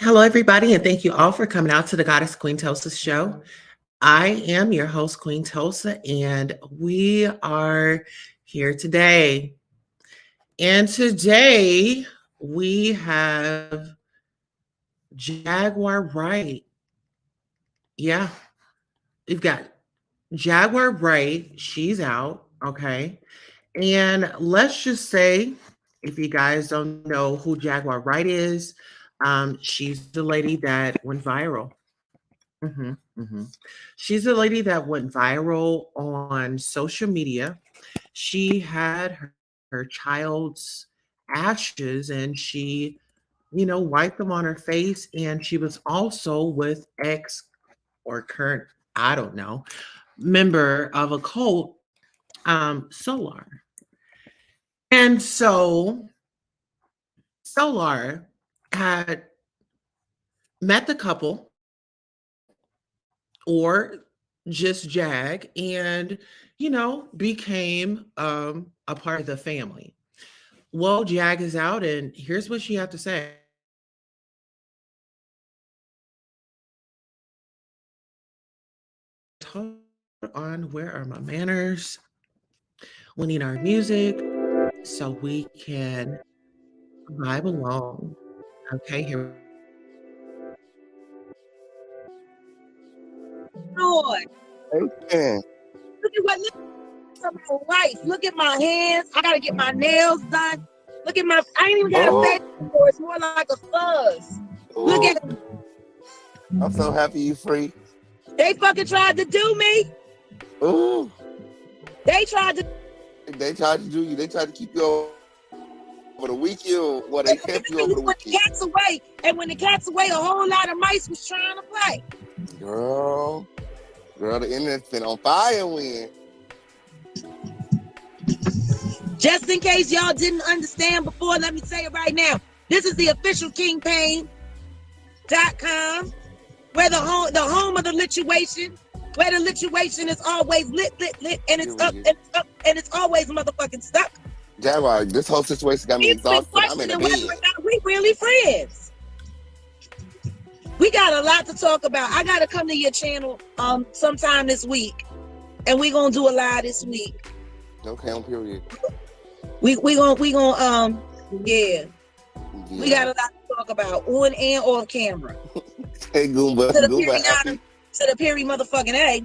Hello, everybody, and thank you all for coming out to the Goddess Queen Tulsa show. I am your host, Queen Tulsa, and we are here today. And today we have Jaguar Wright. Yeah, we've got Jaguar Wright. She's out. Okay. And let's just say, if you guys don't know who Jaguar Wright is, she's the lady that went viral. Mhm, mhm. She's a lady that went viral on social media. She had her child's ashes and she, wiped them on her face. And she was also with ex or current, I don't know, member of a cult, Solar. And so Solar had met the couple or just Jag and, became a part of the family. Well, Jag is out, and here's what she had to say. Hold on, where are my manners? We need our music so we can vibe along. Okay, here. Lord, Amen. look at what my life. Look at my hands. I gotta get my nails done. Look at my. I ain't even got a face anymore. It's more like a fuzz. Look at. I'm so happy you free. They fucking tried to do me. Ooh. They tried to do you. They tried to keep you over the weekend. Well, they kept you over the when the weekend. cat's away, and when the cat's away, a whole lot of mice was trying to play. Girl, the internet's been on fire when. Just in case y'all didn't understand before, let me say it right now. This is the official kingpain.com, where the home of the lituation, where the lituation is always lit, and it's up, and it's up, and it's always motherfucking stuck. Jaguar, this whole situation got me exhausted. I'm in a Whether bed. or not we really friends. We got a lot to talk about. I gotta come to your channel sometime this week, and we gonna do a live this week. Okay, on period. We gonna yeah. We got a lot to talk about on and off camera. Hey, Goomba. To the Peri motherfucking A.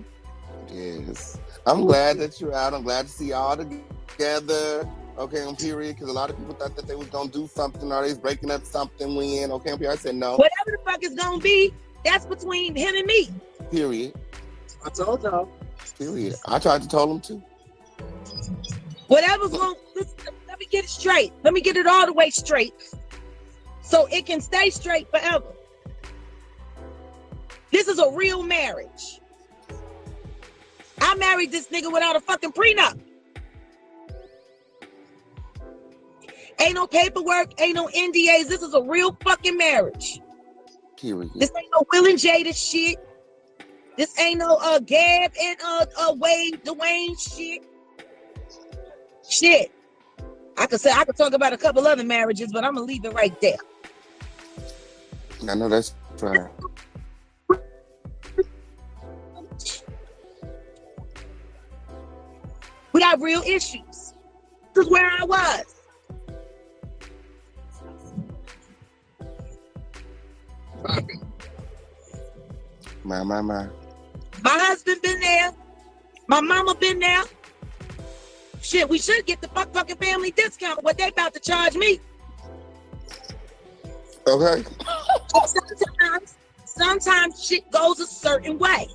Yes. I'm glad that you're out. I'm glad to see y'all together. Okay, on period. Because a lot of people thought that they was going to do something or they was breaking up something when. Okay, on period. I said no. Whatever the fuck is going to be, that's between him and me. Period. I told y'all. Period. I tried to tell him too. Whatever's going to, let me get it straight. Let me get it all the way straight. So it can stay straight forever. This is a real marriage. I married this nigga without a fucking prenup. Ain't no paperwork, ain't no NDAs. This is a real fucking marriage. Period. This ain't no Will and Jada shit. This ain't no Gab and Wade Dwayne shit. Shit. I could talk about a couple other marriages, but I'm gonna leave it right there. I know that's right. We got real issues. This is where I was. My. My husband been there. My mama been there. Shit, we should get the fucking family discount. What they about to charge me? Okay. Sometimes shit goes a certain way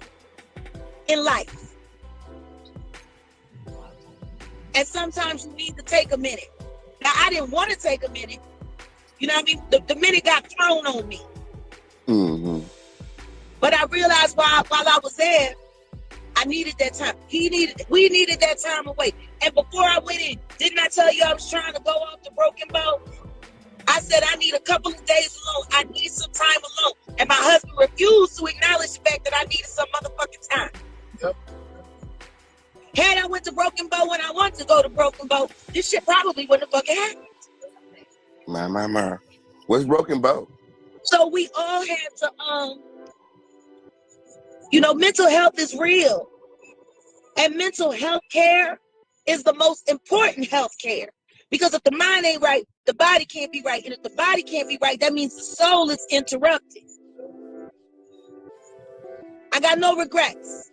in life. And sometimes you need to take a minute. Now, I didn't want to take a minute. You know what I mean? The minute got thrown on me. Mm-hmm. But I realized while I was there, I needed that time. We needed that time away. And before I went in, didn't I tell you I was trying to go off the broken boat? I said I need a couple of days alone. I need some time alone. And my husband refused to acknowledge the fact that I needed some motherfucking time. Yep. Had I went to Broken Bow when I wanted to go to Broken Bow, this shit probably wouldn't have fucking happened. My. What's Broken Bow? So we all have to, mental health is real. And mental health care is the most important health care. Because if the mind ain't right, the body can't be right. And if the body can't be right, that means the soul is interrupted. I got no regrets.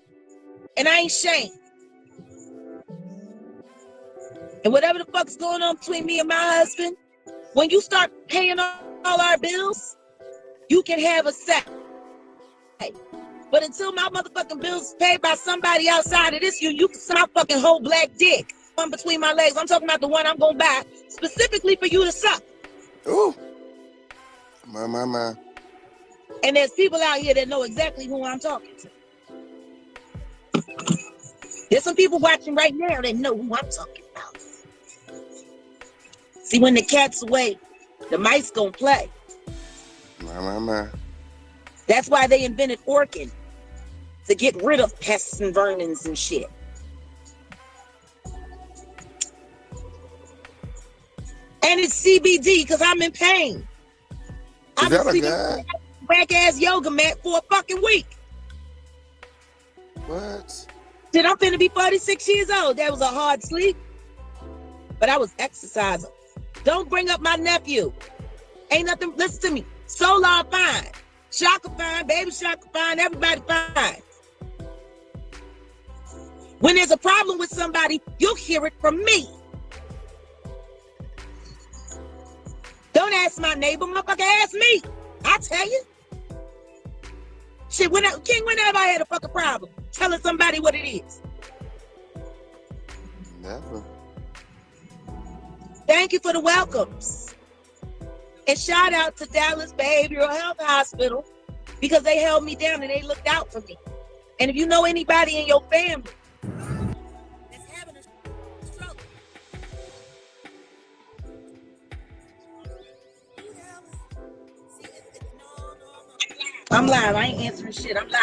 And I ain't shamed. And whatever the fuck is going on between me and my husband, when you start paying all our bills, you can have a say. But until my motherfucking bills is paid by somebody outside of this, you can see my fucking whole black dick one between my legs. I'm talking about the one I'm gonna buy specifically for you to suck. Ooh. My. And there's people out here that know exactly who I'm talking to. There's some people watching right now that know who I'm talking about. See, when the cat's away, the mice gonna play. My. That's why they invented Orkin, to get rid of pests and vermins and shit. And it's CBD because I'm in pain. Is that a guy? Whack ass yoga mat for a fucking week. What? Then I'm finna be 46 years old. That was a hard sleep, but I was exercising. Don't bring up my nephew. Ain't nothing. Listen to me. Soular fine. Shaka fine. Baby Shaka fine. Everybody fine. When there's a problem with somebody, you'll hear it from me. Don't ask my neighbor, motherfucker, ask me. I tell you. Shit, whenever I had a fucking problem, telling somebody what it is. Never. Thank you for the welcomes. And shout out to Dallas Behavioral Health Hospital because they held me down and they looked out for me. And if you know anybody in your family that's having a stroke, I'm live. I ain't answering shit. I'm live.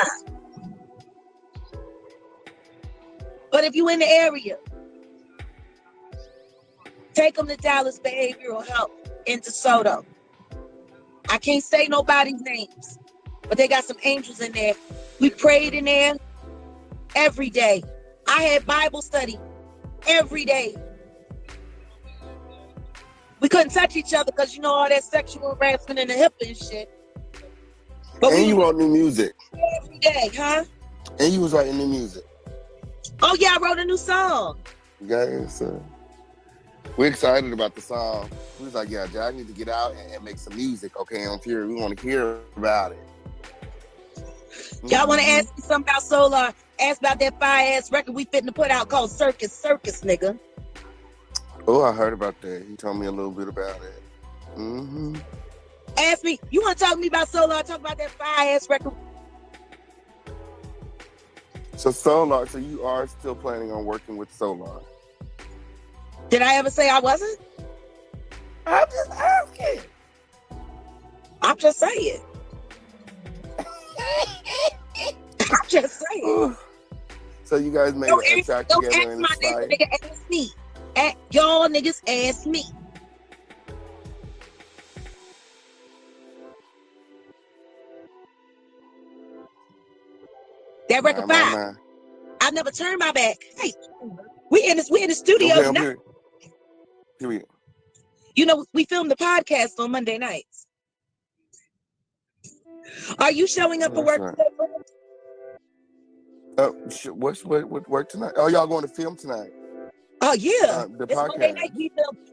But if you in the area, take them to Dallas Behavioral Health in DeSoto. I can't say nobody's names, but they got some angels in there. We prayed in there every day. I had Bible study every day. We couldn't touch each other because, all that sexual harassment and the hip and shit. But and you wrote new music. Every day, huh? And you was writing new music. Oh, yeah, I wrote a new song. Guys, we're excited about the song. We was like, yeah, Jag need to get out and make some music. Okay, on Fury, we want to hear about it. Y'all want to ask me something about Soular? Ask about that fire-ass record we fitting to put out called Circus, nigga. Oh, I heard about that. He told me a little bit about it. Mm-hmm. Ask me, you want to talk to me about Soular? Talk about that fire-ass record. So Soular, so you are still planning on working with Soular? Did I ever say I wasn't? I'm just asking. I'm just saying. I'm just saying. So you guys made a track together and it's like... Nigga, ask me. Y'all niggas ask me. That record fire. I never turned my back. Hey, we in the studio okay, now. Period. We filmed the podcast on Monday nights. Are you showing up for work today? What work tonight? Oh, y'all going to film tonight? Oh yeah, the it's podcast. Monday night.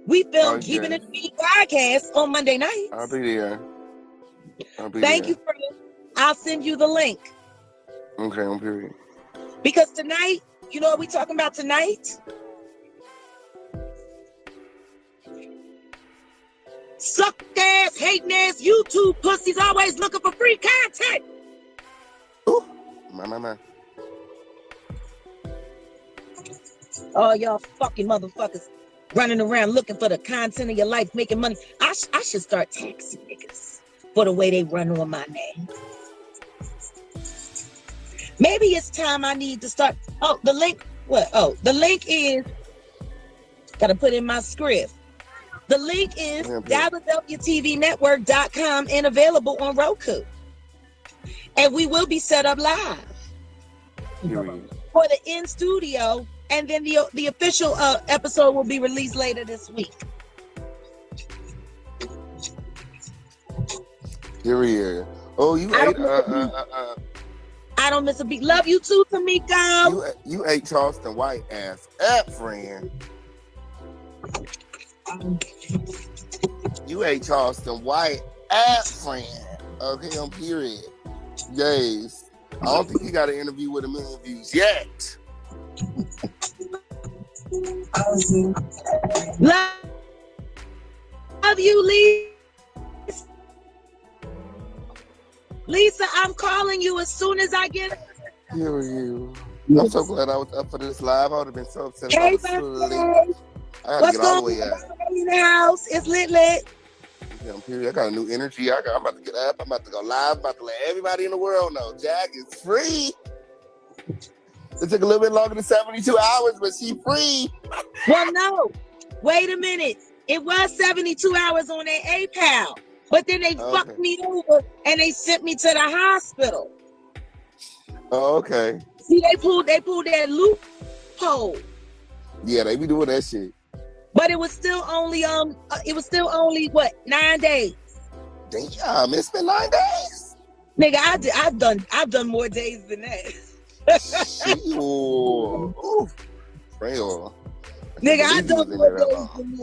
We filmed Keeping It Beat podcast on Monday night. I'll be there. Thank you, friend. I'll send you the link. Okay, on period. Because tonight, you know what we talking about tonight? Suck ass, hating ass YouTube pussies always looking for free content. Ooh, my. Oh, y'all fucking motherfuckers running around looking for the content of your life, making money. I should start taxing niggas for the way they run on my name. Maybe it's time I need to start. Oh, the link. What? Oh, the link is. Gotta put in my script. The link is Okay. PhiladelphiaTVNetwork.com and available on Roku. And we will be set up live Period. for the in studio, and then the official episode will be released later this week. Period. Oh, you I ate I don't miss a beat. Love you too, Tamika. you ate Charleston White ass up, friend. You ate Charleston White up, friend. Okay, on period. Yes. I don't think you got an interview with a million views yet. Love you, Lisa, I'm calling you as soon as I get. Period. I'm so glad I was up for this live. I would have been so upset if I Hey, was asleep. I gotta what's get all the going way up. on in the house? It's lit. Yeah, period. I got a new energy. I'm about to get up. I'm about to go live. I'm about to let everybody in the world know Jag is free. It took a little bit longer than 72 hours, but she free. Well, no. Wait a minute. It was 72 hours on their PayPal, but then they fucked me over and they sent me to the hospital. Oh, okay. See, they pulled that loophole. Yeah, they be doing that shit. But it was still only what, 9 days. Damn, it's been 9 days. Nigga, I've done more days than that. Shit. Ooh. Real. Nigga, I done more days than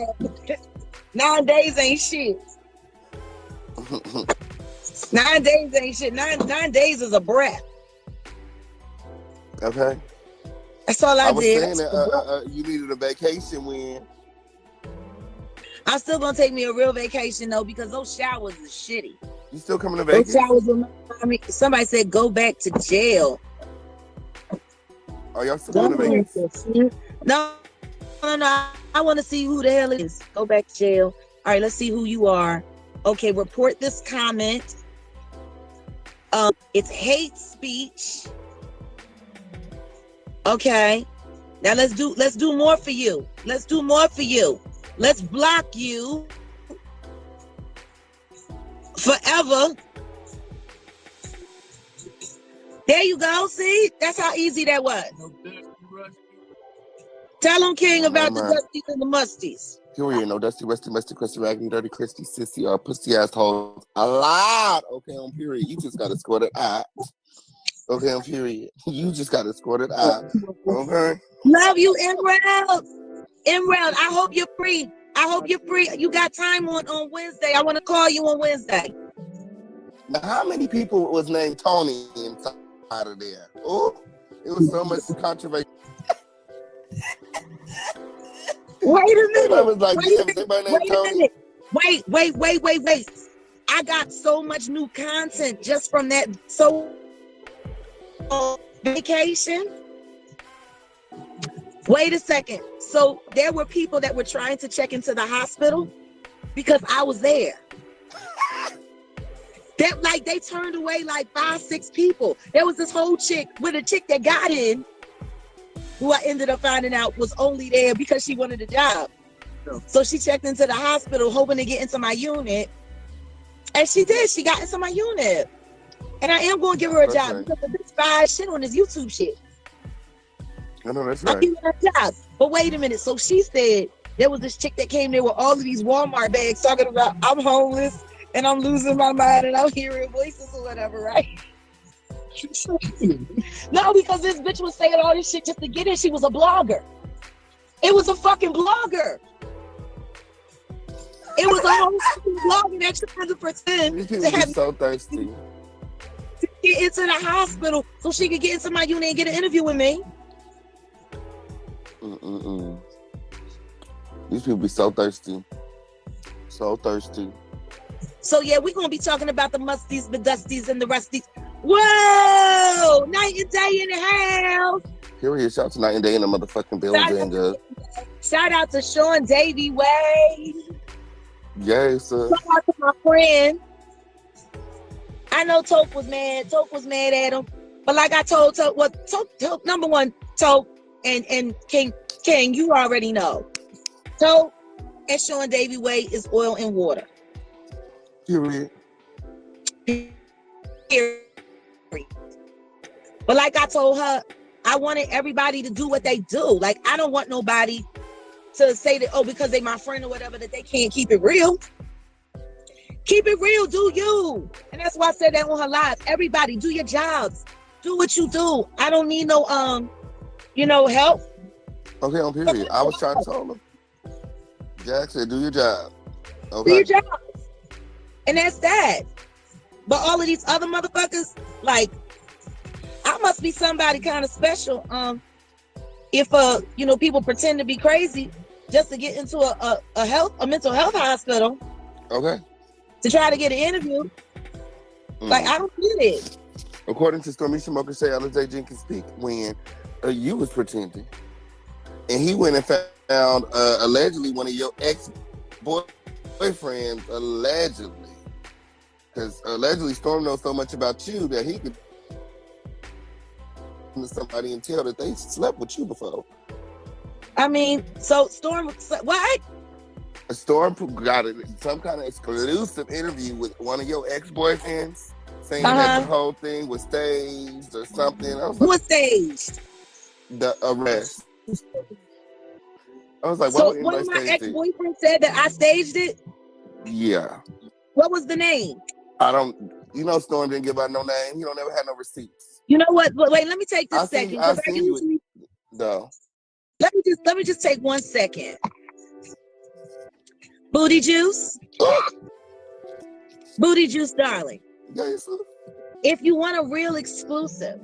that. 9 days ain't shit. 9 days ain't shit. 9 days is a breath. Okay. That's all I was did. saying that you needed a vacation when. I'm still gonna take me a real vacation though, because those showers are shitty. You still coming to Those Vegas? showers remind me. Somebody said go back to jail. Are y'all still coming to Vegas? No. I want to see who the hell it is. Go back to jail. All right, let's see who you are. Okay, report this comment. It's hate speech. Okay. Now let's do more for you. Let's do more for you. Let's block you forever. There you go. See? That's how easy that was. Tell them, King, about the Dusties and the Musties. Period. No dusty, rusty, musty, crusty, raggedy, dirty, Christy, sissy, or pussy assholes. A lot. Okay, on period. You just got to score it out. Okay, on period. You just got to score it out. Okay? Love you, Emerald. Emerald, I hope you're free. You got time on Wednesday. I want to call you on Wednesday. Now, how many people was named Tony inside of there? Oh, it was so much controversy. Wait a minute. Was like, Wait. I got so much new content just from that vacation. Wait a second. So there were people that were trying to check into the hospital because I was there. They turned away like 5-6 people. There was this whole chick that got in, who I ended up finding out was only there because she wanted a job. So she checked into the hospital hoping to get into my unit. And she did. She got into my unit. And I am going to give her a job because of this fire shit on this YouTube shit. I know that's right. I'll give her a job. But wait a minute. So she said there was this chick that came there with all of these Walmart bags talking about I'm homeless and I'm losing my mind and I'm hearing voices or whatever, right? No, because this bitch was saying all this shit just to get in. She was a blogger. It was a fucking blogger. It was a whole fucking blogger that tried to pretend These to people have be so thirsty. to get into the hospital so she could get into my unit and get an interview with me. These people be so thirsty. So thirsty. So yeah, we're gonna be talking about the musties, the dusties, and the rusties. Whoa! Night and day in the house. Here we is. Shout out to Night and Day in the motherfucking building. Shout out to Sean Davey Way. Yes, sir. Shout out to my friend. I know Toke was mad. Toke was mad at him. But like I told Toke, Toke number one, Toke and King, you already know. Toke and Sean Davy way is oil and water. Period. But like I told her, I wanted everybody to do what they do. Like, I don't want nobody to say that, oh, because they my friend or whatever, that they can't keep it real. Keep it real, do you. And that's why I said that on her live. Everybody, do your jobs. Do what you do. I don't need no, help. Okay, on period. I was trying to tell him. Jack said, do your job. Okay. Do your job. And that's that. But all of these other motherfuckers, like, I must be somebody kind of special. If people pretend to be crazy just to get into a mental health hospital. Okay. To try to get an interview. Like, I don't get it. According to Stormy Smoker, say Alizé Jenkins speak when you was pretending. And he went and found allegedly one of your ex-boyfriends, allegedly. Because allegedly Storm knows so much about you that he could to somebody and tell that they slept with you before. I mean, so Storm, what? Storm got some kind of exclusive interview with one of your ex-boyfriends, saying that the whole thing was staged or something. I was like, what staged? The arrest. I was like, why so would one anybody of my stage ex-boyfriends said that I staged it? Yeah. What was the name? I don't, Storm didn't give out no name. He don't ever have no receipts. You know what? Wait, let me take this second. I seen you. No. Let me just take 1 second. Booty Juice. Booty Juice, darling. Yes, sir. If you want a real exclusive,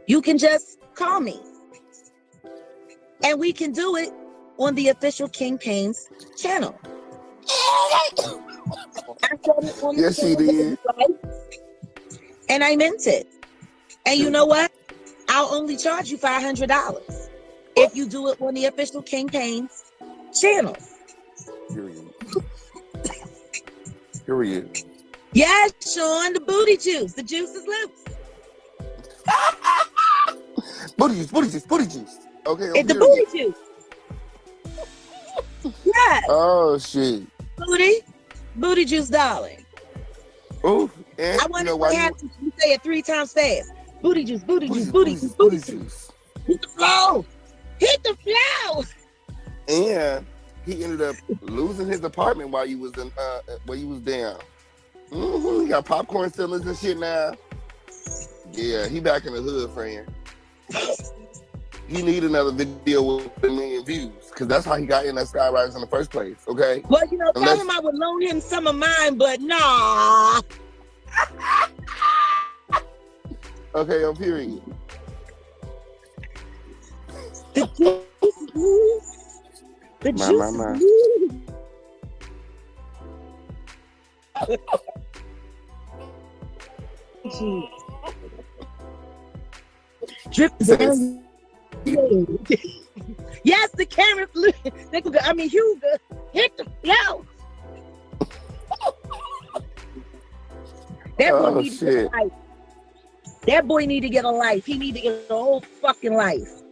you can just call me. And we can do it on the official King Kane's channel. Yes, she did. And I meant it. And you know what? I'll only charge you $500 if you do it on the official King Kane's channel. Period. Yes, Sean, the booty juice. The juice is loose. Booty juice. Okay. It's the booty juice. Yes. Oh shit. Booty juice, darling. Oh, and I wonder what happens if you say it 3 times fast. Booty juice, booty juice, booty juice, booty juice. Hit the flow. Hit the flow. And he ended up losing his apartment while you was down. He got popcorn cylinders and shit now. Yeah, he back in the hood, friend. He need another video with 1 million views, because that's how he got in that Skywriters in the first place, okay? Well, tell him I would loan him some of mine, but nah. Okay, on period. The juice is loose. The juice is loose. Drip down. Yes, the camera flew. Hugo, hit the flow. That boy need to get a life. That boy need to get a life. He need to get a whole fucking life.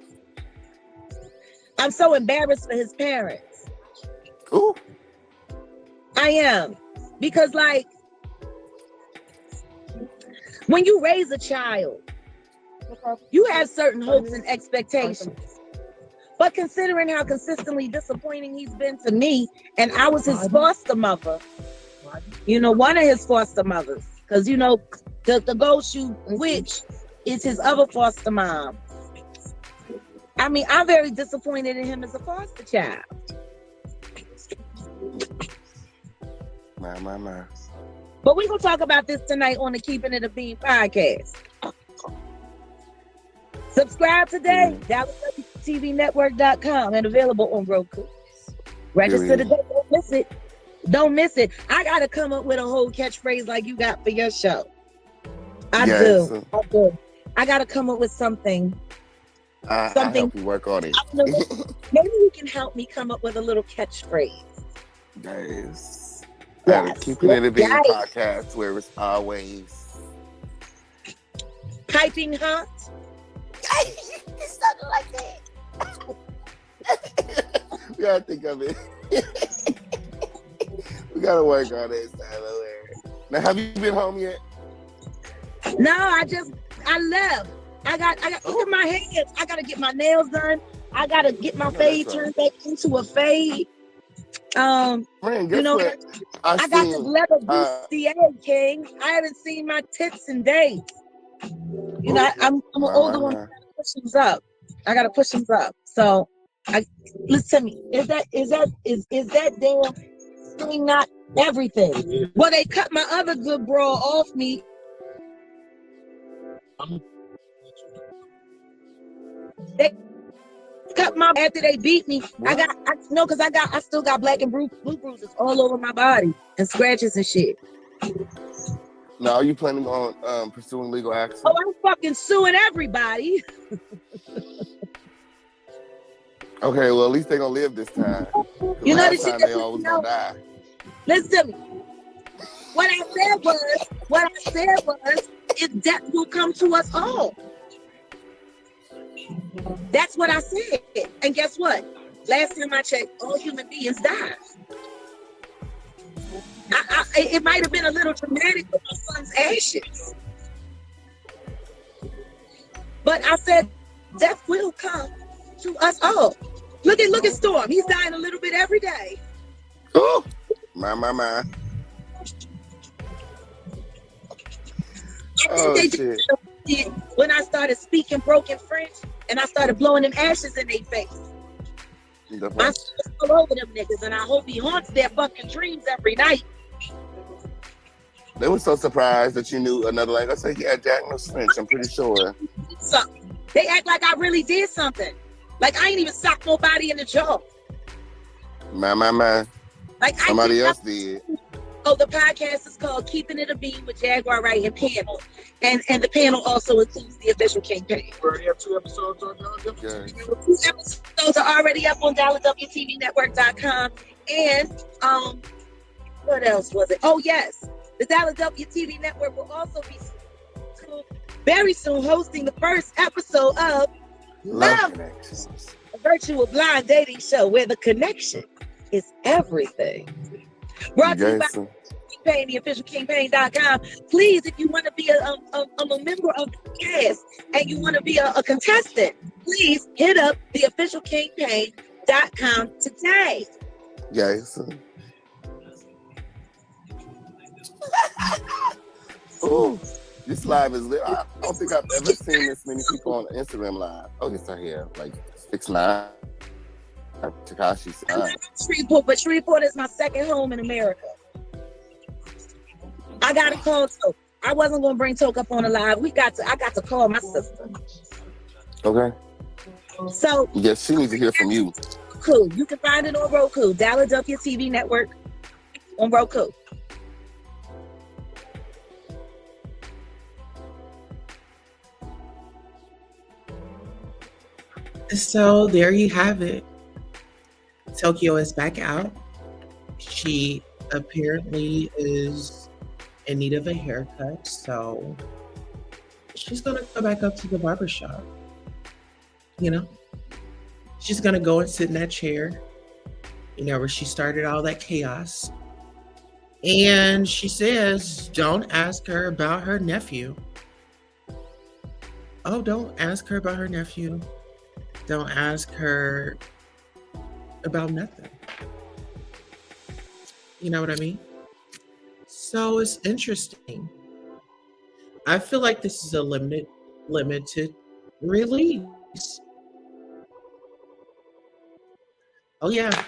I'm so embarrassed for his parents. Ooh. I am. Because, like, when you raise a child, you have certain hopes and expectations. But considering how consistently disappointing he's been to me, and I was his foster mother, one of his foster mothers, because, the ghost shoe witch is his other foster mom. I mean, I'm very disappointed in him as a foster child. My. But we're going to talk about this tonight on the Keeping It a Bean podcast. Subscribe today, DallasTVNetwork.com, and available on Roku. Register today. Don't miss it. Don't miss it. I got to come up with a whole catchphrase like you got for your show. I do. I got to come up with something. I help you work on it. Maybe you can help me come up with a little catchphrase. Yes. Yes. Keeping It a Bean podcast, where it's always piping hot. It's something like that. We gotta think of it. We gotta work on it, Tyler. Now, have you been home yet? No, I left. I got look at my hands. I gotta get my nails done. I gotta get my fade turned back into a fade. Man, guess you know, what? I got this leather bustier, King. I haven't seen my tits in days. You know, I'm an older one. I gotta push them up. I gotta push them up. So, listen to me. Is that damn thing not everything? Well, they cut my other good bra off me. They cut my after they beat me. What? I still got black and blue bruises all over my body and scratches and shit. Now, are you planning on pursuing legal action? Oh, I'm fucking suing everybody. Okay, well, at least they're gonna live this time. You know, last time they always gonna die. Listen to me. What I said was, is death will come to us all. That's what I said. And guess what? Last time I checked, all human beings die. It might have been a little dramatic with my son's ashes. But I said, death will come to us all. Look at Storm. He's dying a little bit every day. Oh, my. I think they did when I started speaking broken French and I started blowing them ashes in their face. I still all over them niggas, and I hope he haunts their fucking dreams every night. They were so surprised that you knew another language. I said, yeah, Jack knows French, I'm pretty sure. They act like I really did something. Like I ain't even socked nobody in the jaw. My. Like somebody else did. Oh, the podcast is called Keeping It a Bean with Jaguar Wright and panel. And the panel also includes the official campaign. We already have 2 episodes on yeah. 2 episodes are already up on DallasWTVNetwork.com. And what else was it? Oh yes. The Dallas WTV Network will also be very soon hosting the first episode of Love Connections, a virtual blind dating show where the connection is everything. Brought to you by Campaign, the official campaign.com. Please, if you want to be a member of the cast and you want to be a contestant, please hit up the official campaign.com today. Yes. Ooh, this live is lit. I don't think I've ever seen this many people on Instagram live. Oh, yes, I hear like 6'9". Takashi's son. Shreveport, but Shreveport is my second home in America. I got to call Toke. I wasn't going to bring Toke up on the live. I got to call my sister. Okay. So yes, she needs to hear from you. Cool. You can find it on Roku. Dallas WTV Network on Roku. So there you have it. Tokyo is back out. She apparently is in need of a haircut, so she's gonna go back up to the barbershop. You know, she's gonna go and sit in that chair, you know, where she started all that chaos. And she says, don't ask her about her nephew. Oh, don't ask her about her nephew. Don't ask her about nothing. You know what I mean? So it's interesting. I feel like this is a limited release. Oh yeah,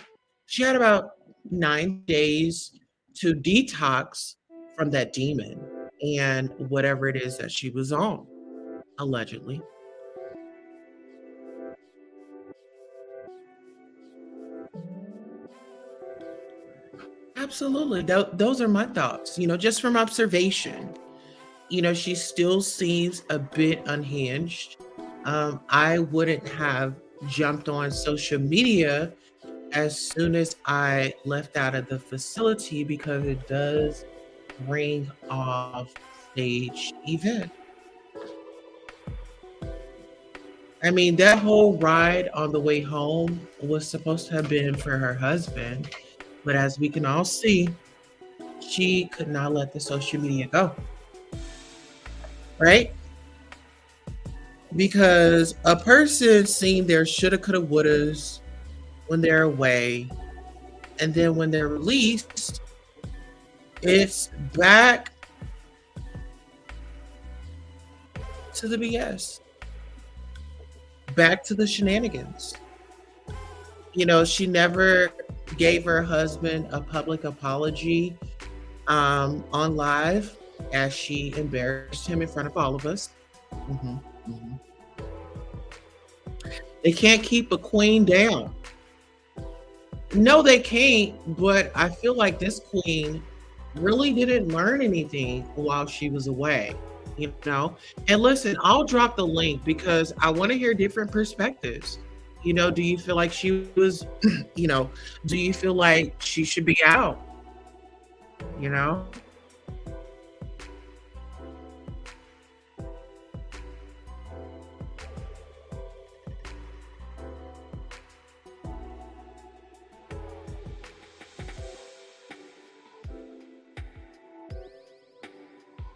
she had about 9 days to detox from that demon and whatever it is that she was on, allegedly. Absolutely. Those are my thoughts, you know, just from observation. You know, she still seems a bit unhinged. I wouldn't have jumped on social media as soon as I left out of the facility because it does ring off stage event. I mean, that whole ride on the way home was supposed to have been for her husband, but as we can all see, she could not let the social media go, right? Because a person seeing their shoulda, coulda, wouldas when they're away, and then when they're released, it's back to the BS, back to the shenanigans. You know, she never gave her husband a public apology on live as she embarrassed him in front of all of us. Mhm, mhm. They can't keep a queen down. No, they can't, but I feel like this queen really didn't learn anything while she was away, you know? And listen, I'll drop the link because I want to hear different perspectives. You know, do you feel like she was, you know, do you feel like she should be out? You know?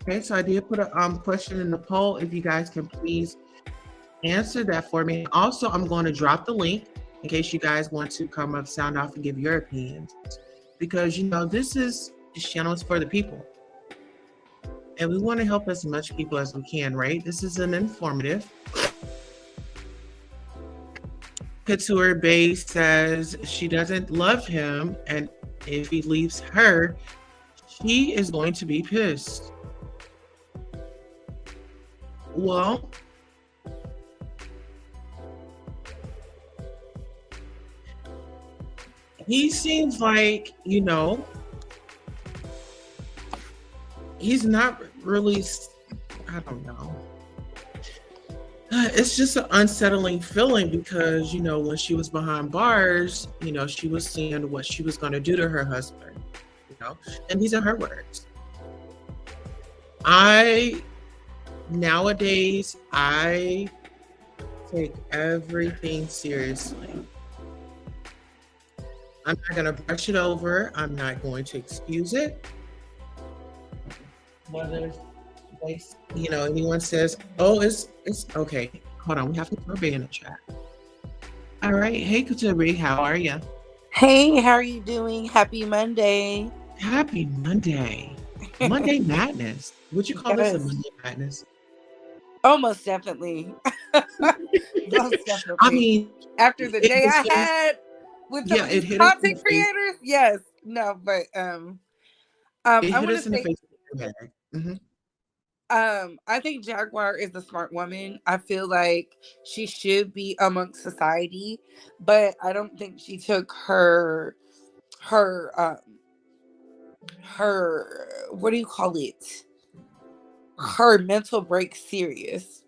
Okay, so I did put a question in the poll. If you guys can please answer that for me. Also, I'm going to drop the link in case you guys want to come up, sound off, and give your opinions. Because, you know, this channel is for the people. And we want to help as much people as we can, right? This is an informative. Couture Bay says she doesn't love him, and if he leaves her, she is going to be pissed. Well, he seems like, you know, he's not really, I don't know. It's just an unsettling feeling because, you know, when she was behind bars, you know, she was seeing what she was going to do to her husband, you know, and these are her words. Nowadays, I take everything seriously. I'm not going to brush it over. I'm not going to excuse it. Whether, you know, anyone says, oh, it's okay. Hold on. We have to throw in the chat. All right. Hey, Kuturi, how are you? Hey, how are you doing? Happy Monday. Happy Monday. Monday Madness. Would you call this a Monday Madness? Oh, most definitely. Most definitely. I mean, after the day I had with the content creators, yes. No, but it I hit want to us in the say, face. Mm-hmm. I think Jaguar is a smart woman. I feel like she should be amongst society, but I don't think she took her what do you call it? Her mental break serious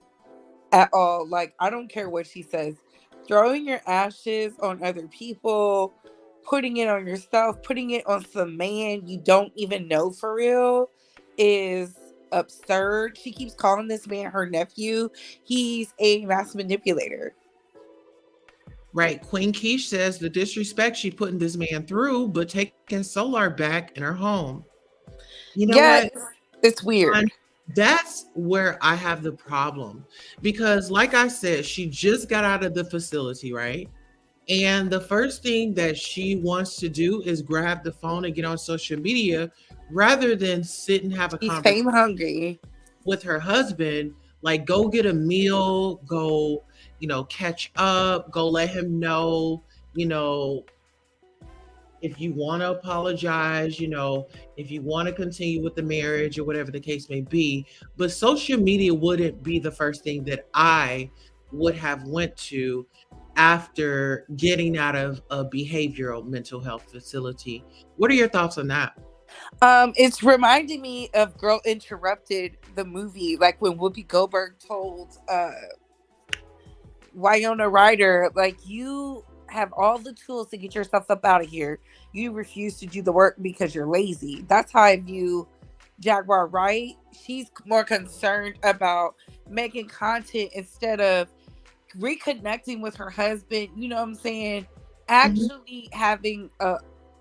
at all. Like, I don't care what she says. Throwing your ashes on other people, putting it on yourself, putting it on some man you don't even know for real is absurd. She keeps calling this man her nephew. He's a mass manipulator. Right. Queen Keish says the disrespect she putting this man through, but taking Soular back in her home. You know what? It's weird. And that's where I have the problem. Because like I said, she just got out of the facility, right? And the first thing that she wants to do is grab the phone and get on social media rather than sit and have a conversation hungry with her husband. Like, go get a meal, go, you know, catch up, go let him know, you know, if you want to apologize, you know, if you want to continue with the marriage or whatever the case may be. But social media wouldn't be the first thing that I would have went to after getting out of a behavioral mental health facility. What are your thoughts on that? It's reminding me of Girl Interrupted, the movie, like when Whoopi Goldberg told Winona Ryder, like, you have all the tools to get yourself up out of here. You refuse to do the work because you're lazy. That's how I view JAGUARWRIGHT. She's more concerned about making content instead of reconnecting with her husband, you know what I'm saying? Mhm. Actually having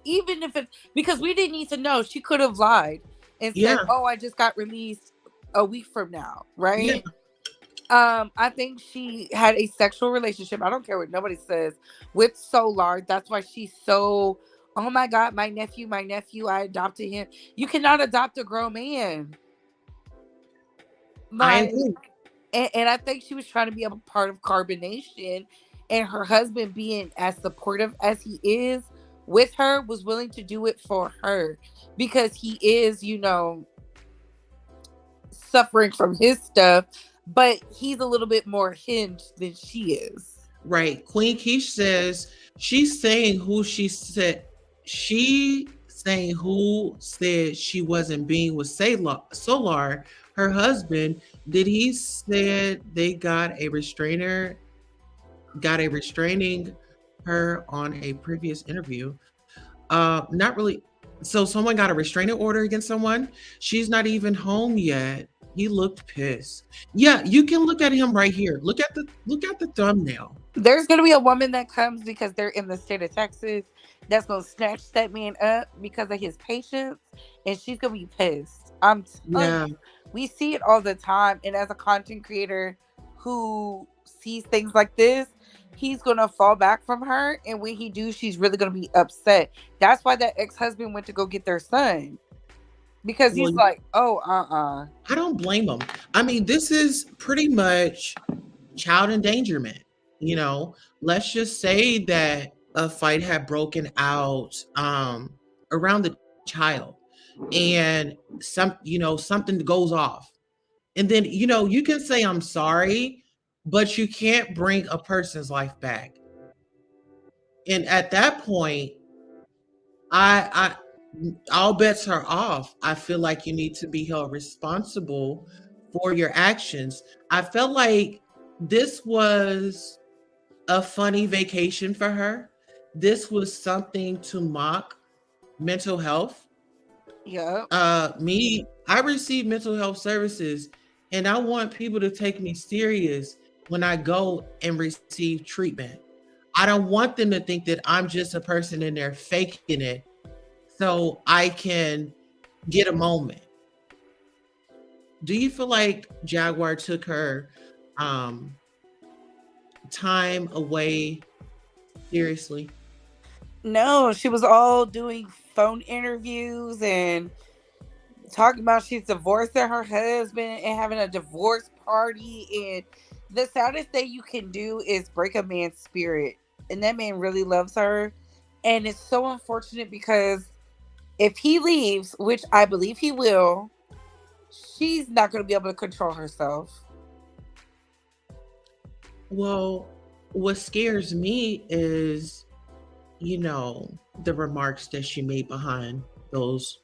even if it, because we didn't need to know, she could have lied and said, Yeah, "Oh, I just got released a week from now," yeah. right? I think she had a sexual relationship. I don't care what nobody says, with Solar. That's why she's so, oh my God, my nephew, I adopted him. You cannot adopt a grown man. I Like, agree. and I think she was trying to be a part of Carbonation, and her husband, being as supportive as he is with her, was willing to do it for her because he is, suffering from his stuff, but he's a little bit more hinged than she is. Right. Queen Keish says she's saying who she saying who said she wasn't being with Solar, her husband. Did he said they got a restraining her on a previous interview? Not really. So someone got a restraining order against someone. She's not even home yet. He looked pissed. Yeah, you can look at him right here. Look at the thumbnail. There's going to be a woman that comes because they're in the state of Texas that's going to snatch that man up because of his patience, and she's going to be pissed. I'm telling Yeah, you, we see it all the time. And as a content creator who sees things like this, he's going to fall back from her. And when he do, she's really going to be upset. That's why that ex-husband went to go get their son, because well, he's like, oh, I don't blame him. I mean, this is pretty much child endangerment. You know, let's just say that a fight had broken out around the child, and something goes off, and then you can say I'm sorry, but you can't bring a person's life back. And at that point, I all bets are off. I feel like you need to be held responsible for your actions. I felt like this was a funny vacation for her. This was something to mock mental health. yeah. I receive mental health services, and I want people to take me serious when I go and receive treatment. I don't want them to think that I'm just a person in there faking it so I can get a moment. Do you feel like Jaguar took her um, time away seriously? No, she was all doing phone interviews and talking about she's divorcing her husband and having a divorce party. And the saddest thing you can do is break a man's spirit. And that man really loves her. And it's so unfortunate because if he leaves, which I believe he will, she's not going to be able to control herself. Well, what scares me is, the remarks that she made behind those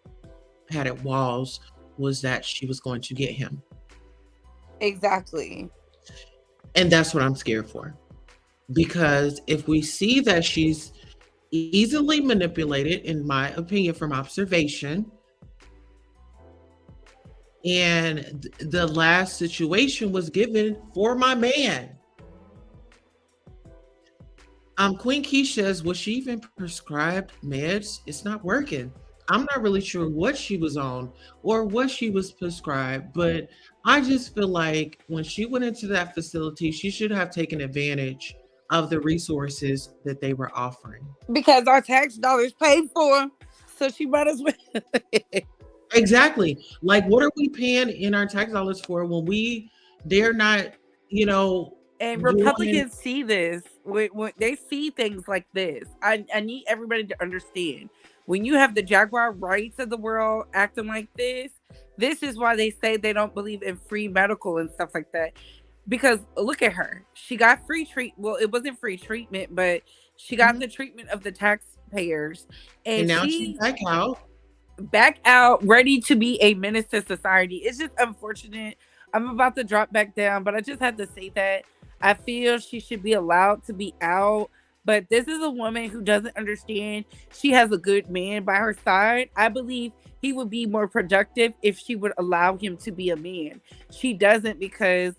padded walls was that she was going to get him. Exactly. And that's what I'm scared for. Because if we see that she's easily manipulated, in my opinion, from observation, and the last situation was given for my man. Queen Keish says, was she even prescribed meds? It's not working. I'm not really sure what she was on or what she was prescribed, but I just feel like when she went into that facility, she should have taken advantage of the resources that they were offering. Because our tax dollars paid for. So she might as well. Exactly. Like, what are we paying in our tax dollars for when they're not, And doing. Republicans see this. When they see things like this, I need everybody to understand. When you have the JAGUARWRIGHTs of the world acting like this is why they say they don't believe in free medical and stuff like that. Because look at her. She got free treat. Well, it wasn't free treatment, but she got the treatment of the taxpayers. And And now she's she back out. ready to be a menace to society. It's just unfortunate. I'm about to drop back down, but I just had to say that. I feel she should be allowed to be out. But this is a woman who doesn't understand she has a good man by her side. I believe he would be more productive if she would allow him to be a man. She doesn't, because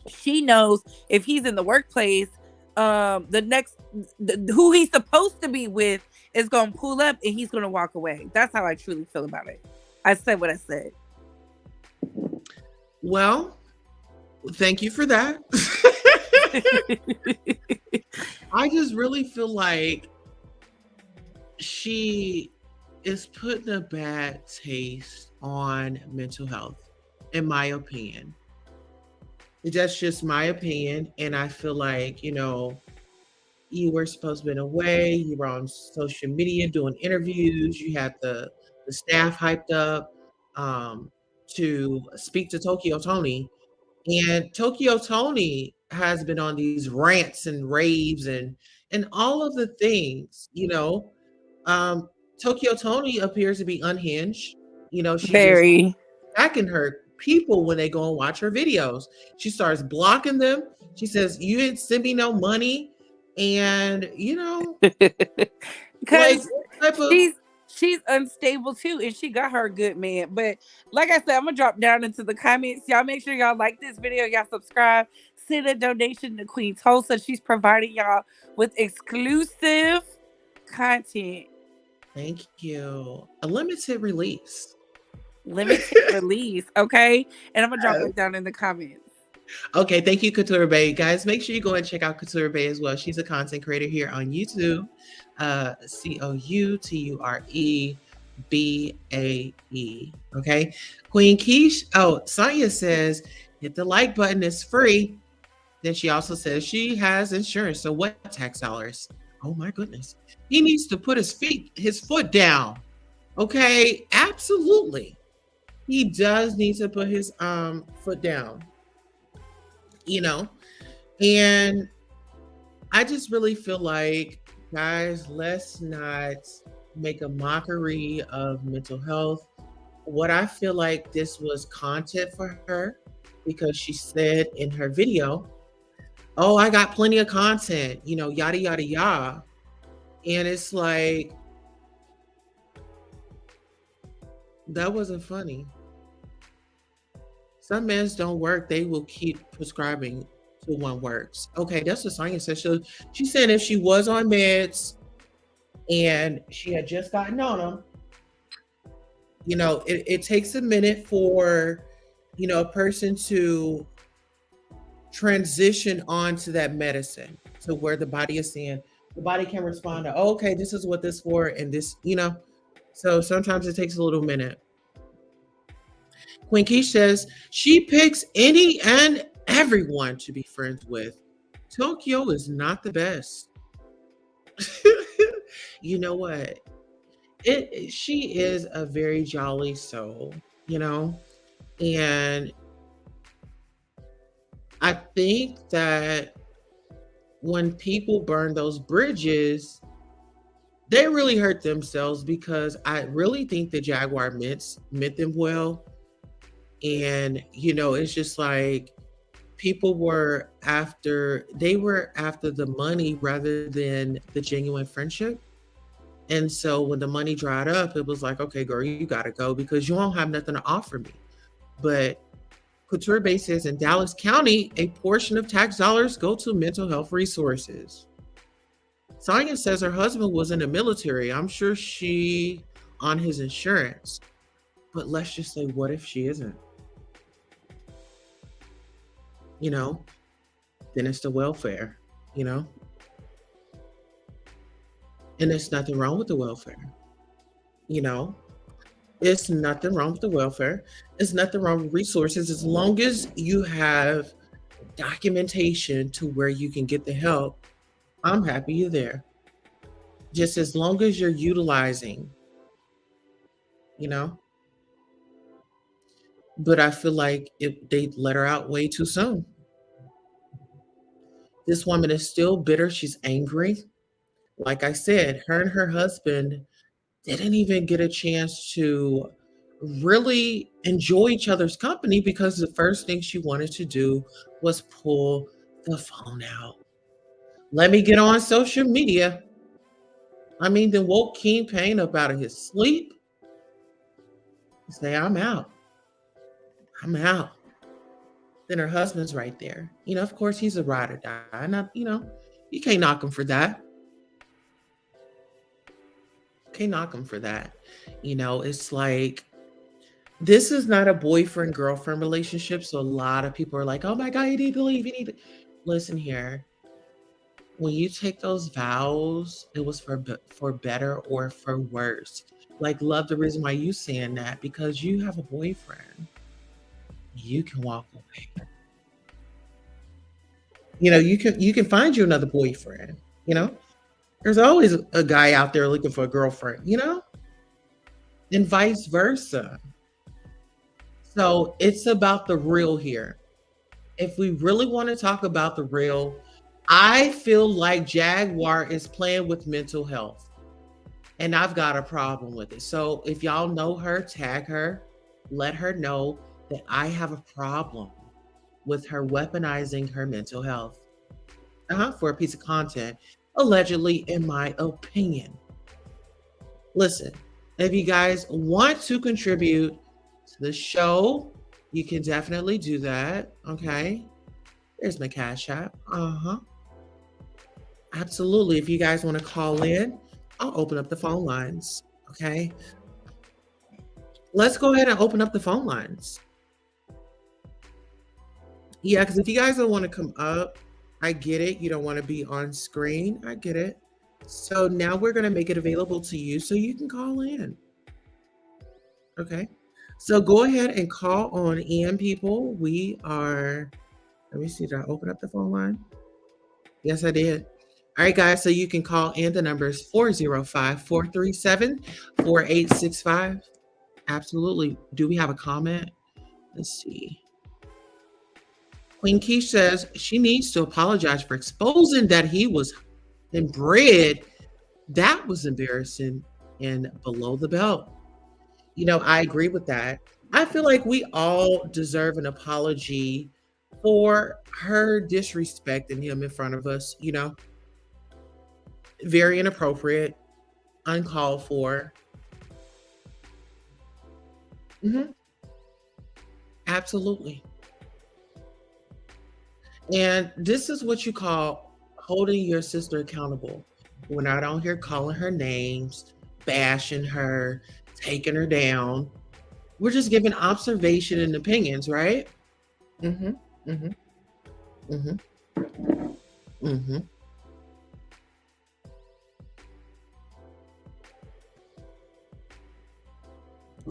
she knows if he's in the workplace, who he's supposed to be with is gonna pull up and he's gonna walk away. That's how I truly feel about it. I said what I said. Well, thank you for that. I just really feel like she is putting a bad taste on mental health, in my opinion. That's just my opinion. And I feel like, you were supposed to be away, you were on social media doing interviews, you had the staff hyped up to speak to Tokyo Tony. And Tokyo Tony has been on these rants and raves and all of the things, Tokyo Tony appears to be unhinged. She just Very. attacking her people when they go and watch her videos. She starts blocking them. She says, "You didn't send me no money." And because type of she's unstable too, and she got her a good man. But like I said, I'm gonna drop down into the comments. Y'all make sure y'all like this video, y'all subscribe, send a donation to Queen Tulsa. She's providing y'all with exclusive content. Thank you. A limited release. Okay, and I'm gonna drop it down in the comments. Okay, thank you, Couture Bay. Guys, make sure you go and check out Couture Bay as well. She's a content creator here on YouTube. COUTUREBAE. Okay. Queen Keish. Oh, Sonia says, hit the like button, it's free. Then she also says she has insurance. So what tax dollars? Oh my goodness. He needs to put his foot down. Okay, absolutely. He does need to put his foot down. And I just really feel like, guys, let's not make a mockery of mental health. What I feel like this was content for her, because she said in her video, "Oh, I got plenty of content, yada, yada, yada." And it's like, that wasn't funny. Some meds don't work. They will keep prescribing to one works. Okay, that's what Sonia said. So she said if she was on meds and she had just gotten on them, it takes a minute for, a person to transition onto that medicine to where the body is saying, the body can respond to, oh, okay, this is what this for, and this, so sometimes it takes a little minute. Queen Keish says she picks any and everyone to be friends with. Tokyo is not the best. You know what? She is a very jolly soul, and I think that when people burn those bridges, they really hurt themselves, because I really think the Jaguar meant them well. And, it's just like people were after the money rather than the genuine friendship. And so when the money dried up, it was like, okay, girl, you got to go because you don't have nothing to offer me. But Couture Bay says in Dallas County, a portion of tax dollars go to mental health resources. Sonia says her husband was in the military. I'm sure she on his insurance. But let's just say, what if she isn't? Then it's the welfare, and there's nothing wrong with the welfare. It's nothing wrong with the welfare. There's nothing wrong with resources, as long as you have documentation to where you can get the help. I'm happy you're there. Just as long as you're utilizing, But I feel like they let her out way too soon. This woman is still bitter. She's angry. Like I said, her and her husband didn't even get a chance to really enjoy each other's company, because the first thing she wanted to do was pull the phone out. Let me get on social media. Then woke King Payne up out of his sleep and say, I'm out. Then her husband's right there. Of course, he's a ride or die. Not, you can't knock him for that. Can't knock him for that. It's like, this is not a boyfriend girlfriend relationship. So a lot of people are like, oh my God, you need to leave. You need to listen here. When you take those vows, it was for better or for worse. Like, love the reason why you saying that, because you have a boyfriend. You can walk away. You can find you another boyfriend. There's always a guy out there looking for a girlfriend, and vice versa. So it's about the real here. If we really want to talk about the real, I feel like Jaguar is playing with mental health, and I've got a problem with it. So if y'all know her, tag her, let her know that I have a problem with her weaponizing her mental health for a piece of content, allegedly, in my opinion. Listen, if you guys want to contribute to the show, you can definitely do that. Okay. There's my Cash App. Absolutely. If you guys want to call in, I'll open up the phone lines. Okay. Let's go ahead and open up the phone lines. Yeah, because if you guys don't want to come up, I get it. You don't want to be on screen. I get it. So now we're going to make it available to you so you can call in. Okay. So go ahead and call on in, people. We are, let me see, did I open up the phone line? Yes, I did. All right, guys. So you can call in. The number is 405-437-4865. Absolutely. Do we have a comment? Let's see. Queen Keish says she needs to apologize for exposing that he was inbred. That was embarrassing and below the belt. I agree with that. I feel like we all deserve an apology for her disrespecting him in front of us, very inappropriate, uncalled for. Absolutely. And this is what you call holding your sister accountable. We're not on here calling her names, bashing her, taking her down. We're just giving observation and opinions, right? Mm-hmm. Mm-hmm. Mm-hmm. Mm-hmm.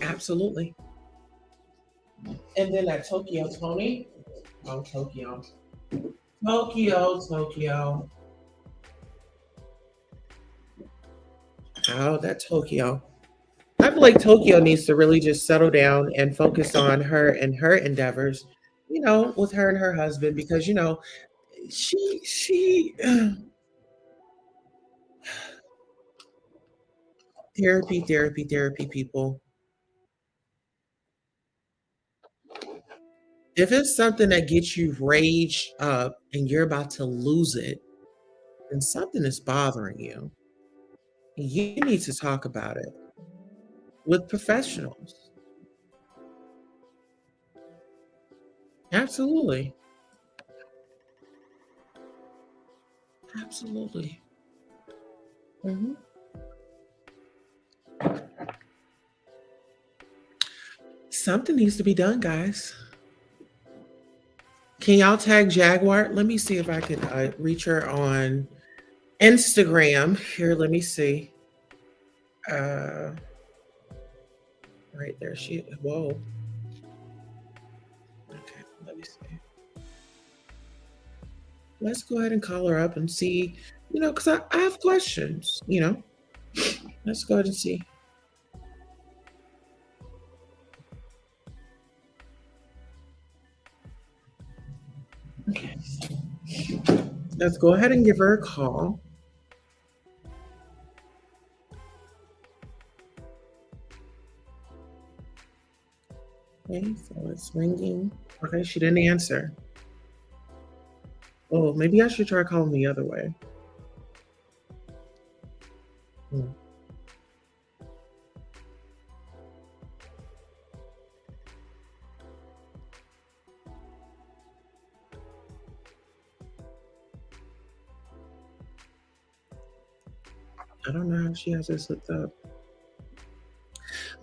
Absolutely. And then that Tokyo Tony. Oh, Tokyo. Tokyo. Oh, that Tokyo. I feel like Tokyo needs to really just settle down and focus on her and her endeavors, with her and her husband, because, she therapy, people. If it's something that gets you raged up and you're about to lose it, then something is bothering you. You need to talk about it with professionals. Absolutely. Absolutely. Mm-hmm. Something needs to be done, guys. Can y'all tag Jaguar? Let me see if I can reach her on Instagram. Here, let me see. Right there. Whoa. Okay, let me see. Let's go ahead and call her up and see, because I have questions, Let's go ahead and see. Okay. Let's go ahead and give her a call. Okay, so it's ringing. Okay, she didn't answer. Oh, maybe I should try calling the other way. I don't know how she has this hooked up.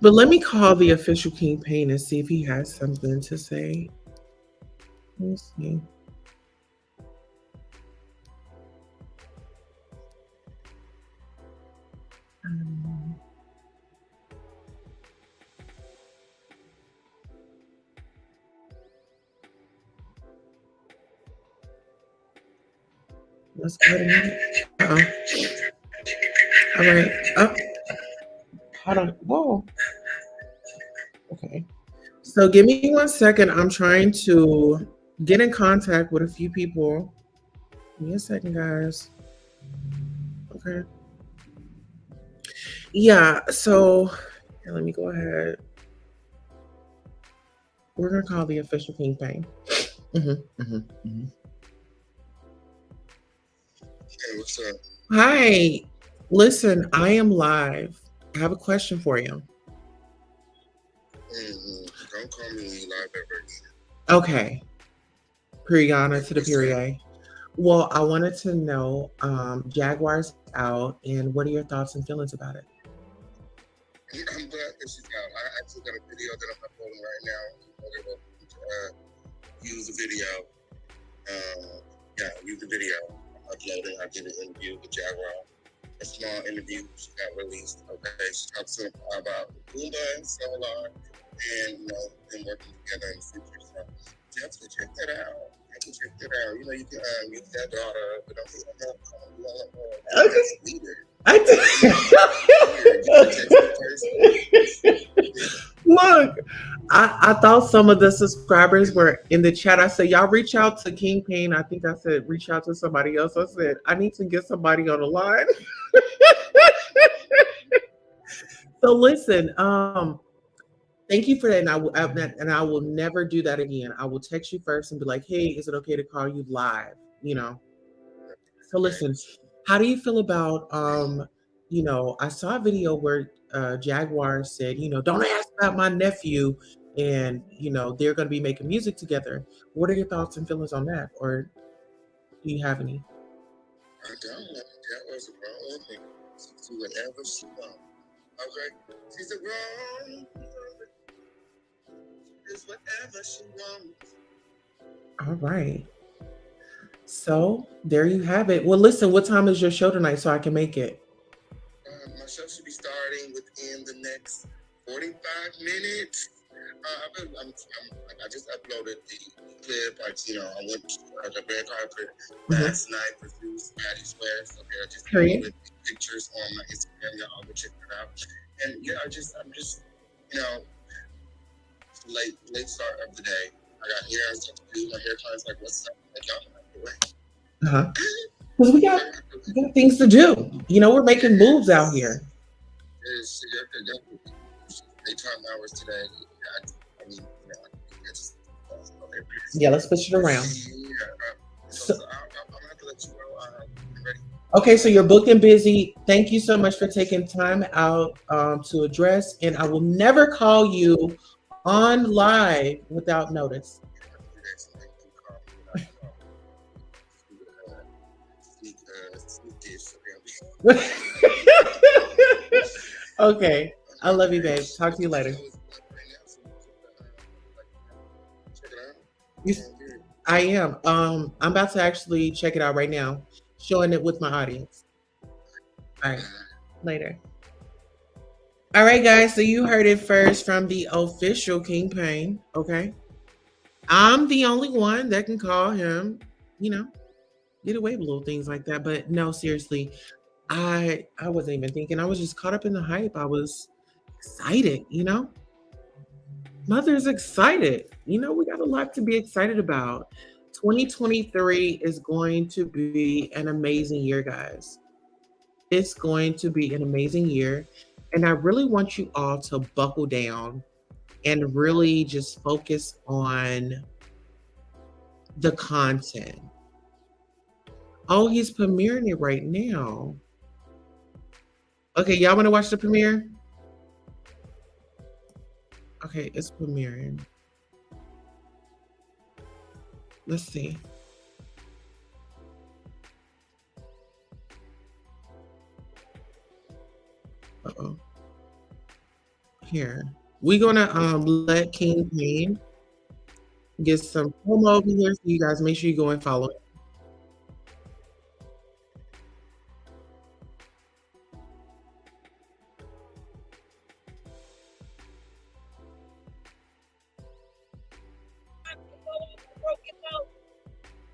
But let me call the official Kingpin and see if he has something to say. Let's see. Um, let's go ahead and all right. Oh, hold on. Whoa. Okay. So give me 1 second. I'm trying to get in contact with a few people. Give me a second, guys. Okay. Yeah. So let me go ahead. We're gonna call the official Kingpin. Hey, what's up? Hi. Listen, I am live. I have a question for you. Don't call me live ever. Okay. Priyana to the PEORIA. Well, I wanted to know, Jaguar's out, and what are your thoughts and feelings about it? I'm glad that she's out. I actually got a video that I'm uploading right now. I'm going to use the video. Use the video. I'm uploading. I did an interview with Jaguar. A small interview. She got released. Okay, she talks about Pumbaa and Soular, and them working together in the future. So definitely check that out. Check that out. You can use that daughter, but don't think I'm a leader. I Look, I thought some of the subscribers were in the chat. I said, y'all reach out to Kingpin. I think I said reach out to somebody else. I said, I need to get somebody on the line. So listen, thank you for that. And I will never do that again. I will text you first and be like, hey, is it okay to call you live? So listen, how do you feel about I saw a video where Jaguar said, don't ask about my nephew, and they're going to be making music together. What are your thoughts and feelings on that, or do you have any? I don't. Jaguar's a grown woman. She do whatever she wants. Okay, she's a grown woman. She does whatever she wants. All right. So there you have it. Well, listen, what time is your show tonight so I can make it? My show should be starting within the next 45 minutes. I just uploaded the clip. I went to the red carpet last night for Maddie's West. Okay, I just uploaded pictures on my Instagram. Y'all go check it out. And I'm just late start of the day. I got hair and stuff to do. My hair client's like, what's up? Like, y'all like the way. Because we got things to do. We're making moves out here. Daytime hours today. Yeah, let's switch it around. So I'm gonna have to let you know. I'm ready. Okay, so you're booked and busy. Thank you so much for taking time out to address, and I will never call you on live without notice. Okay, I love you, babe. Talk to you later. I am. I'm about to actually check it out right now, showing it with my audience. All right, later. All right, guys. So you heard it first from the official Kingpin. Okay, I'm the only one that can call him. Get away with little things like that. But no, seriously, I wasn't even thinking. I was just caught up in the hype. I was excited. Mother's excited. We got a lot to be excited about. 2023 is going to be an amazing year, guys. It's going to be an amazing year. And I really want you all to buckle down and really just focus on the content. Oh, he's premiering it right now. Okay, y'all want to watch the premiere? Okay, it's premiering. Let's see. Uh-oh. Here. We're gonna let King Payne get some promo over here, so you guys make sure you go and follow it.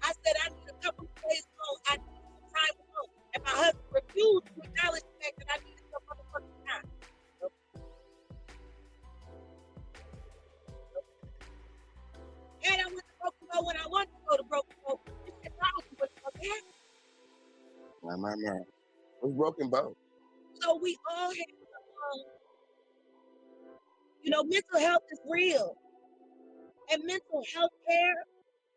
I said I need a couple of days alone. I need some time alone. And my husband refused to acknowledge the fact that I needed some motherfucking time. And I went to Broken Bow when I wanted to go to Broken Bow. This shit bothers me what the fuck happened. My. What's broken bow? So we all have, mental health is real. And mental health care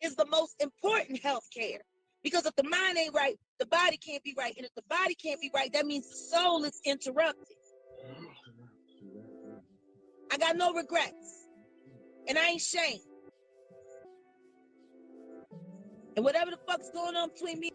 is the most important health care. Because if the mind ain't right, the body can't be right. And if the body can't be right, that means the soul is interrupted. I got no regrets. And I ain't shamed. And whatever the fuck's going on between me.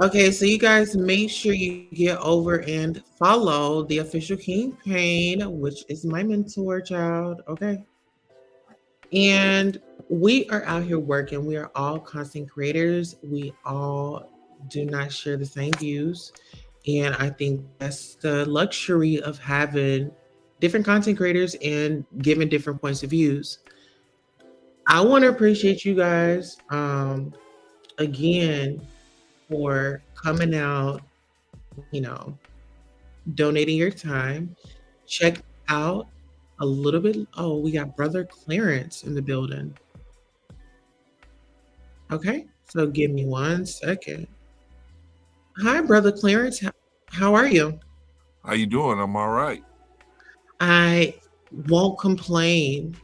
Okay, so you guys make sure you get over and follow the official King Payne, which is my mentor, child. Okay. And we are out here working. We are all content creators. We all do not share the same views. And I think that's the luxury of having different content creators and giving different points of views. I want to appreciate you guys again for coming out, donating your time. Check out a little bit. Oh, we got Brother Clarence in the building. Okay, so give me 1 second. Hi, Brother Clarence. How are you? How you doing? I'm all right. I won't complain.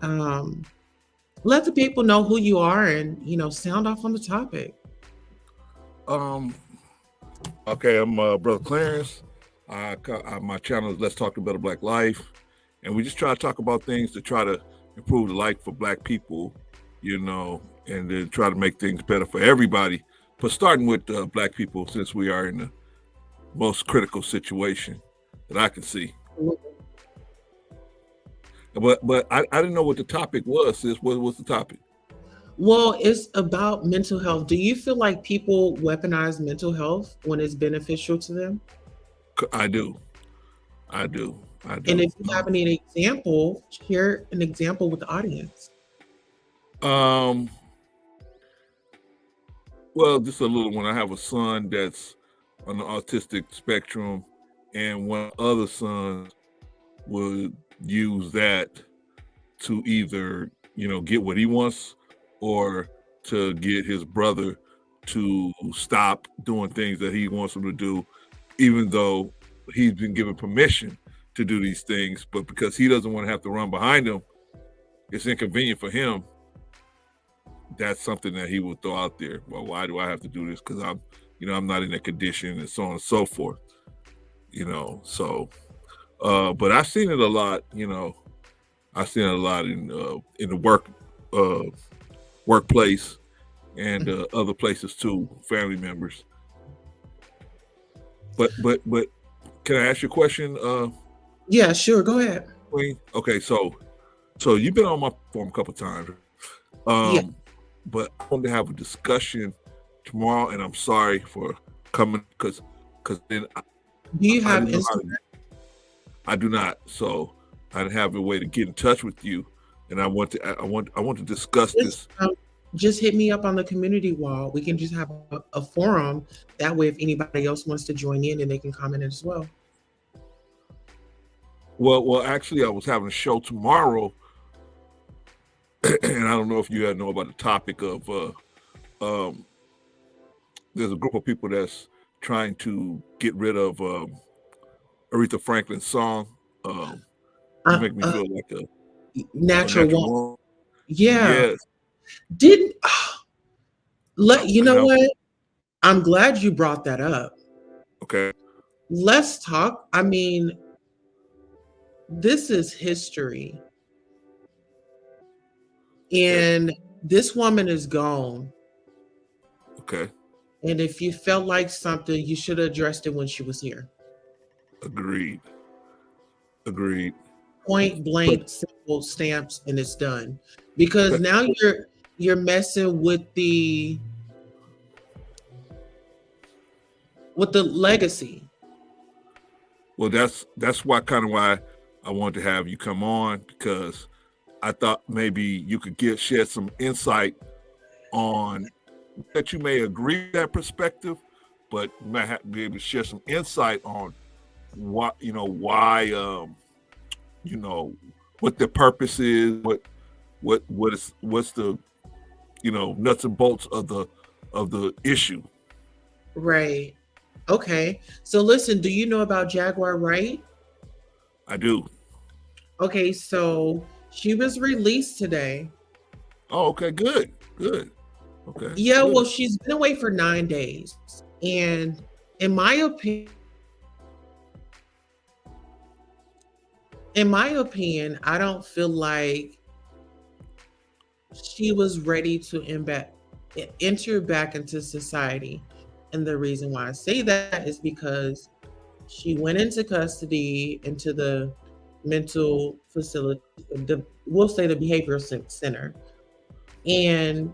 Let the people know who you are and, sound off on the topic. Okay, I'm Brother Clarence. My channel is Let's Talk About a Black Life, and we just try to talk about things to try to improve the life for Black people, and then try to make things better for everybody. But starting with Black people, since we are in the most critical situation that I can see. But I didn't know what the topic was. Sis, what's the topic? Well, it's about mental health. Do you feel like people weaponize mental health when it's beneficial to them? I do. And if you have any example, share an example with the audience. Well, just a little one. I have a son that's on the autistic spectrum, and one other son would use that to either, get what he wants or to get his brother to stop doing things that he wants him to do, even though he's been given permission to do these things. But because he doesn't want to have to run behind him, it's inconvenient for him. That's something that he will throw out there. Well, why do I have to do this? Because I'm not in that condition, and so on and so forth. But I've seen it a lot. I've seen it a lot in the workplace and other places too, family members. But can I ask you a question? Yeah, sure. Go ahead. Queen? Okay, so you've been on my platform a couple of times. Yeah. But I want to have a discussion tomorrow, and I'm sorry for coming because then Do you have Instagram? I do not. So I didn't have a way to get in touch with you, and I want to discuss this. Just hit me up on the community wall. We can just have a forum. That way, if anybody else wants to join in, and they can comment as well. Well, actually, I was having a show tomorrow, and I don't know if you know about the topic of there's a group of people that's trying to get rid of Aretha Franklin's song. You make me feel like a natural woman. Yeah. Yes. You know what? I'm glad you brought that up. Okay. Let's talk. I mean, this is history. And this woman is gone. Okay. And if you felt like something, you should have addressed it when she was here. Agreed. Agreed. Point blank, simple stamps, and it's done. Because Okay. now you're messing with the legacy. Well, that's why I wanted to have you come on, because I thought maybe you could shed some insight on that. You may agree with that perspective, but you might have to be able to share some insight on why what the purpose is, what's the nuts and bolts of the issue. Right. Okay. So listen, do you know about JAGUARWRIGHT? I do. Okay, so she was released today. Oh, okay, good. Okay. Yeah, good. well, she's been away for 9 days. And in my opinion, I don't feel like she was ready to enter back into society. And the reason why I say that is because she went into custody, into the mental facility, we'll say the behavioral center. And,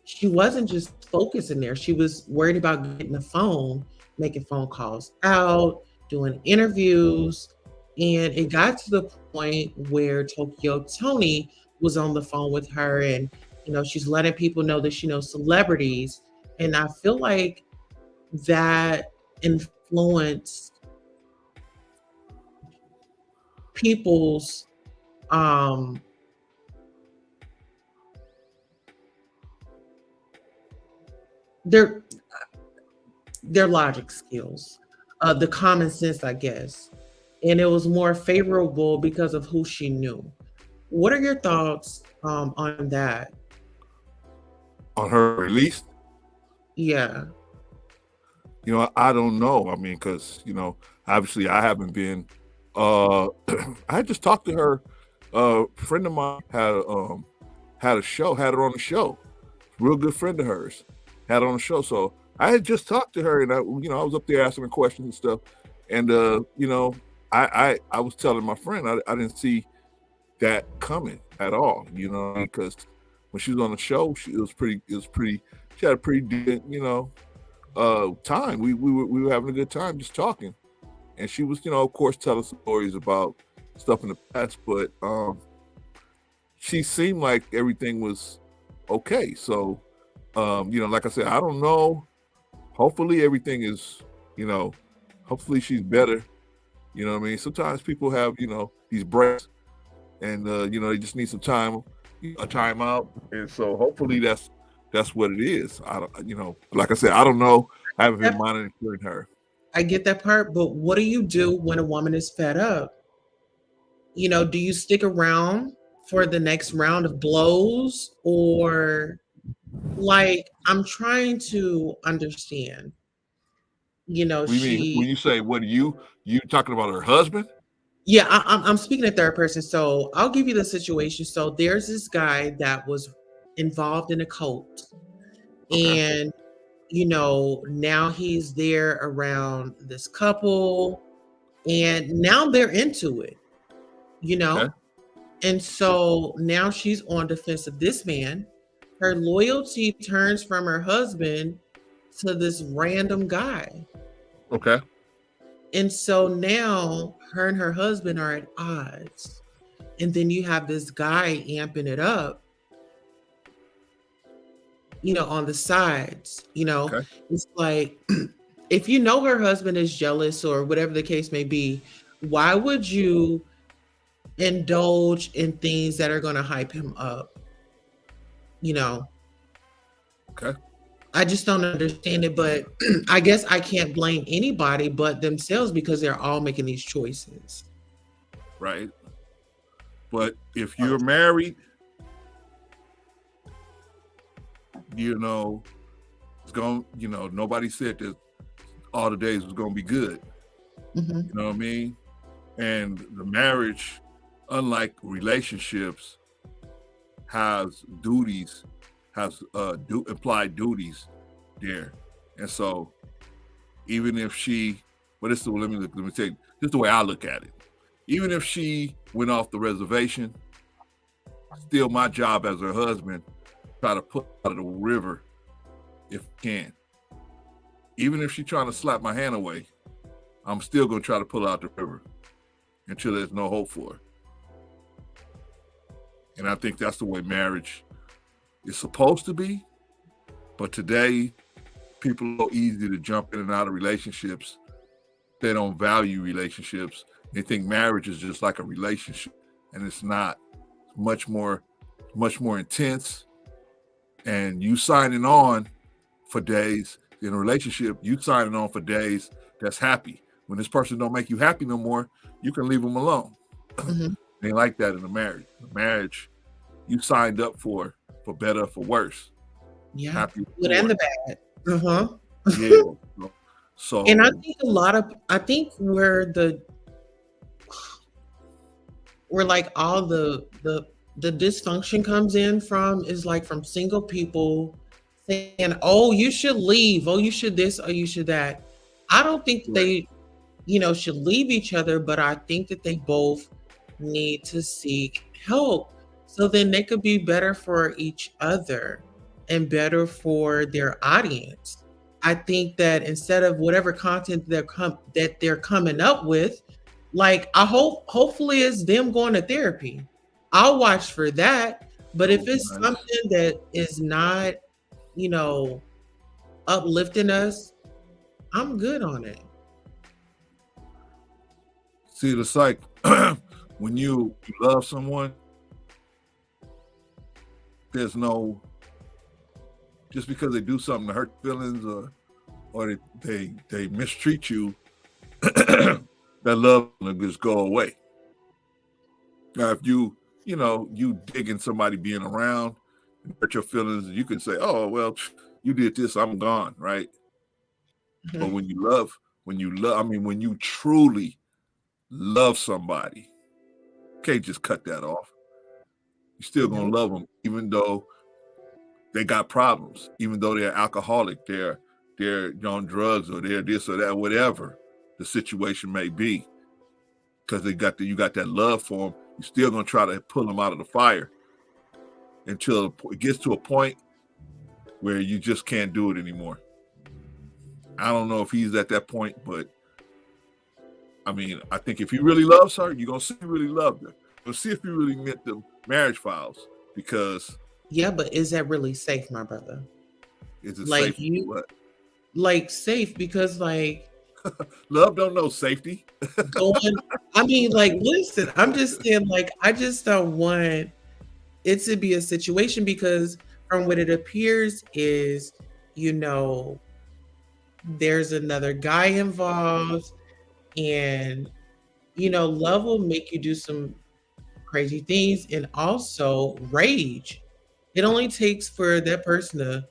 she wasn't just focusing there. She was worried about getting the phone, making phone calls out, doing interviews. And it got to the point where Tokyo Tony was on the phone with her, and, she's letting people know that she knows celebrities. And I feel like that influenced people's their logic skills, the common sense, I guess. And it was more favorable because of who she knew. What are your thoughts on that? On her release? Yeah. I don't know. I mean, because obviously I haven't been. I just talked to her. A friend of mine had a show, had her on the show. Real good friend of hers had her on the show. So I had just talked to her, and I was up there asking her questions and stuff. And I was telling my friend I didn't see that coming at all. Because when she was on the show, she had a pretty good, time. We were having a good time just talking, and she was, of course, telling stories about stuff in the past, but she seemed like everything was okay. So, like I said, I don't know. Hopefully everything is, hopefully she's better. You know what I mean? Sometimes people have, these breaks, and they just need some time, a time out, and so hopefully that's what it is. I don't, like I said, I don't know. I haven't been monitoring her. I get that part, but what do you do when a woman is fed up? Do you stick around for the next round of blows, or I'm trying to understand. What do you mean when you say, what are you talking about her husband? Yeah, I'm speaking in third person. So I'll give you the situation. So there's this guy that was involved in a cult. Okay. And, now he's there around this couple. And now they're into it, Okay. And so now she's on defense of this man. Her loyalty turns from her husband to this random guy. Okay. And so now her and her husband are at odds. And then you have this guy amping it up, on the sides. Okay. It's like, if her husband is jealous or whatever the case may be, why would you indulge in things that are going to hype him up? Okay. I just don't understand it, but I guess I can't blame anybody but themselves because they're all making these choices. Right. But if you're married, it's going, nobody said that all the days was going to be good. Mm-hmm. You know what I mean? And the marriage, unlike relationships, has duties, has implied duties there, and so even if she, but it's let me take this is the way I look at it. Even if she went off the reservation, still my job as her husband, try to put her out of the river if I can. Even if she's trying to slap my hand away, I'm still gonna try to pull her out the river until there's no hope for her. And I think that's the way marriage is supposed to be. But today, people are so easy to jump in and out of relationships. They don't value relationships. They think marriage is just like a relationship, and it's not. It's much more intense. And you signing on for days in a relationship, you signing on for days that's happy. When this person don't make you happy no more, you can leave them alone. Mm-hmm. They like that in a marriage. A marriage, you signed up for better, for worse. Yeah, happy, good and the bad. Uh-huh. Yeah. So, and I think where like all the dysfunction comes in from is like from single people saying, oh, you should leave, oh, you should this, or you should that. I don't think they, should leave each other, but I think that they both need to seek help so then they could be better for each other and better for their audience. I think that instead of whatever content that they're coming up with, like hopefully it's them going to therapy. I'll watch for that. But if it's something that is not, uplifting us, I'm good on it. See, it's like when you love someone, there's no, just because they do something to hurt feelings or they mistreat you, that love will just go away. Now, if you digging somebody being around and hurt your feelings, you can say, oh, well, you did this, I'm gone, right? Mm-hmm. But when you truly love somebody, you can't just cut that off. You're still gonna love them, even though they got problems, even though they're alcoholic, they're on drugs, or they're this or that, whatever the situation may be, because you got that love for them. You're still gonna try to pull them out of the fire until it gets to a point where you just can't do it anymore. I don't know if he's at that point, but I mean, I think if he really loves her, you're gonna see he really loved her. You'll see if he really meant the marriage files, because yeah, but is that really safe, my brother? Is it like safe? What? Like safe because like love don't know safety. Listen, I'm just saying, like, I just don't want it to be a situation, because from what it appears is, there's another guy involved, and love will make you do some crazy things, and also rage. It only takes for that person to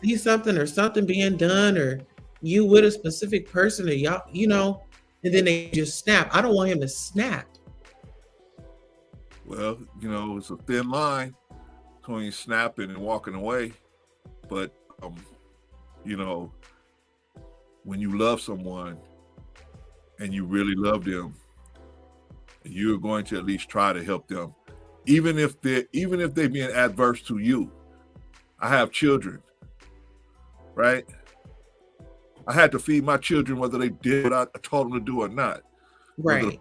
see something or something being done, or you with a specific person, or y'all, and then they just snap. I don't want him to snap. Well, it's a thin line between snapping and walking away. But, when you love someone and you really love them, you're going to at least try to help them, even if they're being adverse to you. I have children, right? I had to feed my children whether they did what I told them to do or not. Right.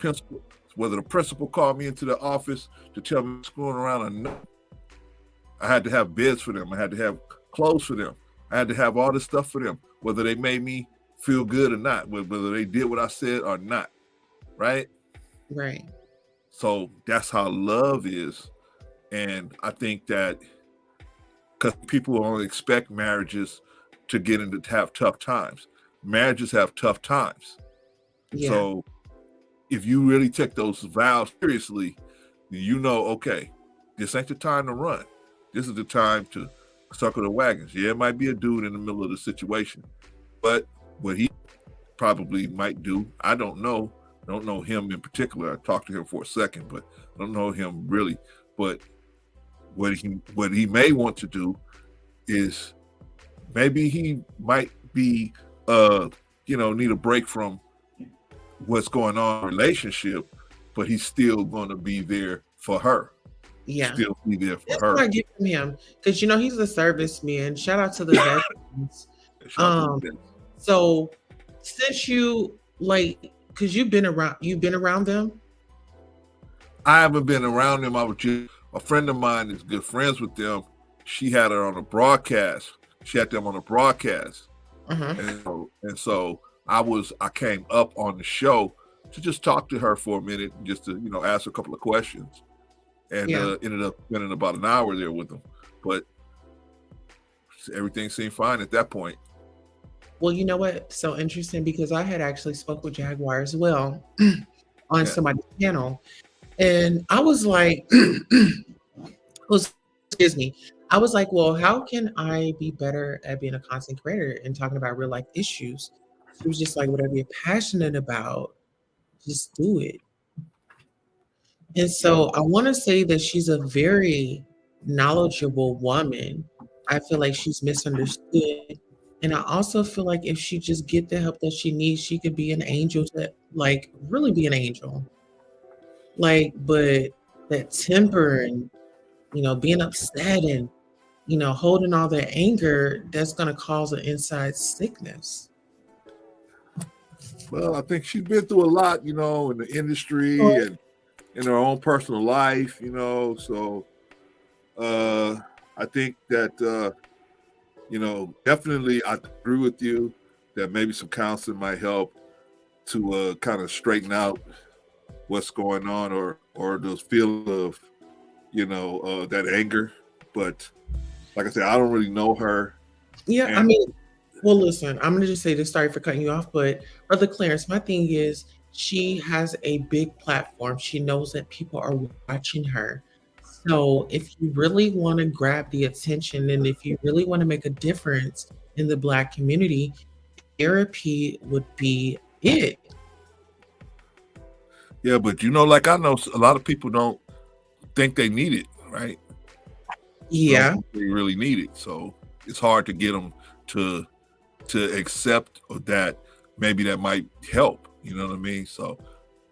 Whether the principal called me into the office to tell me screwing around or not. I had to have beds for them. I had to have clothes for them. I had to have all this stuff for them, whether they made me feel good or not, whether they did what I said or not, right? Right. So that's how love is. And I think that because people don't expect marriages to have tough times. Marriages have tough times. Yeah. So if you really take those vows seriously, okay, this ain't the time to run. This is the time to circle the wagons. Yeah, it might be a dude in the middle of the situation, but what he probably might do, I don't know. I don't know him in particular. I talked to him for a second, but I don't know him really. But what he may want to do is maybe he might be need a break from what's going on in the relationship, but he's still going to be there for her. Yeah. Still be there for That's her. what I get from him, because he's a serviceman. Shout out to the veterans. So since you because you've been around them. I haven't been around them. I was just a friend of mine is good friends with them. She had her on a broadcast. She had them on a broadcast, and so I came up on the show to just talk to her for a minute, just to ask her a couple of questions, and ended up spending about an hour there with them. But everything seemed fine at that point. Well, you know what? So interesting, because I had actually spoke with Jaguar as well on somebody's panel, and I was like, excuse me. I was like, well, how can I be better at being a content creator and talking about real life issues? She was just like, whatever you're passionate about, just do it. And so I want to say that she's a very knowledgeable woman. I feel like she's misunderstood. And I also feel like if she just get the help that she needs, she could be an angel to really be an angel. But that temper and, being upset and, holding all that anger, that's going to cause an inside sickness. Well, I think she's been through a lot, in the industry and in her own personal life, so I think that, definitely I agree with you that maybe some counseling might help to kind of straighten out what's going on or those feelings of, that anger. But like I said, I don't really know her. Yeah, I mean, well, listen, I'm going to just say this, sorry for cutting you off, but Brother Clarence, my thing is she has a big platform. She knows that people are watching her. So if you really want to grab the attention and if you really want to make a difference in the Black community, therapy would be it. Yeah, but like I know a lot of people don't think they need it, right? Yeah. They really need it. So it's hard to get them to accept that maybe that might help. You know what I mean? So,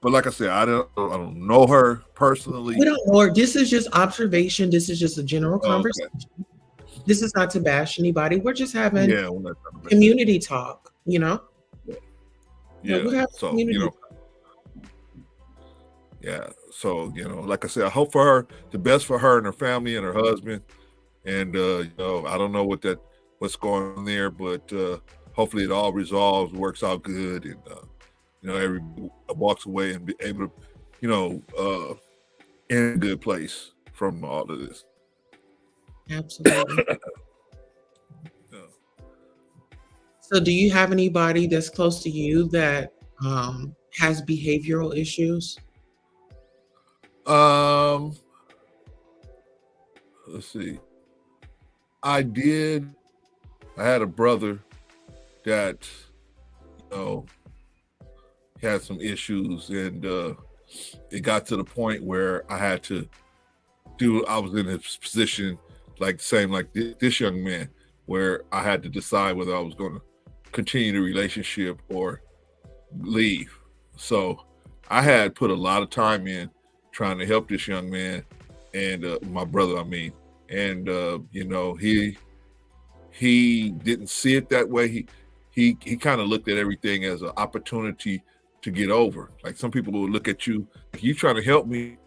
but like I said, I don't know her personally. We don't know her. This is just observation. This is just a general conversation. Okay. This is not to bash anybody. We're just having community talk, Yeah. So, yeah. So, like I said, I hope for her the best for her and her family and her husband. And I don't know what's going on there, but hopefully it all resolves, works out good, and everybody walks away and be able to, in a good place from all of this. Absolutely. So do you have anybody that's close to you that has behavioral issues? Let's see. I had a brother that, had some issues, and it got to the point where I was in his position, like this young man, where I had to decide whether I was going to continue the relationship or leave. So I had put a lot of time in trying to help this young man and my brother, and he didn't see it that way. He kind of looked at everything as an opportunity to get over. Like some people will look at you, like, you trying to help me,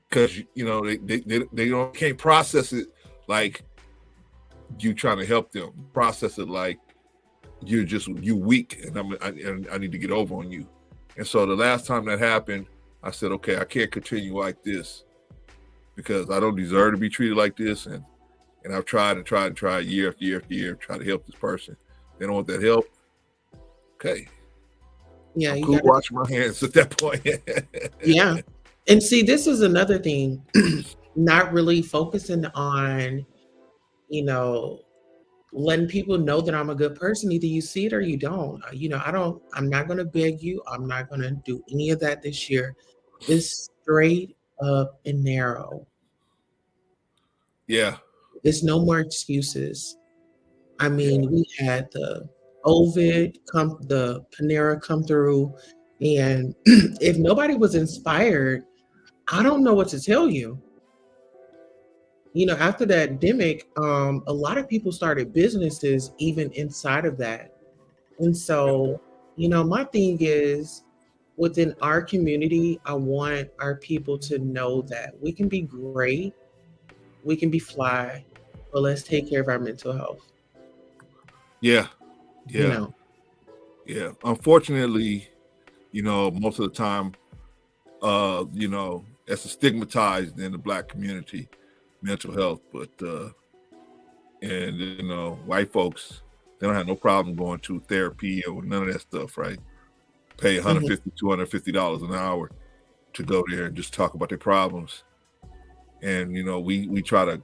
because they can't process it like you trying to help them. Process it like you weak, and I need to get over on you. And so the last time that happened, I said, okay, I can't continue like this because I don't deserve to be treated like this. And I've tried year after year after year, try to help this person. They don't want that help. Okay. Yeah, I'm cool washing my hands at that point. Yeah. And see, this is another thing, not really focusing on, letting people know that I'm a good person. Either you see it or you don't. I'm not going to beg you. I'm not going to do any of that this year. It's straight up and narrow. Yeah. It's no more excuses. I mean, we had the Ovid come, the Panera come through, and if nobody was inspired, I don't know what to tell you. You know, after that demic, a lot of people started businesses even inside of that. And Yeah. so, you know, my thing is within our community, I want our people to know that we can be great, we can be fly, but let's take care of our mental health, Yeah. you Yeah. know. Yeah. Unfortunately, you know, most of the time, you know, it's stigmatized in the Black community, mental health. But and you know, white folks, they don't have no problem going to therapy or none of that stuff, right? Pay Mhm. $150, $250 an hour to go there and just talk about their problems. And you know, we try to.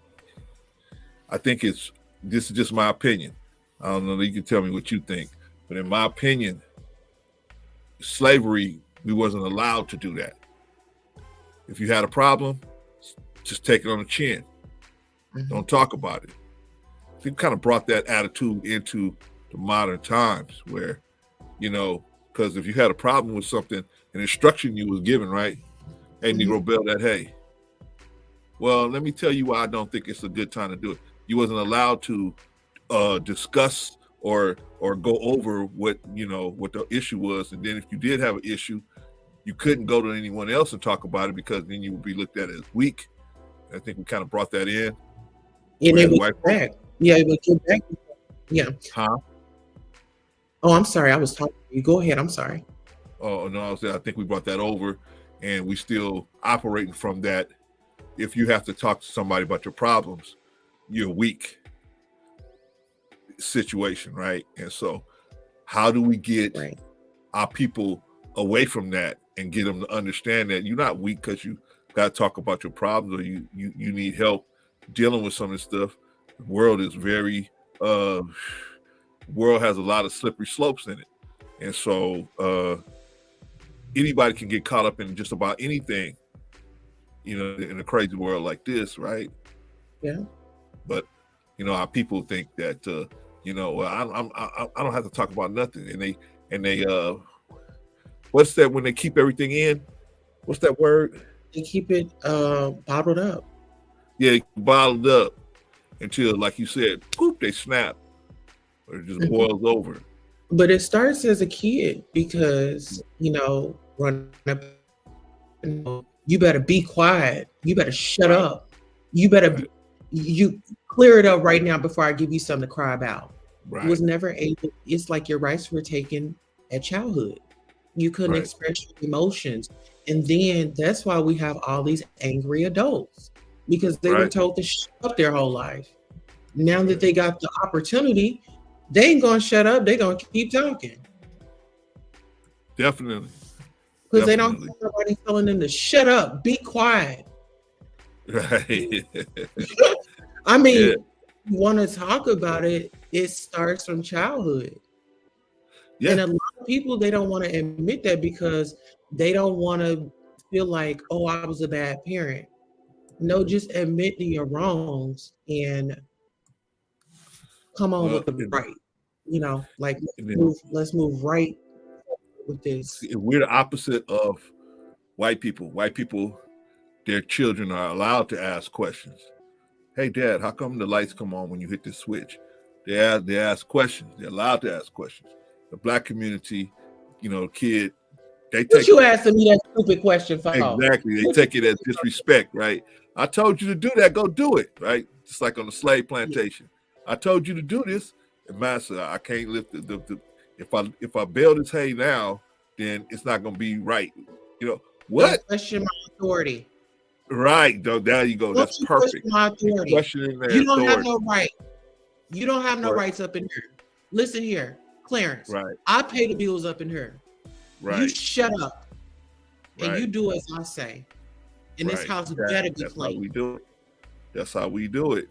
I think this is just my opinion. I don't know. You can tell me what you think, but in my opinion, slavery, we wasn't allowed to do that. If you had a problem, just take it on the chin. Mhm. Don't talk about it. We kind of brought that attitude into the modern times where, you know, because if you had a problem with something, an instruction you was given, right? Hey, Mhm. Negro Bell, that, hey, well, let me tell you why I don't think it's a good time to do it. You wasn't allowed to discuss or go over what, you know, what the issue was. And then if you did have an issue, you couldn't go to anyone else and talk about it because then you would be looked at as weak. I think we kind of brought that in. And it Whereas would white get folks, back. Yeah, it would get back. Yeah. huh? Oh, I'm sorry. I was talking to you. Go ahead. I'm sorry. Oh no, I think we brought that over, and we still operating from that. If you have to talk to somebody about your problems, you're weak situation, right? And so, how do we get Right. our people away from that and get them to understand that you're not weak because you got to talk about your problems or you need help dealing with some of this stuff. The world is very world has a lot of slippery slopes in it, and so anybody can get caught up in just about anything, you know, in a crazy world like this, right? Yeah. But you know, our people think that you know, well, I don't have to talk about nothing, and they what's that when they keep everything in? What's that word? They keep it bottled up. Yeah, bottled up until, like you said, poop, they snap or it just Mhm. boils over. But it starts as a kid because, you know, run up, you better be quiet. You better shut Right, up. You better right, you clear it up right now before I give you something to cry about. It right, was never able, it's like your rights were taken at childhood. You couldn't right, express your emotions. And then that's why we have all these angry adults because they were right, told to shut up their whole life. Now that right. they got the opportunity, they ain't gonna shut up. They're gonna keep talking Definitely, because they don't definitely. have nobody telling them to shut up, be quiet. Right. I mean, Yeah, you want to talk about it, it starts from childhood. yeah, And a lot of people, they don't want to admit that because they don't want to feel like, oh, I was a bad parent. No, just admit to your wrongs and come on well, with the right. You know, like and then let's move right with this. see, we're the opposite of white people. White people, their children are allowed to ask questions. Hey, Dad, how come the lights come on when you hit the switch? They ask questions. They're allowed to ask questions. The Black community, you know, kid, they What take you asking me that stupid question for? exactly. They What take it as disrespect, right? I told you to do that. Go do it, right? Just like on the slave you, plantation. I told you to do this, and master, I can't lift the if I bail this hay now, then it's not gonna be right. You know don't what? question my authority. Right. There you go. Don't That's you question perfect. my You're authority. questioning their You don't have authority. no right. You don't have no Right. rights up in here. Listen here, Clarence. Right. I pay the bills up in here. You Right. shut up and you Right. do as I say. And this Right. house better be That's how clean. we do it. That's how we do it.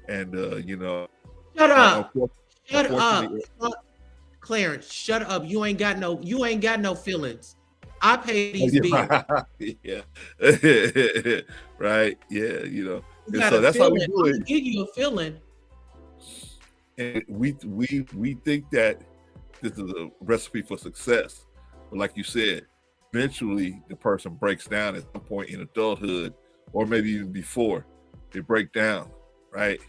And you know, Shut up. Shut up. unfortunately, Clarence, shut up. You ain't got no feelings. I pay these bills. yeah, right. Yeah, you know, You And got so a that's how we feeling. do I'm it. gonna give you a feeling. And we think that this is a recipe for success. But like you said, eventually the person breaks down at some point in adulthood, or maybe even before. They break down, right?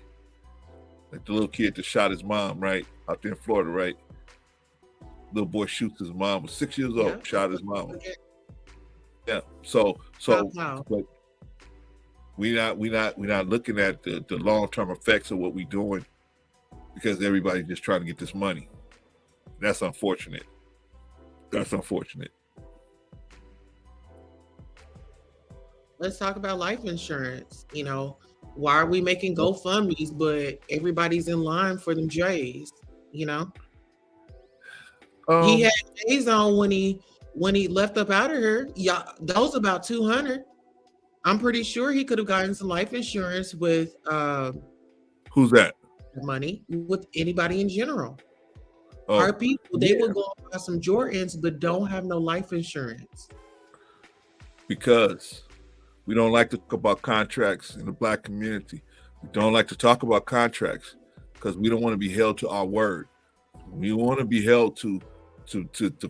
Like the little kid that shot his mom, right? Out there in Florida, right? Little boy shoots his mom, was 6 years old, Yeah. shot his mom. Okay. Yeah. So Wow. but we're not looking at the long-term effects of what we're doing, because everybody's just trying to get this money. That's unfortunate. That's unfortunate. Let's talk about life insurance. You know, why are we making GoFundMe's, but everybody's in line for them J's? You know, he had J's on when he left up out of here. Yeah, those about 200. I'm pretty sure he could have gotten some life insurance with Who's that? money with anybody in general. Oh, Our people, they yeah. will go and buy some Jordans, but don't have no life insurance. Because we don't like to talk about contracts in the Black community. We don't like to talk about contracts because we don't want to be held to our word. We want to be held to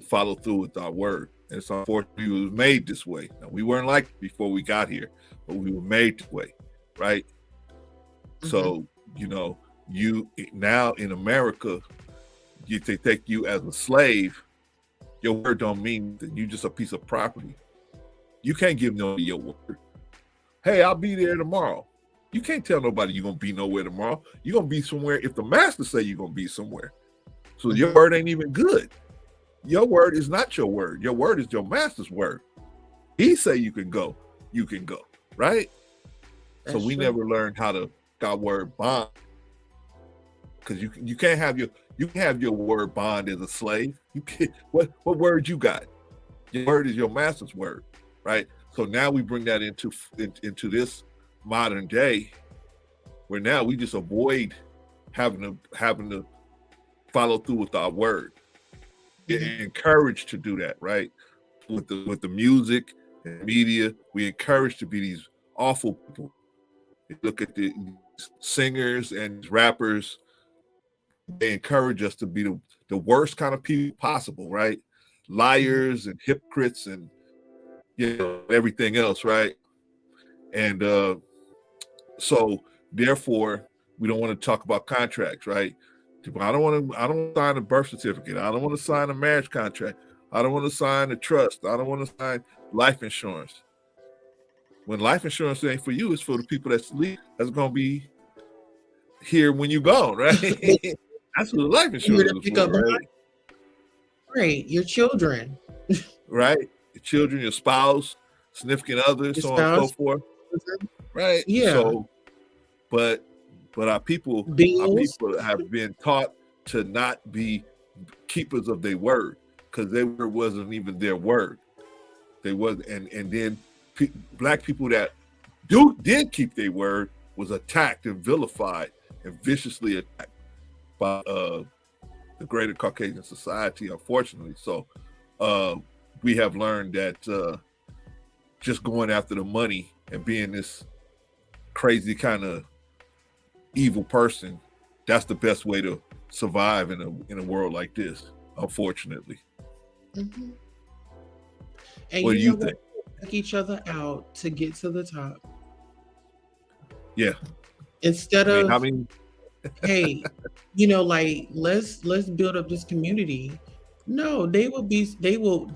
follow through with our word. And it's unfortunate we were made this way. Now, we weren't like it before we got here, but we were made this way, right? Mm-hmm. So, you know, you now in America, if they take you as a slave, your word don't mean that you just a piece of property. You can't give nobody your word. Hey, I'll be there tomorrow. You can't tell nobody you're gonna be nowhere tomorrow. You're gonna be somewhere if the master say you're gonna be somewhere. So your word ain't even good. Your word is not your word. Your word is your master's word. He say you can go, right? That's so we true. Never learned how to got word bond. Because you can't have your word bond as a slave. You can't, what word you got? Your word is your master's word, right? So now we bring that into this modern day, where now we just avoid having to follow through with our word. Get encouraged to do that, right? With the music and media, we encourage to be these awful people. You look at the singers and rappers, they encourage us to be the worst kind of people possible, right? Liars and hypocrites and everything else, right? And so therefore we don't want to talk about contracts, right? I don't want to sign a birth certificate. I don't want to sign a marriage contract. I don't want to sign a trust. I don't want to sign life insurance. When life insurance ain't for you, it's for the people that's going to be here when you're gone, right? That's what life insurance is for, right? Right, your children. Right, your children, your spouse, significant others, so on and so forth. Right. Yeah. So, but our people have been taught to not be keepers of their word, because their word wasn't even their word. They was, and then Black people that did keep their word was attacked and vilified and viciously attacked by the greater Caucasian society, unfortunately. So we have learned that just going after the money and being this crazy kind of evil person, that's the best way to survive in a world like this, unfortunately. Mm-hmm. And what do you think? Take each other out to get to the top. Yeah. Instead of hey, like let's build up this community. No, they will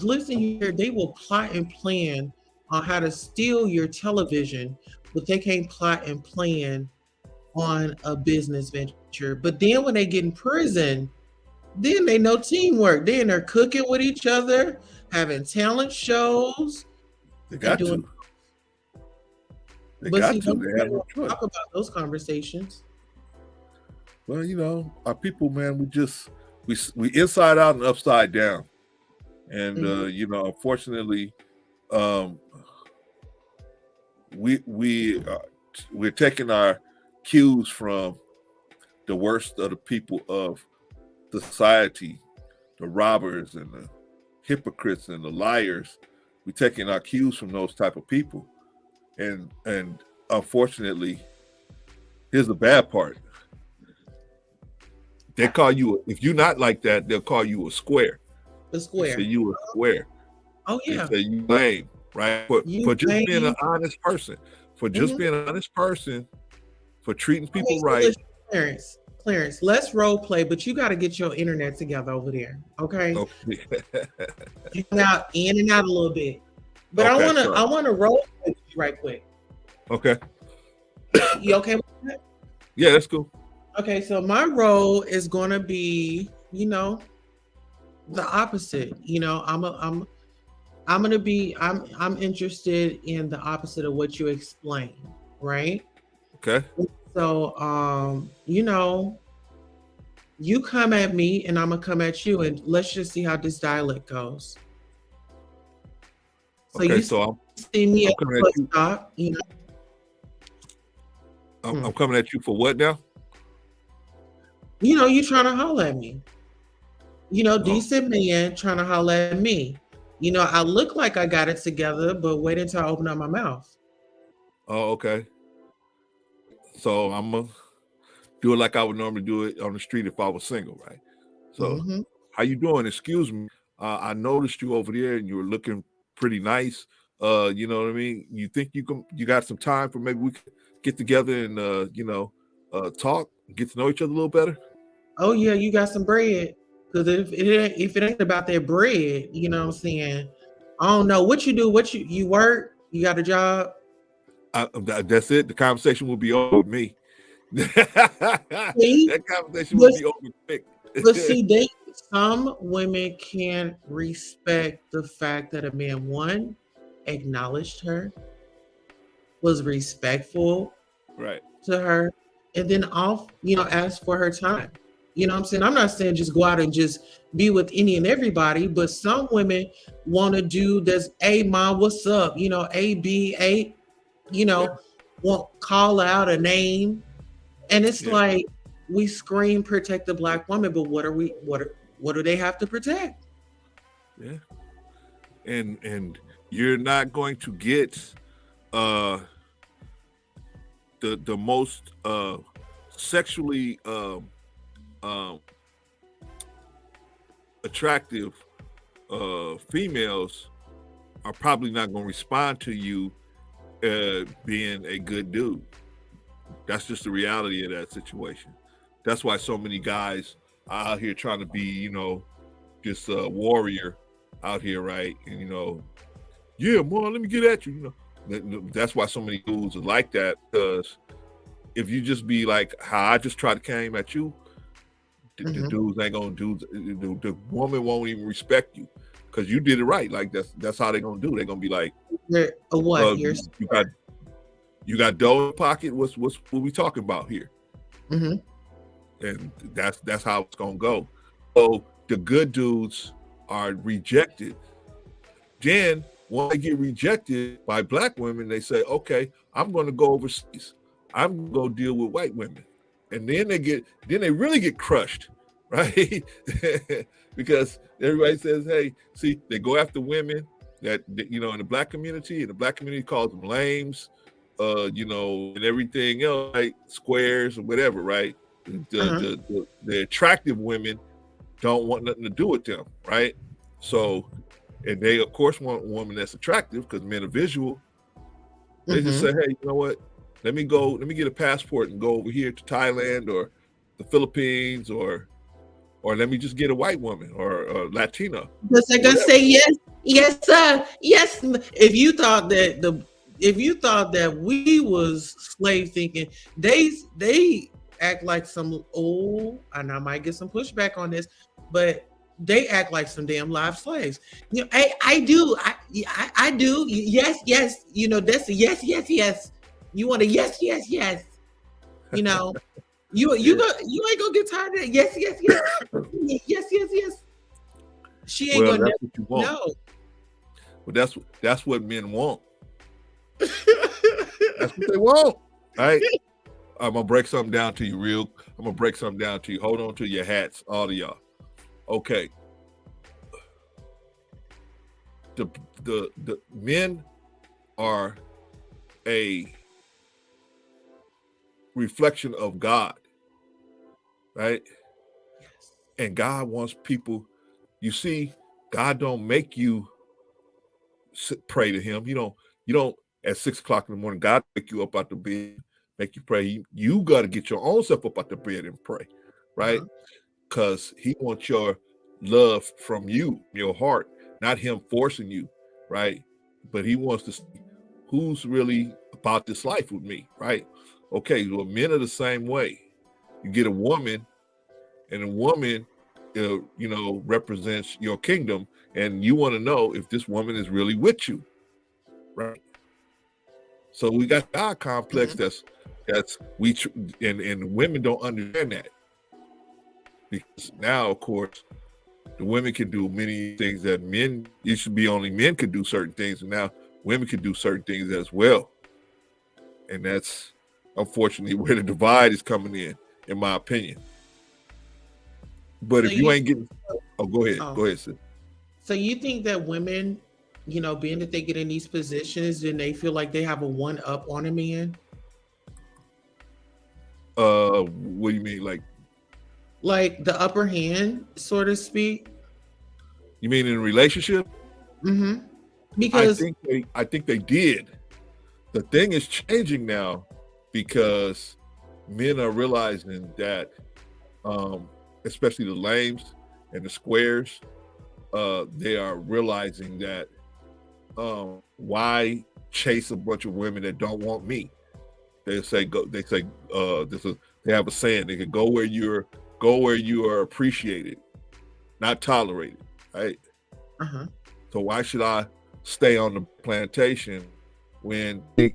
listen here, they will plot and plan on how to steal your television, but they can't plot and plan on a business venture. But then when they get in prison, then they know teamwork. Then they're cooking with each other, having talent shows. They got to. They got to. They have no choice. Talk about those conversations. Well, our people, man, we inside out and upside down, and unfortunately, we're taking our cues from the worst of the people of the society, the robbers and the hypocrites and the liars. We're taking our cues from those type of people, and unfortunately, here's the bad part. They call you, if you're not like that, they'll call you a square. The They square. say you a square. Oh They yeah. say you lame, right? You For just being lame. an honest person, for just Mhm. being an honest person, for treating people Okay, so right. listen, Clarence, let's role play, but you got to get your internet together over there, okay? Okay. Now in and out a little bit, but Okay, I wanna role play with you right quick. Okay. You okay with that? Yeah, that's cool. Okay, so my role is gonna be, the opposite. I'm interested in the opposite of what you explained, right? Okay. So you come at me and I'm gonna come at you, and let's just see how this dialect goes. So Okay. you So see me I'm at coming the at you. stop, I'm coming at you for what now? you trying to holler at me. Oh, Decent man trying to holler at me. I look like I got it together, but wait until I open up my mouth. oh, okay. So I'm gonna do it like I would normally do it on the street if I was single, right? So, hmm how you doing? Excuse me. I noticed you over there, and you were looking pretty nice. You know what I mean? You think you got some time for maybe we could get together and talk, get to know each other a little better? Oh yeah, you got some bread. Because if it ain't about that bread, you know what I'm saying? I don't know what you do. What you work? You got a job? That's it. The conversation will be over with me. See, That conversation will but, be over quick. but see, some women can't respect the fact that a man one acknowledged her, was respectful Right. to her, and then ask for her time. You know what I'm saying? I'm not saying just go out and just be with any and everybody, but some women want to do this. Hey, mom, what's up? A, B, A, Yeah. won't call out a name. And it's Yeah. like we scream protect the black woman, but what do they have to protect? Yeah. And you're not going to get the most sexually attractive females are probably not going to respond to you being a good dude. That's just the reality of that situation. That's why so many guys are out here trying to be, just a warrior out here, right? And yeah, boy, let me get at you. That's why so many dudes are like that. Because if you just be like how I just tried to came at you, the dudes ain't gonna do. The woman won't even respect you because you did it right. Like that's how they gonna do. They're gonna be like, What? you got dough in the pocket. What we talking about here? Mm-hmm. And that's how it's gonna go. So the good dudes are rejected. Then when they get rejected by black women, they say, okay, I'm gonna go overseas. I'm gonna go deal with white women. And then they really get crushed, right? Because everybody says, hey, see, they go after women that in the black community, and the black community calls them lames, and everything else, right? Squares or whatever, right? The attractive women don't want nothing to do with them, right? So, and they of course want a woman that's attractive because men are visual. They just say, hey, you know what? Let me get a passport and go over here to Thailand or the Philippines or let me just get a white woman or Latina. Because they're gonna say yes, sir, yes. If you thought that we was slave thinking, they act like some and I might get some pushback on this, but they act like some damn live slaves. I do. I do. Yes. That's a yes. You want a yes. You ain't gonna get tired of that. Yes. Yes. She ain't Well, gonna that's what you want. know. Well, that's what men want. That's what they want, right? I'm gonna break something down to you Hold on to your hats, all of y'all. Okay. The men are reflection of God, right? And God wants people. You see, God don't make you pray to Him. You don't at 6 o'clock in the morning. God wake you up out the bed, make you pray. You got to get your own self up out the bed and pray, right? Because He wants your love from you, your heart, not Him forcing you, right? But He wants to see who's really about this life with me, right? Okay, well, men are the same way. You get a woman, and a woman, represents your kingdom, and you want to know if this woman is really with you, right? So we got God complex. And women don't understand that, because now, of course, the women can do many things that men. It should be only men could do certain things, and now women can do certain things as well. And that's unfortunately where the divide is coming in my opinion. But so if you ain't getting, go ahead, sis. So you think that women, being that they get in these positions, then they feel like they have a one up on a man? What do you mean, like the upper hand, so to speak? You mean in a relationship? Mm-hmm. Because I think they did. The thing is changing now, because men are realizing that, especially the lames and the squares, they are realizing that why chase a bunch of women that don't want me? They have a saying, they can go where you are appreciated, not tolerated, right? So why should I stay on the plantation when they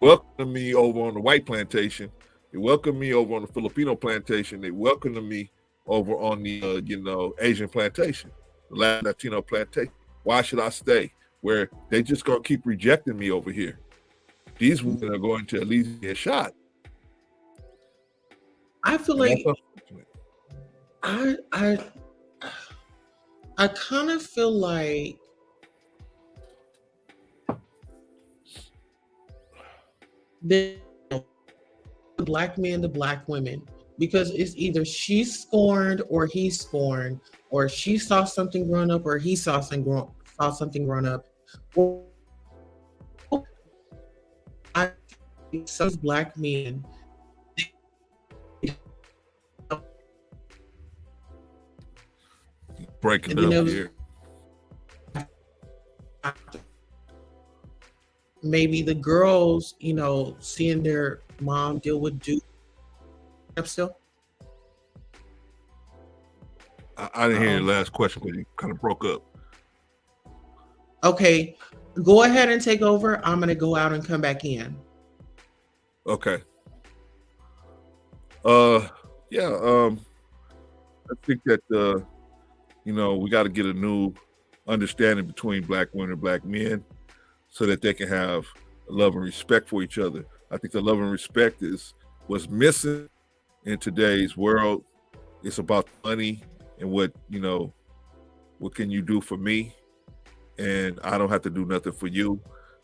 welcome me over on the white plantation? They welcome me over on the Filipino plantation. They welcome me over on the Asian plantation, the Latino plantation. Why should I stay where they just gonna keep rejecting me over here? These women are going to at least get shot. I feel like I kind of feel like the black men, the black women, because it's either she's scorned or he's scorned, or she saw something growing up or he saw something growing up. I think some black men breaking up here. Maybe the girls, seeing their mom deal with still. I didn't hear your last question because you kind of broke up. Okay, go ahead and take over. I'm gonna go out and come back in. Okay. I think that we got to get a new understanding between black women and black men, so that they can have love and respect for each other. I think the love and respect is what's missing in today's world. It's about money and what can you do for me, and I don't have to do nothing for you.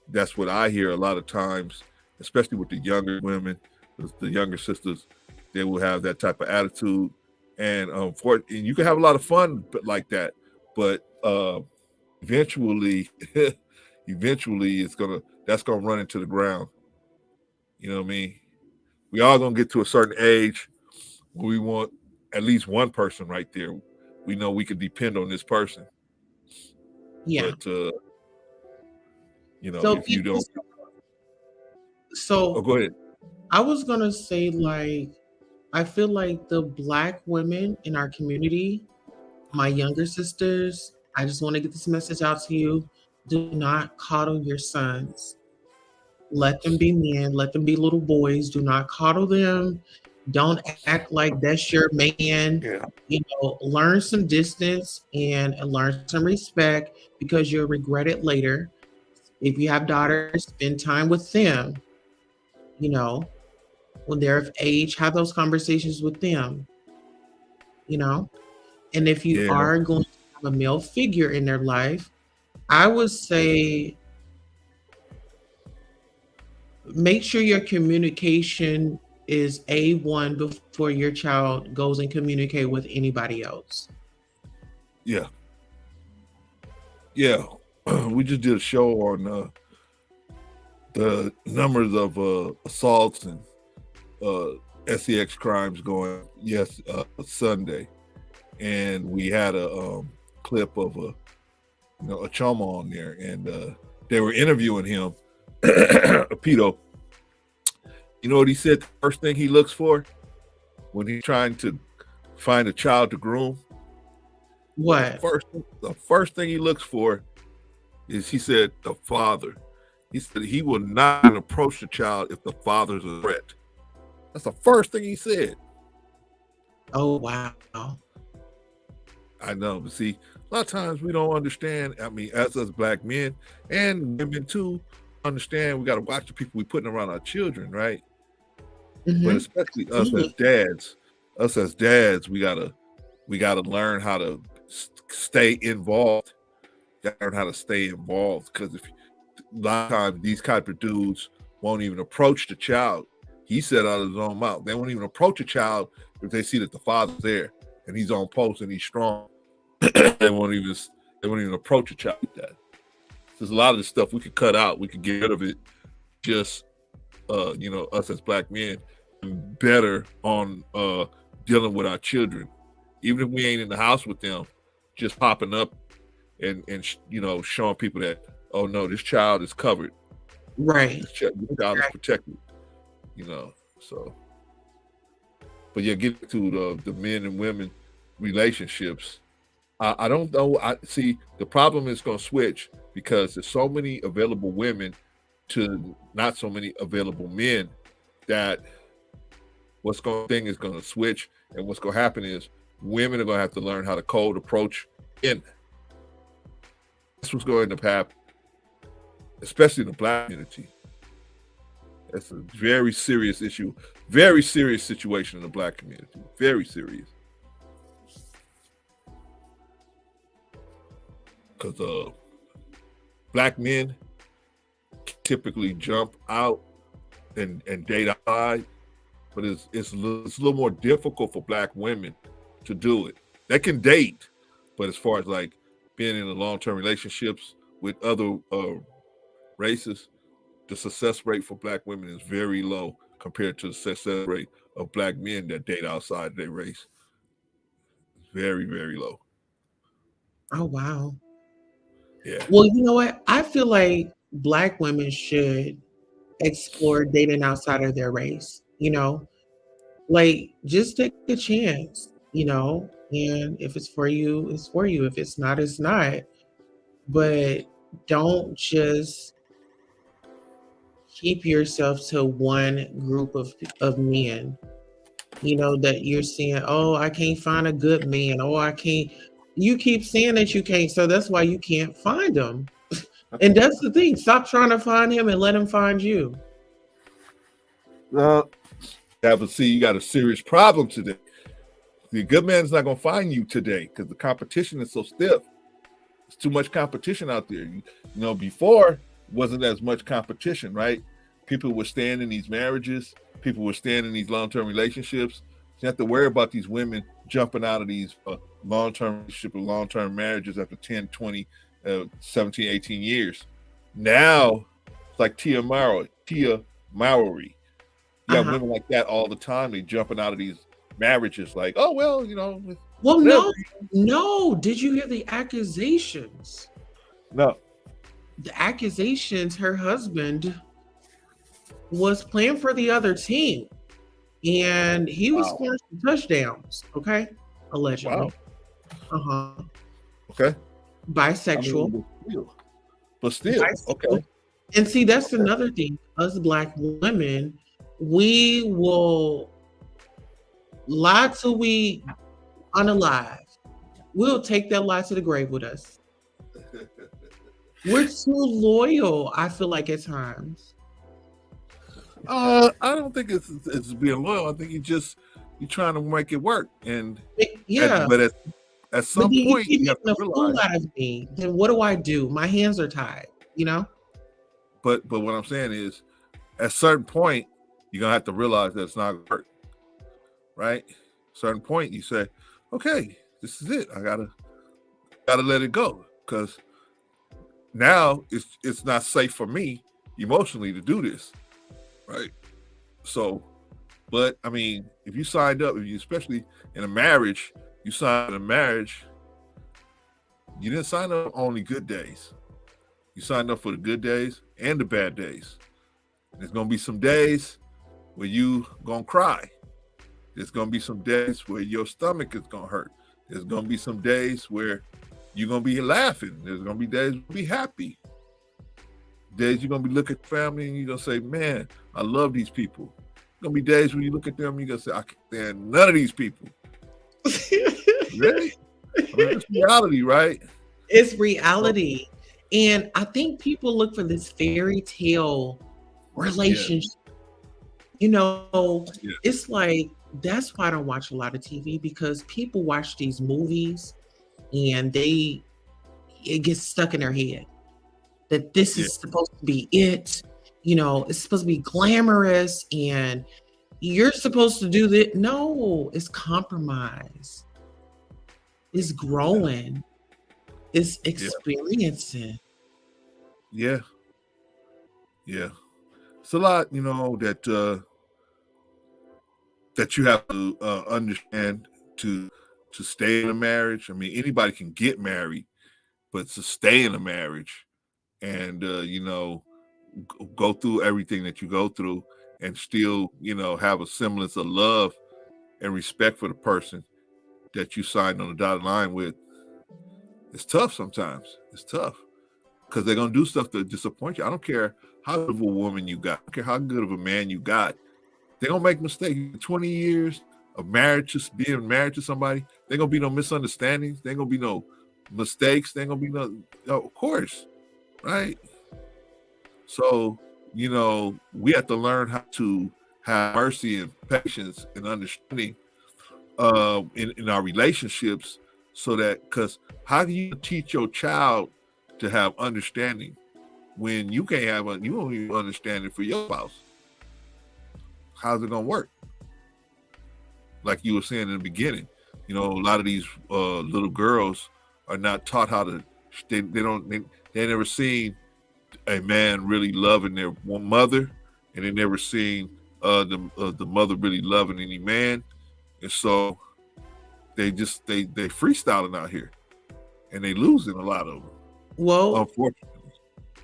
That's what I hear a lot of times, especially with the younger women, the younger sisters. They will have that type of attitude, and you can have a lot of fun like that, but eventually that's gonna run into the ground. You know what I mean? We all gonna get to a certain age where we want at least one person right there. We know we can depend on this person. Yeah. But if you don't. So go ahead. I was gonna say, I feel like the black women in our community, my younger sisters, I just want to get this message out to you. Do not coddle your sons. Let them be men. Let them be little boys. Do not coddle them. Don't act like that's your man. Yeah. Learn some distance and learn some respect, because you'll regret it later. If you have daughters, spend time with them. When they're of age, have those conversations with them. And if you are going to have a male figure in their life, I would say make sure your communication is A1 before your child goes and communicate with anybody else. Yeah. Yeah. We just did a show on the numbers of assaults and sex crimes going Sunday, and we had a clip of a chama on there, and they were interviewing him, a pedo. You know what he said? The first thing he looks for when he's trying to find a child to groom. What? The first thing he looks for is, he said, the father. He said he will not approach the child if the father's a threat. That's the first thing he said. Oh, wow. I know, but see, a lot of times we don't understand. I mean, as us black men and women too, understand we got to watch the people we putting around our children, right? Mm-hmm. But especially us as dads, we gotta learn how to stay involved. Gotta learn how to stay involved, because if a lot of times these type of dudes won't even approach the child. He said out of his own mouth, they won't even approach a child if they see that the father's there and he's on post and he's strong. they won't even approach a child like that. There's a lot of this stuff we could cut out. We could get rid of it. Just us as black men, better on dealing with our children, even if we ain't in the house with them, just popping up and showing people that, oh no, this child is covered, right? This child is protected, So, but yeah, get to the men and women relationships. I don't know. I see the problem is going to switch because there's so many available women to not so many available men, that thing is going to switch, and what's going to happen is women are going to have to learn how to cold approach in. That's what's going to happen, especially in the black community. That's a very serious issue, very serious situation in the black community, very serious. Because black men typically jump out and date outside, but it's a little more difficult for black women to do it. They can date, but as far as like being in long-term relationships with other races, the success rate for black women is very low compared to the success rate of black men that date outside their race. It's very, very low. Oh, wow. Yeah. Well, you know what? I feel like black women should explore dating outside of their race, like just take a chance, and if it's for you, it's for you. If it's not, it's not. But don't just keep yourself to one group of men, that you're seeing, oh, I can't find a good man. Oh, I can't. You keep saying that you can't, so that's why you can't find them. And that's the thing. Stop trying to find him and let him find you. Yeah, but see, you got a serious problem today. The good man's not going to find you today because the competition is so stiff. There's too much competition out there. Before wasn't as much competition, right? People were staying in these marriages. People were staying in these long-term relationships. You have to worry about these women jumping out of these long-term relationships or long-term marriages after 10, 20, 17, 18 years. Now, it's like Tia Mowry. You got women like that all the time. They jumping out of these marriages like, oh, well, Well, no. Did you hear the accusations? No. The accusations, her husband was playing for the other team, and he was scoring some touchdowns, okay? Allegedly. Wow. Okay. Bisexual. But still, okay. And see, that's another thing. Us black women, we will lie till we unalive. We'll take that lie to the grave with us. We're too loyal, I feel like, at times. I don't think it's being loyal. I think you're trying to make it work. And but at some point you have to realize, out of me, then what do I do? My hands are tied, But what I'm saying is, at a certain point, you're gonna have to realize that it's not gonna work, right? Certain point, you say, okay, this is it. I gotta let it go, because now it's not safe for me emotionally to do this, right? So, but I mean, if you signed up, if you, especially in a marriage, you signed a marriage, you didn't sign up only good days. You signed up for the good days and the bad days. There's gonna be some days where you gonna cry. There's gonna be some days where your stomach is gonna hurt. There's gonna be some days where you're gonna be laughing. There's gonna be days you'll be happy. Days you're gonna be looking at family and you're gonna say, man, I love these people. There's gonna be days when you look at them and you're gonna say, I can't stand none of these people. Really? I mean, it's reality, right? It's reality. And I think people look for this fairy tale relationship. You know, it's like, that's why I don't watch a lot of TV, because people watch these movies and it gets stuck in their head that this is supposed to be it. You know, it's supposed to be glamorous and you're supposed to do that. No, it's compromise. It's growing. It's experiencing. Yeah. It's a lot, you know, that you have to understand to stay in a marriage. I mean, anybody can get married, but to stay in a marriage and you know, go through everything that you go through and still, you know, have a semblance of love and respect for the person that you signed on the dotted line with. It's tough sometimes. It's tough because they're gonna do stuff to disappoint you. I don't care how good of a woman you got. I don't care how good of a man you got. They're gonna make mistakes. 20 years of marriage, just being married to somebody, there gonna be no misunderstandings. There gonna be no mistakes. There gonna be no, of course, right? So, you know, we have to learn how to have mercy and patience and understanding in our relationships, so that, because how do you teach your child to have understanding when you can't have you don't even understand it for your spouse? How's it gonna work? Like you were saying in the beginning, you know, a lot of these little girls are not taught how to. They never seen a man really loving their mother, and they never seen the mother really loving any man, and so they freestyling out here, and they losing a lot of them. Well, unfortunately.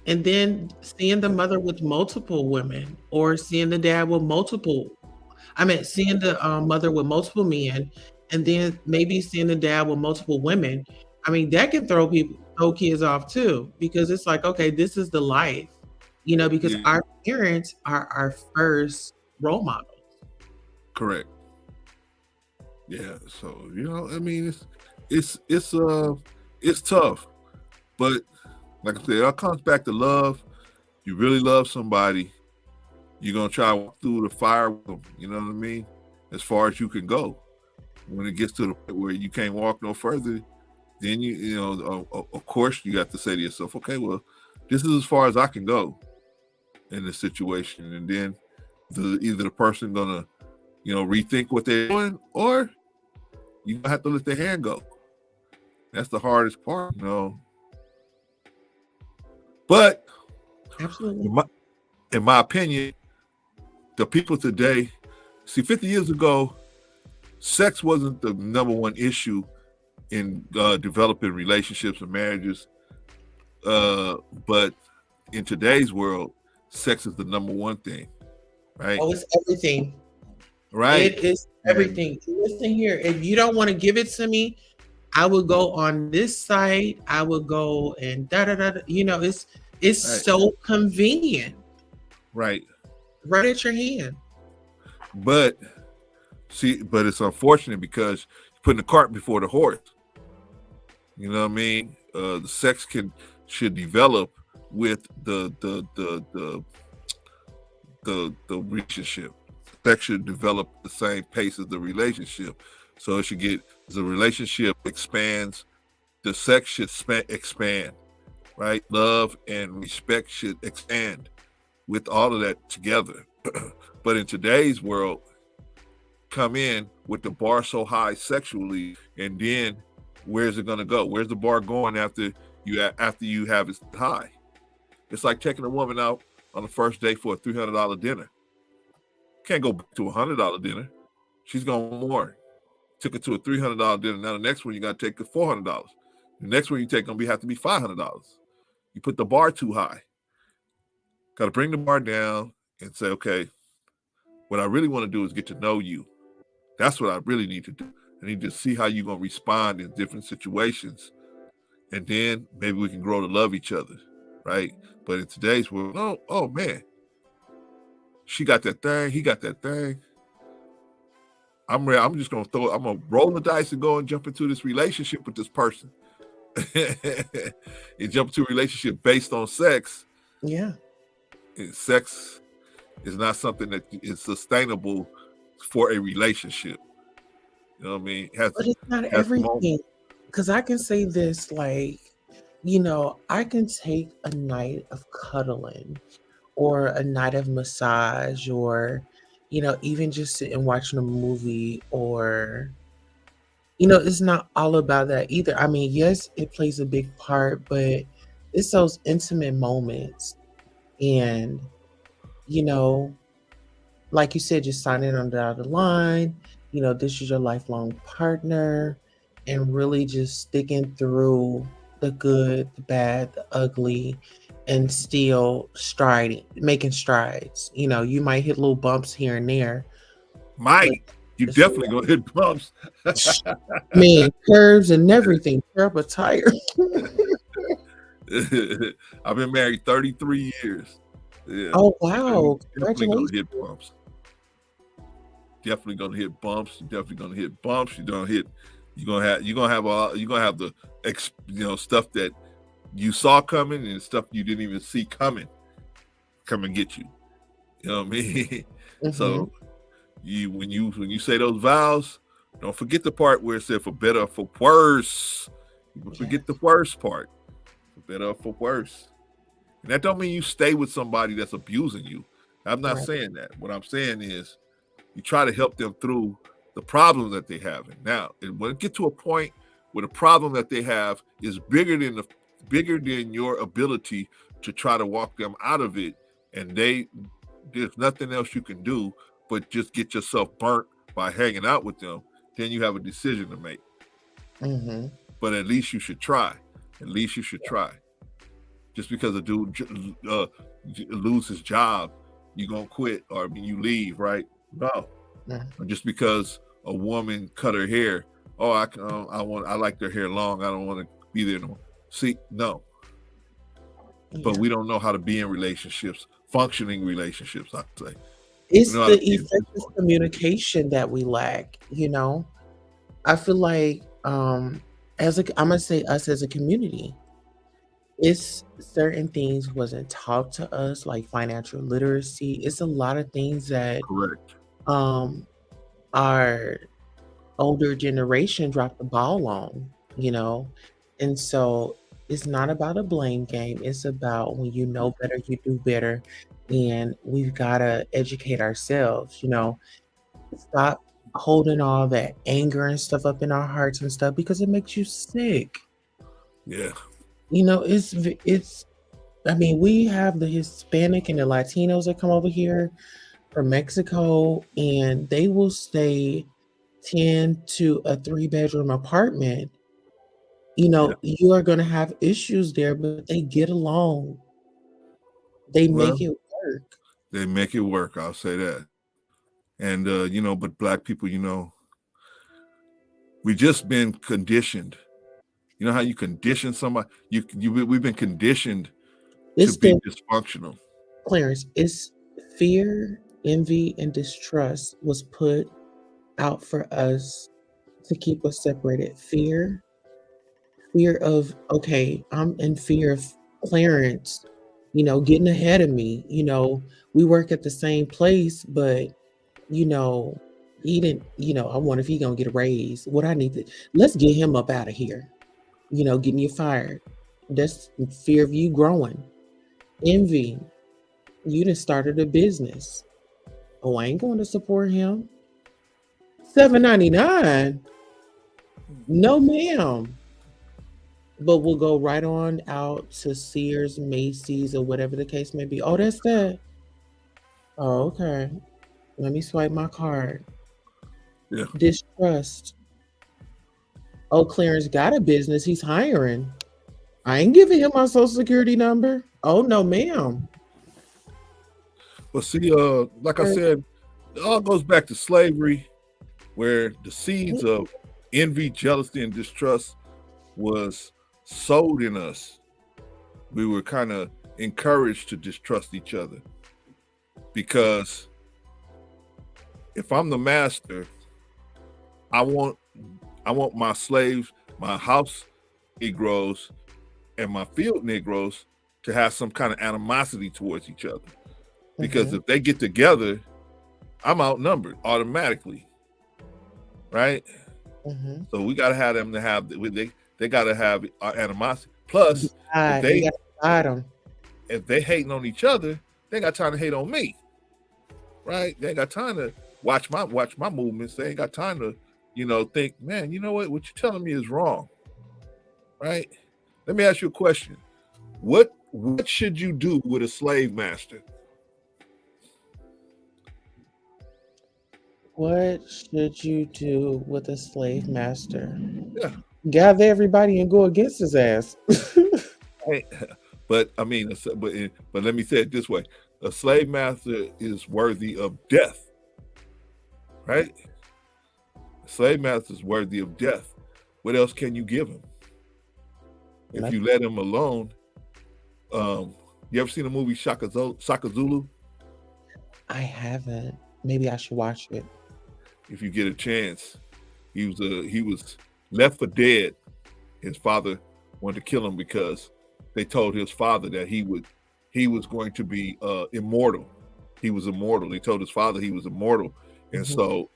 and then seeing the mother with multiple women, or seeing the dad with seeing the mother with multiple men, and then maybe seeing the dad with multiple women. I mean, that can throw kids off too, because it's like, okay, this is the life, you know, because our parents are our first role models. Correct. Yeah. So, you know, I mean, it's tough, but like I said, it all comes back to love. You really love somebody, you're gonna try to walk through the fire with them. You know what I mean? As far as you can go. When it gets to the point where you can't walk no further, then you know, of course, you got to say to yourself, okay, well, this is as far as I can go in this situation, and then either the person gonna, you know, rethink what they're doing, or you gonna have to let their hand go. That's the hardest part, you know. But Absolutely, in my opinion, the people today, see, 50 years ago, sex wasn't the number one issue in developing relationships and marriages. But in today's world, sex is the number one thing, right? oh, it's everything. Right. It is everything. Listen here, if you don't want to give it to me, I will go on this site. I will go and da da da. You know, it's right. so convenient, right at your hand. But it's unfortunate because you're putting the cart before the horse. You know what I mean? The sex should develop with the relationship. Sex should develop the same pace as the relationship. So it should get, as the relationship expands, the sex should expand, right? Love and respect should expand with all of that together. But in today's world, come in with the bar so high sexually, and then where's it gonna go? Where's the bar going after you have it high? It's like taking a woman out on the first date for a $300 dinner. Can't go back to a $100 dinner. She's going more. Took her to a $300 dinner. Now the next one you got to take her $400. The next one you take gonna have to be $500. You put the bar too high. Got to bring the bar down and say, okay, what I really want to do is get to know you. That's what I really need to do. I need to see how you're gonna respond in different situations, and then maybe we can grow to love each other, right? But in today's world, oh man, she got that thing, he got that thing. I'm just gonna I'm gonna roll the dice and go and jump into this relationship with this person. And jump into a relationship based on sex. Yeah. And sex is not something that is sustainable for a relationship. You know what I mean? But it's not everything. Because I can say this, like, I can take a night of cuddling or a night of massage or, even just sitting watching a movie or, it's not all about that either. I mean, yes, it plays a big part, but it's those intimate moments. And, like you said, just signing on the dotted line, this is your lifelong partner, and really just sticking through the good, the bad, the ugly, and still making strides. You might hit little bumps here and there. You definitely gonna hit bumps. Curves and everything. Tear up a tire. I've been married 33 years. Yeah. Oh wow! Definitely gonna hit bumps. Definitely gonna hit bumps. You're definitely gonna hit bumps. You're gonna have the stuff that you saw coming and stuff you didn't even see coming come and get you. You know what I mean? Mm-hmm. So when you say those vows, don't forget the part where it said for better or for worse. You forget the worst part. For better or for worse. And that don't mean you stay with somebody that's abusing you. I'm not saying that. What I'm saying is you try to help them through the problems that they have. And now, when it get to a point where the problem that they have is bigger than your ability to try to walk them out of it, and there's nothing else you can do but just get yourself burnt by hanging out with them, then you have a decision to make. Mm-hmm. But at least you should try. Try. Just because a dude lose his job, you gonna quit or you leave, right? No. Mm-hmm. Just because a woman cut her hair, I like their hair long, I don't want to be there no more. See, no. Yeah. But we don't know how to be in relationships, functioning relationships, I'd say. It's the effective communication that we lack, I feel like I'm gonna say us as a community, it's certain things wasn't taught to us, like financial literacy. It's a lot of things that our older generation dropped the ball on, and so it's not about a blame game. It's about when you know better, you do better, and we've got to educate ourselves, stop holding all that anger and stuff up in our hearts and stuff because it makes you sick. Yeah. It's I mean, we have the Hispanic and the Latinos that come over here from Mexico, and they will stay 10 to a 3-bedroom apartment. You are going to have issues there, but they get along. They make it work. They make it work. I'll say that. And, but Black people, we just been conditioned. You know how you condition somebody? We've been conditioned to be dysfunctional. Clarence, it's fear, envy, and distrust was put out for us to keep us separated. Fear of, okay, I'm in fear of Clarence, getting ahead of me. We work at the same place, but, he didn't, I wonder if he gonna get a raise. Let's get him up out of here. Getting you fired. That's fear of you growing. Envy. You done started a business. Oh, I ain't going to support him. $7.99? No, ma'am. But we'll go right on out to Sears, Macy's, or whatever the case may be. Oh, that's that. Oh, okay. Let me swipe my card. Yeah. Distrust. Oh, Clarence got a business. He's hiring. I ain't giving him my social security number. Oh, no, ma'am. But see, like I said, it all goes back to slavery, where the seeds of envy, jealousy, and distrust was sowed in us. We were kind of encouraged to distrust each other, because if I'm the master, I want my slaves, my house Negroes, and my field Negroes to have some kind of animosity towards each other. Because if they get together, I'm outnumbered automatically, right? So we gotta have them to have they gotta have animosity. Plus, if they hating on each other, they ain't got time to hate on me, right? They ain't got time to watch my movements. They ain't got time to, think, man, you know what you're telling me is wrong, right? Let me ask you a question. What should you do with a slave master? What should you do with a slave master? Yeah. Gather everybody and go against his ass. Hey, but I mean, but let me say it this way: a slave master is worthy of death, right? A slave master is worthy of death. What else can you give him? If you let him alone, you ever seen the movie Shaka Zulu? I haven't. Maybe I should watch it. If you get a chance, he was left for dead. His father wanted to kill him because they told his father that he was going to be immortal. He was immortal. They told his father he was immortal, and so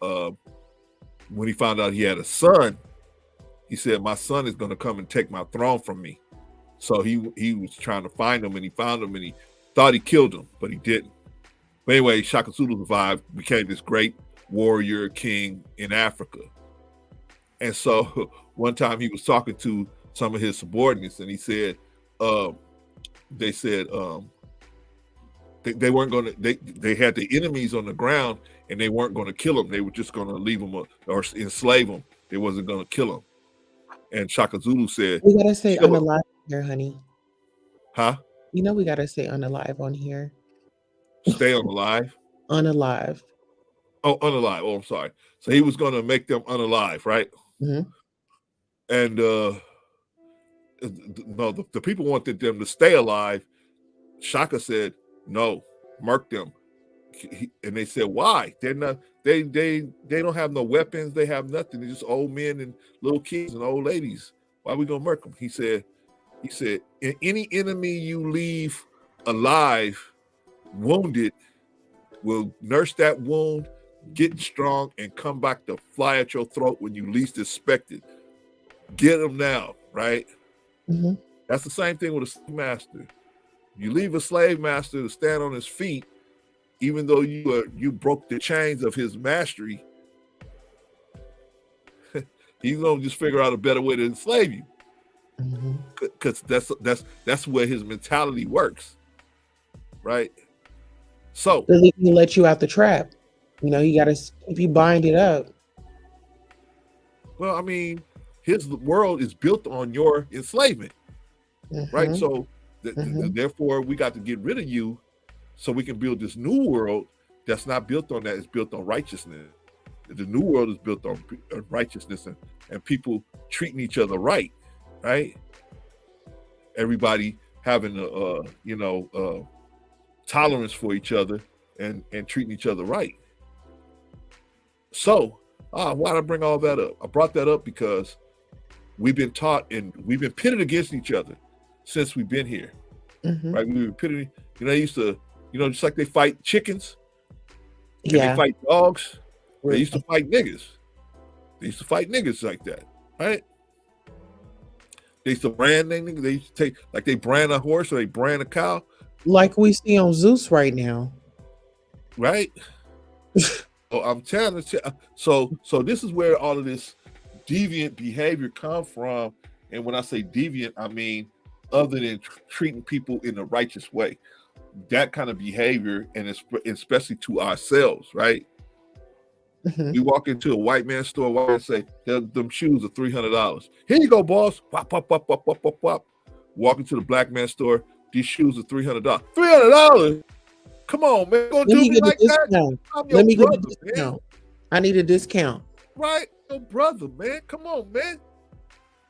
when he found out he had a son, he said, "My son is going to come and take my throne from me." So he was trying to find him, and he found him, and he thought he killed him, but he didn't. But anyway, Shaka Zulu survived, became this great warrior king in Africa. And so one time he was talking to some of his subordinates, and he said, they said they weren't going to, they had the enemies on the ground, and they weren't going to kill them. They were just going to leave them or enslave them. They wasn't going to kill them. And Shaka Zulu said, "We gotta say unalive here, honey." Huh? We gotta say unalive on here. Stay on alive. Unalive. Oh, unalive. Oh, I'm sorry. So he was going to make them unalive, right? And no, the people wanted them to stay alive. Shaka said, "No, murk them." And they said, "Why? They're not. They don't have no weapons. They have nothing. They're just old men and little kids and old ladies. Why are we gonna murk them?" He said, "Any enemy you leave alive, wounded, will nurse that wound, get strong, and come back to fly at your throat when you least expect it. Get them now, right?" That's the same thing with a slave master. You leave a slave master to stand on his feet, even though you broke the chains of his mastery. He's gonna just figure out a better way to enslave you, because that's where his mentality works, right? So he can let you out the trap. You gotta keep you binded up. Well, I mean, his world is built on your enslavement, right? So therefore, we got to get rid of you so we can build this new world that's not built on that. It's built on righteousness. The new world is built on righteousness and people treating each other right? Everybody having tolerance for each other and treating each other right. So why did I bring all that up? I brought that up because we've been taught and we've been pitted against each other since we've been here, right? We were pitted. They used to, just like they fight chickens, and they fight dogs. They used to fight niggas. They used to fight niggas like that, right? They used to brand niggas. They used to take, like they brand a horse or they brand a cow. like we see on Zeus right now. right? So I'm telling you, so this is where all of this deviant behavior come from. And when I say deviant, I mean other than treating people in the righteous way. That kind of behavior, and especially to ourselves, right? Mhm. We walk into a white man's store, white man say, them shoes are $300. Here you go, boss. Wop, wop, wop, wop, wop, wop, wop. Walk into the black man's store, these shoes are $300. $300? Come on, man. You gonna Let do me me get a like that? discount. I'm your Let me get a brother, man. discount. I need a discount. Right? Your brother, man. Come on, man.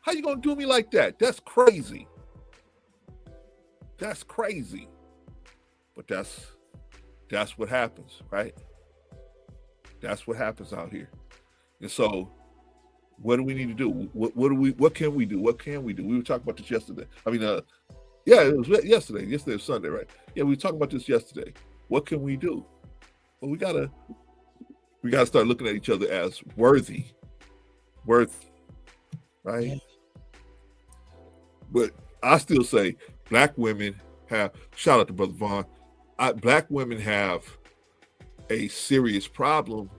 How you gonna do me like that? That's crazy. That's crazy. But that's what happens, right? That's what happens out here. And so what do we need to do? What can we do? What can we do? We were talking about this yesterday. I mean, yeah, it was yesterday. Yesterday was Sunday, right? Yeah, we were talking about this yesterday. What can we do? Well, we gotta start looking at each other as worthy, right? Yeah. But I still say black women have, shout out to Brother Vaughn, black women have a serious problem.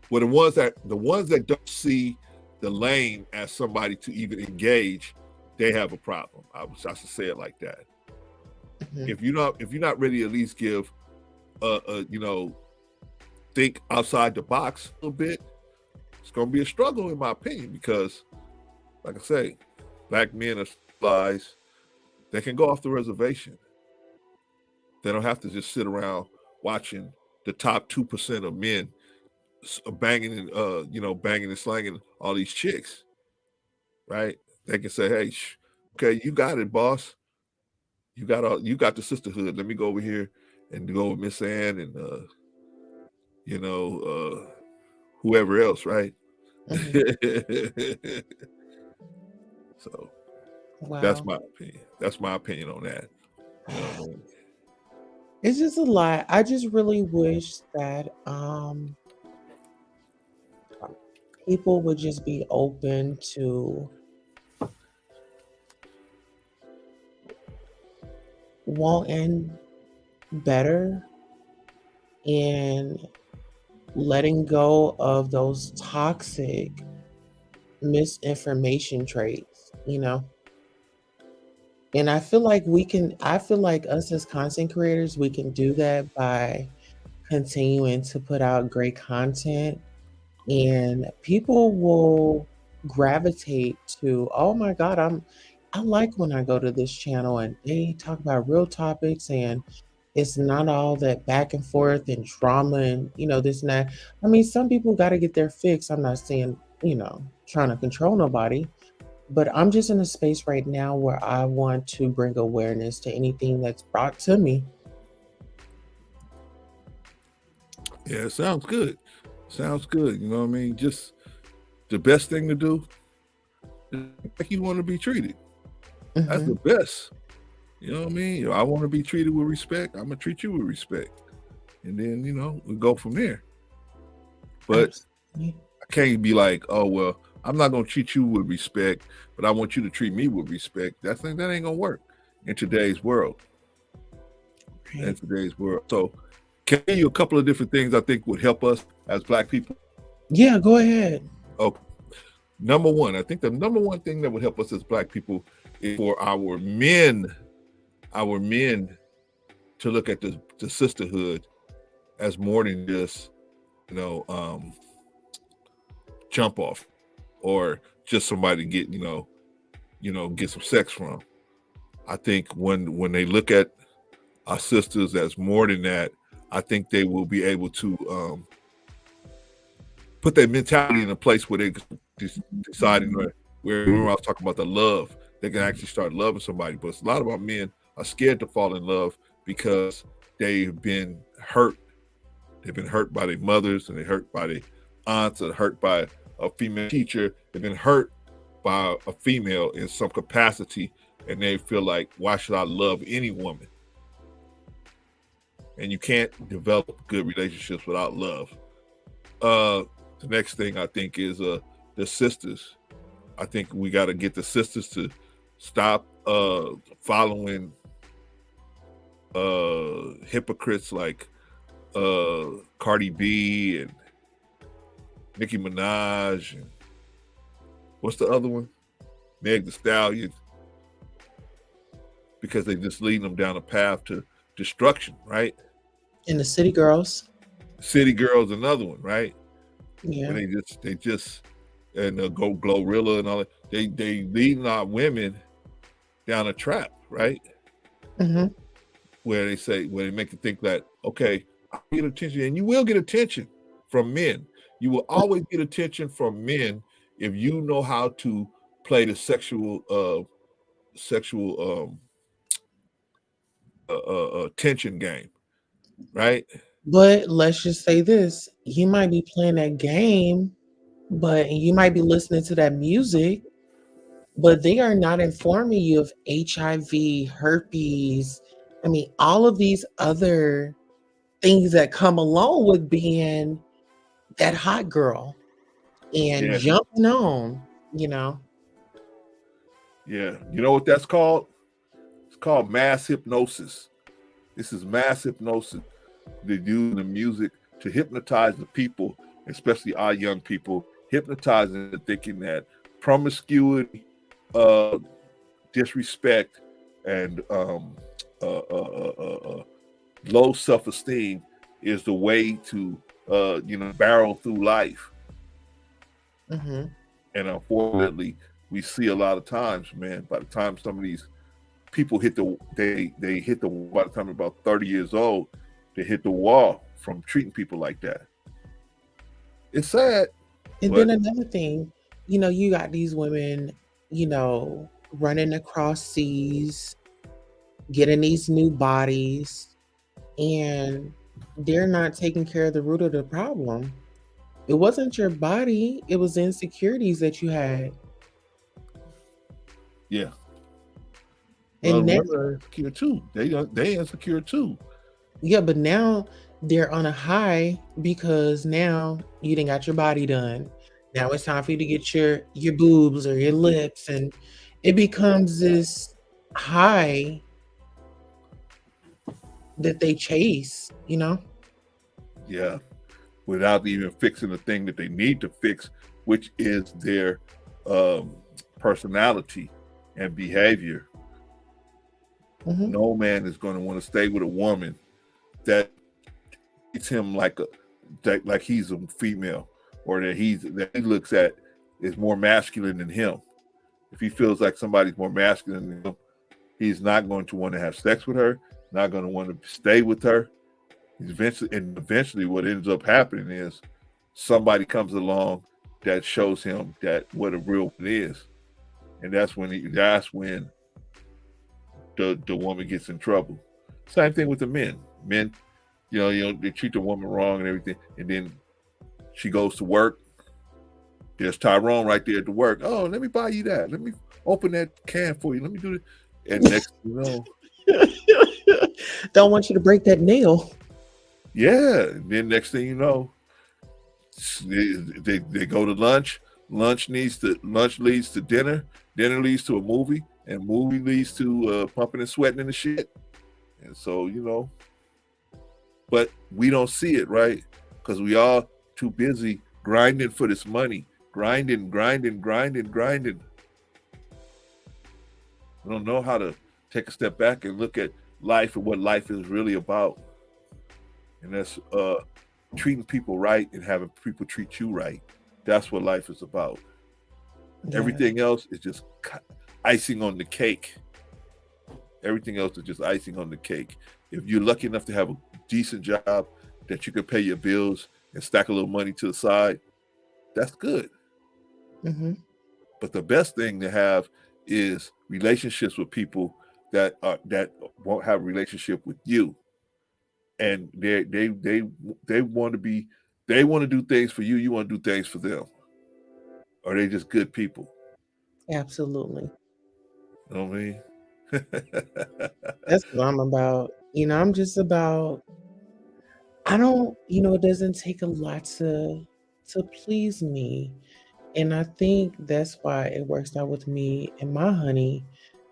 Well, the ones that don't see the lane as somebody to even engage, they have a problem. I should say it like that. Mhm. If you're not ready to at least give think outside the box a little bit, it's gonna be a struggle in my opinion, because like I say, black men are civilized. They can go off the reservation. They don't have to just sit around watching the top 2% of men banging and banging and slanging all these chicks, right? They can say, "Hey, okay, you got it, boss. You got the sisterhood. Let me go over here and go with Miss Ann and whoever else, right?" Mhm. So that's Wow. my opinion. That's my opinion on that. You know what I mean? It's just a lot. I just really wish that people would just be open to wanting better and letting go of those toxic misinformation traits, you know? And I feel like us as content creators, we can do that by continuing to put out great content, and people will gravitate to, oh my God, I like when I go to this channel and they talk about real topics and it's not all that back and forth and drama and this and that. I mean, some people got to get their fix. I'm not saying, trying to control nobody, but I'm just in a space right now where I want to bring awareness to anything that's brought to me. Yeah, it sounds good. Sounds good. You know what I mean? Just the best thing to do is like you want to be treated. That's the Hmm. best. You know what I mean? I want to be treated with respect. I'm gonna treat you with respect, and then we go from there. But Absolutely. I can't be like, oh well, I'm not gonna treat you with respect, but I want you to treat me with respect. That ain't gonna work in today's world. In Right. today's world. So, can I give you a couple of different things I think would help us as Black people? Yeah, go ahead. Oh, number one, I think the number one thing that would help us as Black people is for our men to look at the sisterhood as more than just jump off or just somebody to get get some sex from. I think when they look at our sisters as more than that, I think they will be able to put their mentality in a place where they deciding where remember I was talking about the love, they can actually start loving somebody. But a lot of our men are scared to fall in love because they've been hurt. They've been hurt by their mothers, and they're hurt by their aunts, or hurt by a female teacher. They've been hurt by a female in some capacity, and they feel like, why should I love any woman? And you can't develop good relationships without love. The next thing I think is the sisters. I think we got to get the sisters to stop following hypocrites like Cardi B and Nicki Minaj and what's the other one? Meg the Stallion, because they just leading them down a path to destruction, right? And the city girls. City Girls, another one, right? Yeah. And they just and go Glorilla and all that. They leading our women down a trap, right? Mm-hmm. Where they make you think that, okay, I'll get attention, and you will get attention from men. You will always get attention from men if you know how to play the sexual tension game, right? But let's just say this: you might be playing that game, but you might be listening to that music, but they are not informing you of HIV, herpes. I mean, all of these other things that come along with being that hot girl and Yeah, jumping on, you know. yeah. You know what that's called? It's called mass hypnosis. This is mass hypnosis. They're using the music to hypnotize the people, especially our young people, hypnotizing them, thinking that promiscuity, disrespect, and low self-esteem is the way to barrel through life. Mm-hmm. And unfortunately, we see a lot of times, man, by the time some of these people hit they hit the, by the time they're about 30 years old, they hit the wall from treating people like that. It's sad. And But then another thing, you got these women, running across seas, getting these new bodies, and they're not taking care of the root of the problem. It wasn't your body, it was insecurities that you had. yeah, well, And now, women are insecure too. They insecure too. yeah, but now they're on a high because now you didn't got your body done. Now it's time for you to get your boobs or your lips, and it becomes this high that they chase. Yeah, without even fixing the thing that they need to fix, which is their personality and behavior. Hmm. No man is going to want to stay with a woman that treats him like he's a female, or that he looks at is more masculine than him. If he feels like somebody's more masculine than him, he's not going to want to have sex with her, not going to want to stay with her. Eventually what ends up happening is somebody comes along that shows him that what a real one is. And that's when the woman gets in trouble. Same thing with the men. Men, they treat the woman wrong and everything, and then she goes to work. There's Tyrone right there at the work. Oh, let me buy you that. Let me open that can for you. Let me do it. And next thing you know, Don't want you to break that nail. yeah. And then next thing you know, they go to lunch. Lunch leads to dinner. Dinner leads to a movie, and movie leads to pumping and sweating in the shit. And so but we don't see it, right? Because we all too busy grinding for this money, grinding. We don't know how to take a step back and look at life and what life is really about. And that's treating people right and having people treat you right. That's what life is about. Yeah. Everything else is just icing on the cake. Everything else is just icing on the cake. If you're lucky enough to have a decent job that you can pay your bills and stack a little money to the side, that's good. Mm-hmm. But the best thing to have is relationships with people that won't have a relationship with you, and they want to do things for you. You want to do things for them. Are they just good people? Absolutely. You know what I mean? That's what I'm about. I'm just about, I don't, it doesn't take a lot to please me. And I think that's why it works out with me and my honey,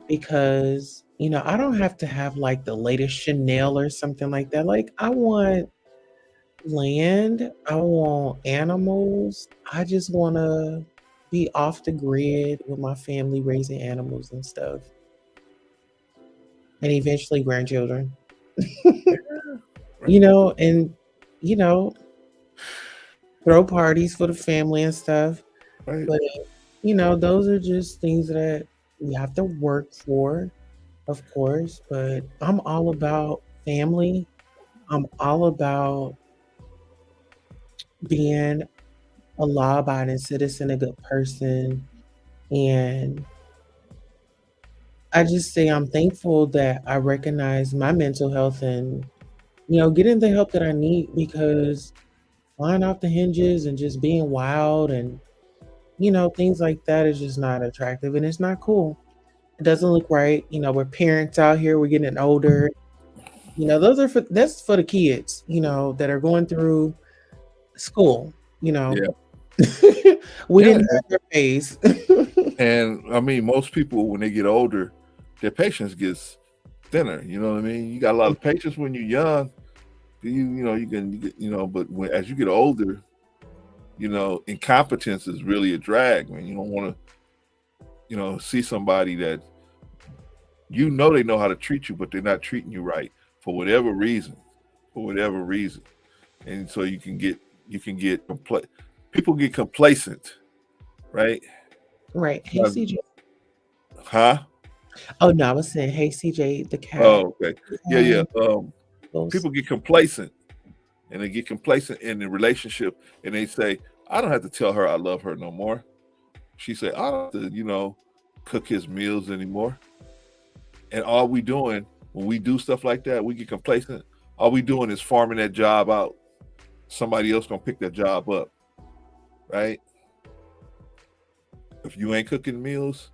because, I don't have to have like the latest Chanel or something like that. Like, I want land, I want animals. I just want to be off the grid with my family raising animals and stuff, and eventually grandchildren. And you know, throw parties for the family and stuff. Right. But those are just things that we have to work for, of course. But I'm all about family. I'm all about being a law-abiding citizen, a good person, and I just say I'm thankful that I recognize my mental health and getting the help that I need, because flying off the hinges and just being wild and things like that is just not attractive and it's not cool. It doesn't look right. We're parents out here, we're getting older. That's for the kids, that are going through school, you know. Yeah. We Yeah. didn't have their phase. And I mean, most people, when they get older, their patience gets thinner. You know what I mean? You got a lot of patience when you're young. But as you get older, incompetence is really a drag, man. You don't want to, see somebody that they know how to treat you, but they're not treating you right for whatever reason, and so you can get people get complacent, right? Right. Hey, CJ. Huh? Oh no, I was saying, hey, CJ, the cat. Oh, okay. Yeah. People get complacent, and they get complacent in the relationship, and they say, I don't have to tell her I love her no more. She said, I don't have to, cook his meals anymore. And all we doing when we do stuff like that, we get complacent. All we doing is farming that job out. Somebody else gonna pick that job up, right? If you ain't cooking meals,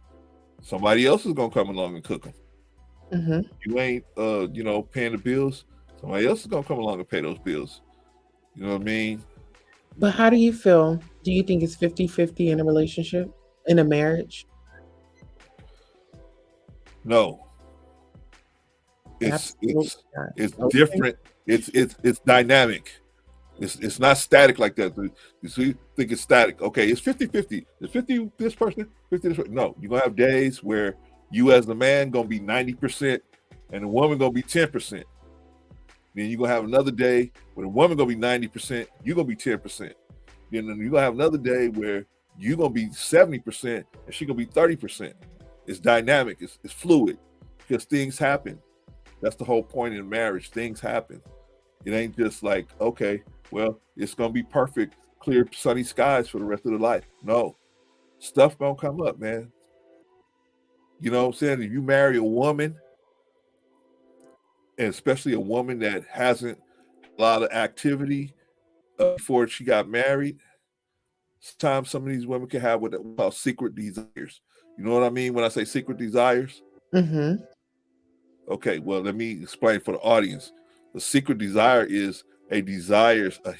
somebody else is gonna come along and cook them. Mm-hmm. You ain't, paying the bills. Somebody else is gonna come along and pay those bills. You know what I mean? But how do you feel? Do you think it's 50-50 in a relationship, in a marriage? No. It's different. It's dynamic. It's not static like that. You see, think it's static. Okay, it's 50-50. It's 50 this person, 50 this person. No, you're gonna have days where you as the man gonna be 90% and the woman gonna be 10%. Then you're gonna have another day where the woman gonna be 90%, you're gonna be 10%. Then you're gonna have another day where you're gonna be 70% and she gonna be 30%. It's dynamic, it's fluid, because things happen. That's the whole point in marriage. Things happen. It ain't just like, okay, well, it's gonna be perfect, clear, sunny skies for the rest of the life. No, stuff gonna come up, man. You know what I'm saying? If you marry a woman, and especially a woman that hasn't a lot of activity before she got married, sometimes some of these women can have what we call secret desires. You know what I mean when I say secret desires? Mm-hmm. Okay, well, let me explain for the audience. The secret desire is a hidden desire. A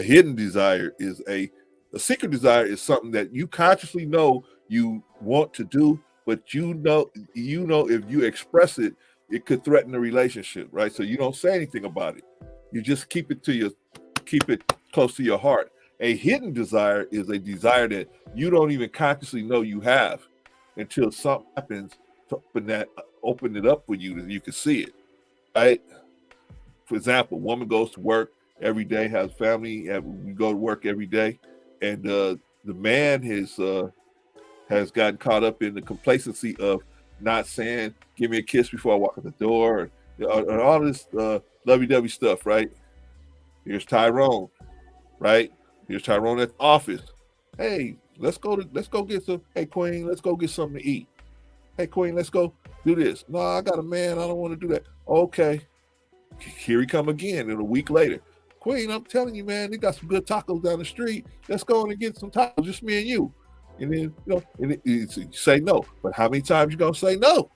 hidden desire is a secret desire is something that you consciously know you want to do, but you know if you express it, it could threaten the relationship, right? So you don't say anything about it. You just keep it close to your heart. A hidden desire is a desire that you don't even consciously know you have until something happens to open it up for you that you can see it, right? For example, a woman goes to work every day, has family, we go to work every day, and the man has gotten caught up in the complacency of not saying, give me a kiss before I walk out the door, and all this lovey-dovey stuff, right? Here's Tyrone, right? Here's Tyrone at the office. Hey, let's go get some, hey Queen, let's go get something to eat. Hey Queen, let's go do this. No, I got a man, I don't want to do that. Okay. Here he come again, and a week later. Queen, I'm telling you, man, they got some good tacos down the street. Let's go in and get some tacos, just me and you. And then, you say no. But how many times you gonna say no?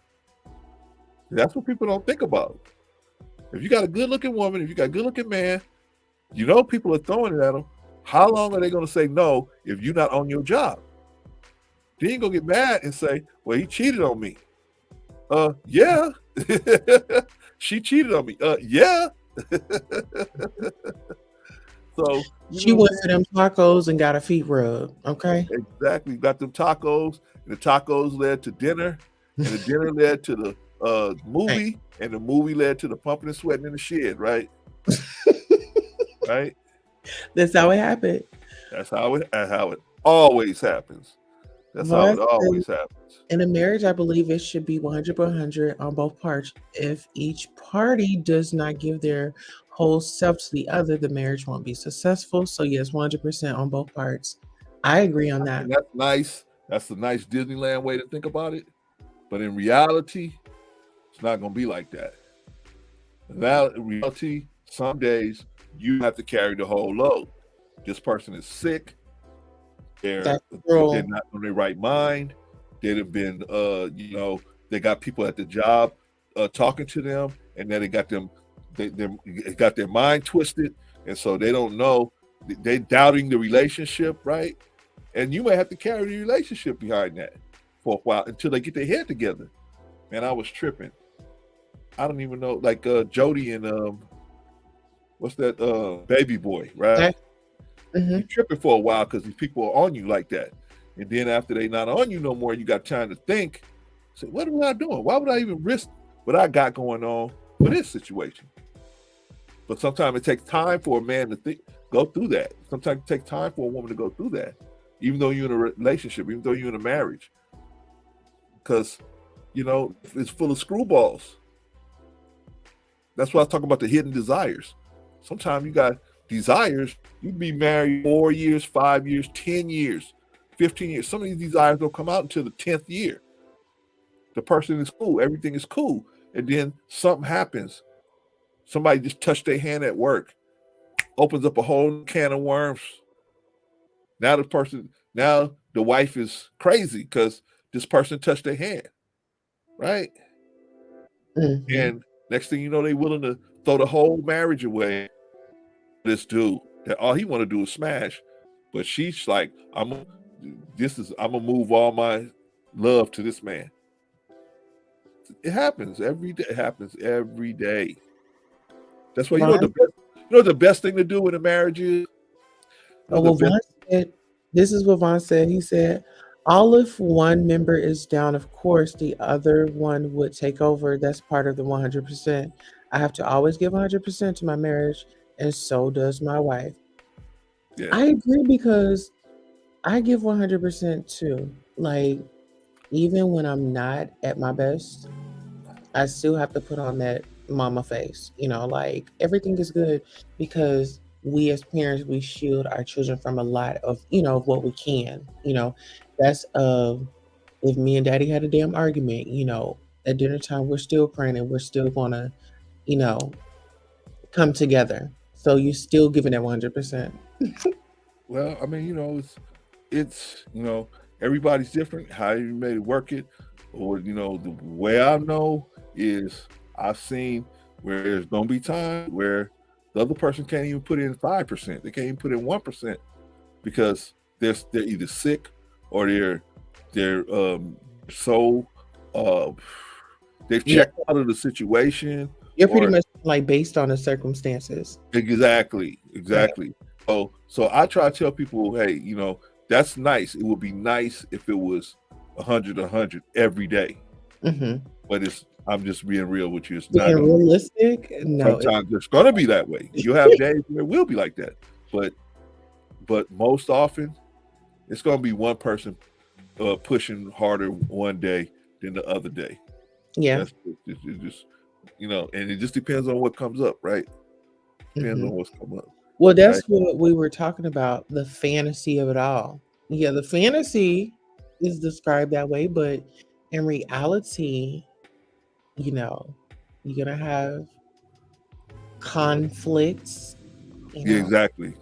That's what people don't think about. If you got a good-looking woman, if you got a good-looking man, people are throwing it at them. How long are they gonna say no if you're not on your job? Then you gonna get mad and say, well, he cheated on me. Yeah. She cheated on me. Yeah. So She went for them tacos and got her feet rubbed. Okay. Exactly. Got them tacos, and the tacos led to dinner, and the dinner led to the movie, and the movie led to the pumping and sweating in the shed, right? Right? That's how it happened. That's how it always happens. That's how it always happens. In a marriage, I believe it should be 100% on both parts. If each party does not give their whole self to the other, the marriage won't be successful. So yes, 100% on both parts. I agree on that. And that's nice. That's a nice Disneyland way to think about it. But in reality, it's not going to be like that. In reality, some days you have to carry the whole load. This person is sick. They're not in their right mind. They've been, they got people at the job talking to them, and then they got their mind twisted, and so they don't know. They're doubting the relationship, right? And you may have to carry the relationship behind that for a while until they get their head together. Man, I was tripping. I don't even know, like Jody and what's that? Baby Boy, right? Mm-hmm. You're tripping for a while because these people are on you like that. And then after they not on you no more, you got time to think, say, what am I doing? Why would I even risk what I got going on for this situation? But sometimes it takes time for a man to go through that. Sometimes it takes time for a woman to go through that, even though you're in a relationship, even though you're in a marriage. Because, it's full of screwballs. That's why I was talking about the hidden desires. Sometimes you got desires, you can be married 4 years, 5 years, 10 years, 15 years. Some of these desires don't come out until the 10th year. The person is cool, everything is cool. And then something happens. Somebody just touched their hand at work, opens up a whole can of worms. Now the wife is crazy because this person touched their hand, right? Mm-hmm. And next thing you know, they're willing to throw the whole marriage away. This dude, that all he want to do is smash, but she's like, I'm gonna move all my love to this man. It happens every day. It happens every day. That's why the best thing to do in a marriage is. This is what Vaughn said. He said, all if one member is down, of course, the other one would take over. That's part of the 100%. I have to always give 100% to my marriage, and so does my wife. Yeah. I agree because I give 100% too. Like, even when I'm not at my best, I still have to put on that mama face. Like, everything is good because we as parents, we shield our children from a lot of, what we can. That's if me and daddy had a damn argument, at dinner time, we're still praying and we're still gonna, come together. So you're still giving that 100%. Well, I mean, it's everybody's different. How you may work it, or the way I know is I've seen where there's gonna be time where the other person can't even put in 5%. They can't even put in 1% because they're either sick or they're so they've checked out of the situation. You're pretty much like based on the circumstances. Exactly. So I try to tell people, hey, that's nice. It would be nice if it was 100 every day. Mm-hmm. But I'm just being real with you. It's not realistic. No, sometimes it's going to be that way. You have days where it will be like that, but most often it's going to be one person pushing harder one day than the other day. Yeah, it's just and it just depends on what comes up, right? Depends on what's come up. Well, that's what we were talking about, the fantasy of it all. Yeah, the fantasy is described that way, but in reality, you're gonna have conflicts. Yeah, exactly.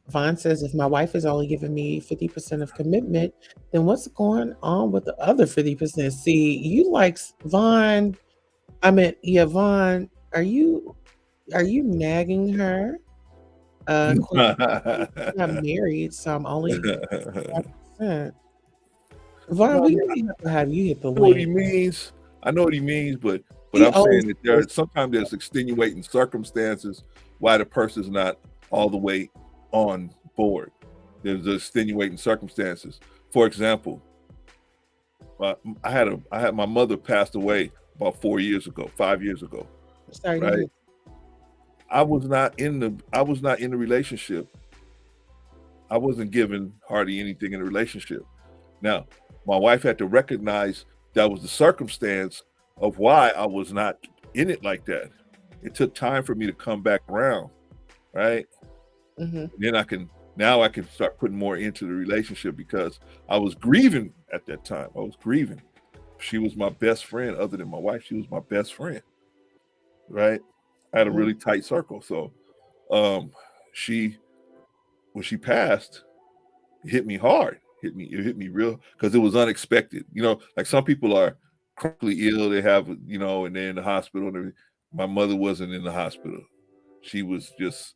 Vaughn says, if my wife is only giving me 50% of commitment, then what's going on with the other 50%? See, you like Vaughn. Vaughn, are you nagging her? I'm not married, so I'm only 5%. Vaughn, No, we no, really have to have you hit the I know what he link. means. I know what he means, but He I'm always saying that sometimes there's extenuating circumstances why the person's not all the way on board. There's extenuating circumstances. For example, I had my mother passed away about 5 years ago, sorry to right? hear. I was not in the relationship. I wasn't given hardly anything in the relationship. Now, my wife had to recognize that was the circumstance of why I was not in it like that. It took time for me to come back around, right? Mm-hmm. Then I can start putting more into the relationship because I was grieving at that time. I was grieving. She was my best friend, other than my wife. She was my best friend, right? I had a really tight circle. So, she when she passed, it hit me hard. It hit me real because it was unexpected. You know, like some people are chronically ill, they have, and they're in the hospital and everything. My mother wasn't in the hospital. She was just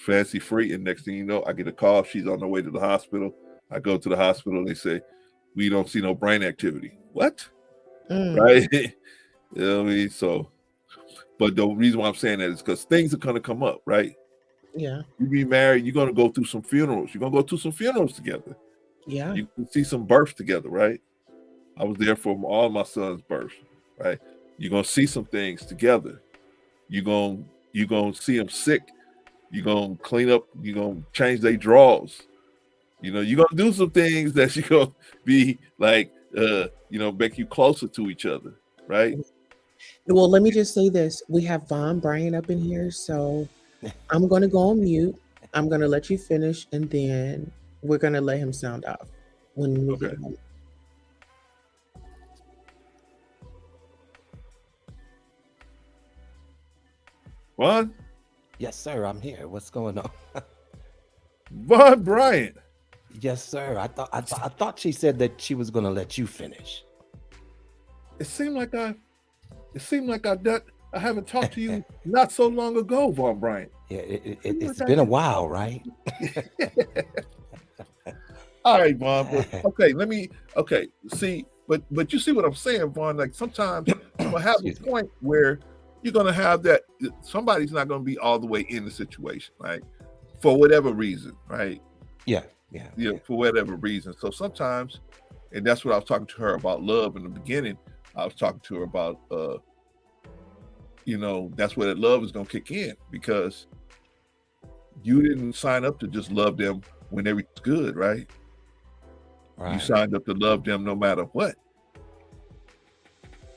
fancy free. And next thing you know, I get a call. She's on her way to the hospital. I go to the hospital. They say, we don't see no brain activity. What? Right? You know what I mean? So, but the reason why I'm saying that is because things are going to come up, right? Yeah. You be married, you're going to go through some funerals. You're going to go through some funerals together. Yeah. You can see some births together, right? I was there for all my son's births, right? You're going to see some things together. You're going to see them sick. You're going to clean up. You're going to change their drawers. You're going to do some things that you're going to be like, make you closer to each other, right? Well, let me just say this. We have Von Brian up in here, so I'm going to go on mute. I'm going to let you finish, and then we're going to let him sound off when we get home. Von? Yes, sir. I'm here. What's going on? Von Bryant. Yes, sir. I thought she said that she was going to let you finish. It seemed like I haven't talked to you not so long ago, Von Bryant. Yeah, it's been a while, right? All right, Vaughn. Okay. See, but you see what I'm saying, Vaughn? Like sometimes you'll have a point where you're gonna have that somebody's not gonna be all the way in the situation, right? For whatever reason, right? Yeah. For whatever reason. So sometimes, and that's what I was talking to her about love in the beginning. I was talking to her about that's where that love is gonna kick in because you didn't sign up to just love them when everything's good, right? You signed up to love them no matter what.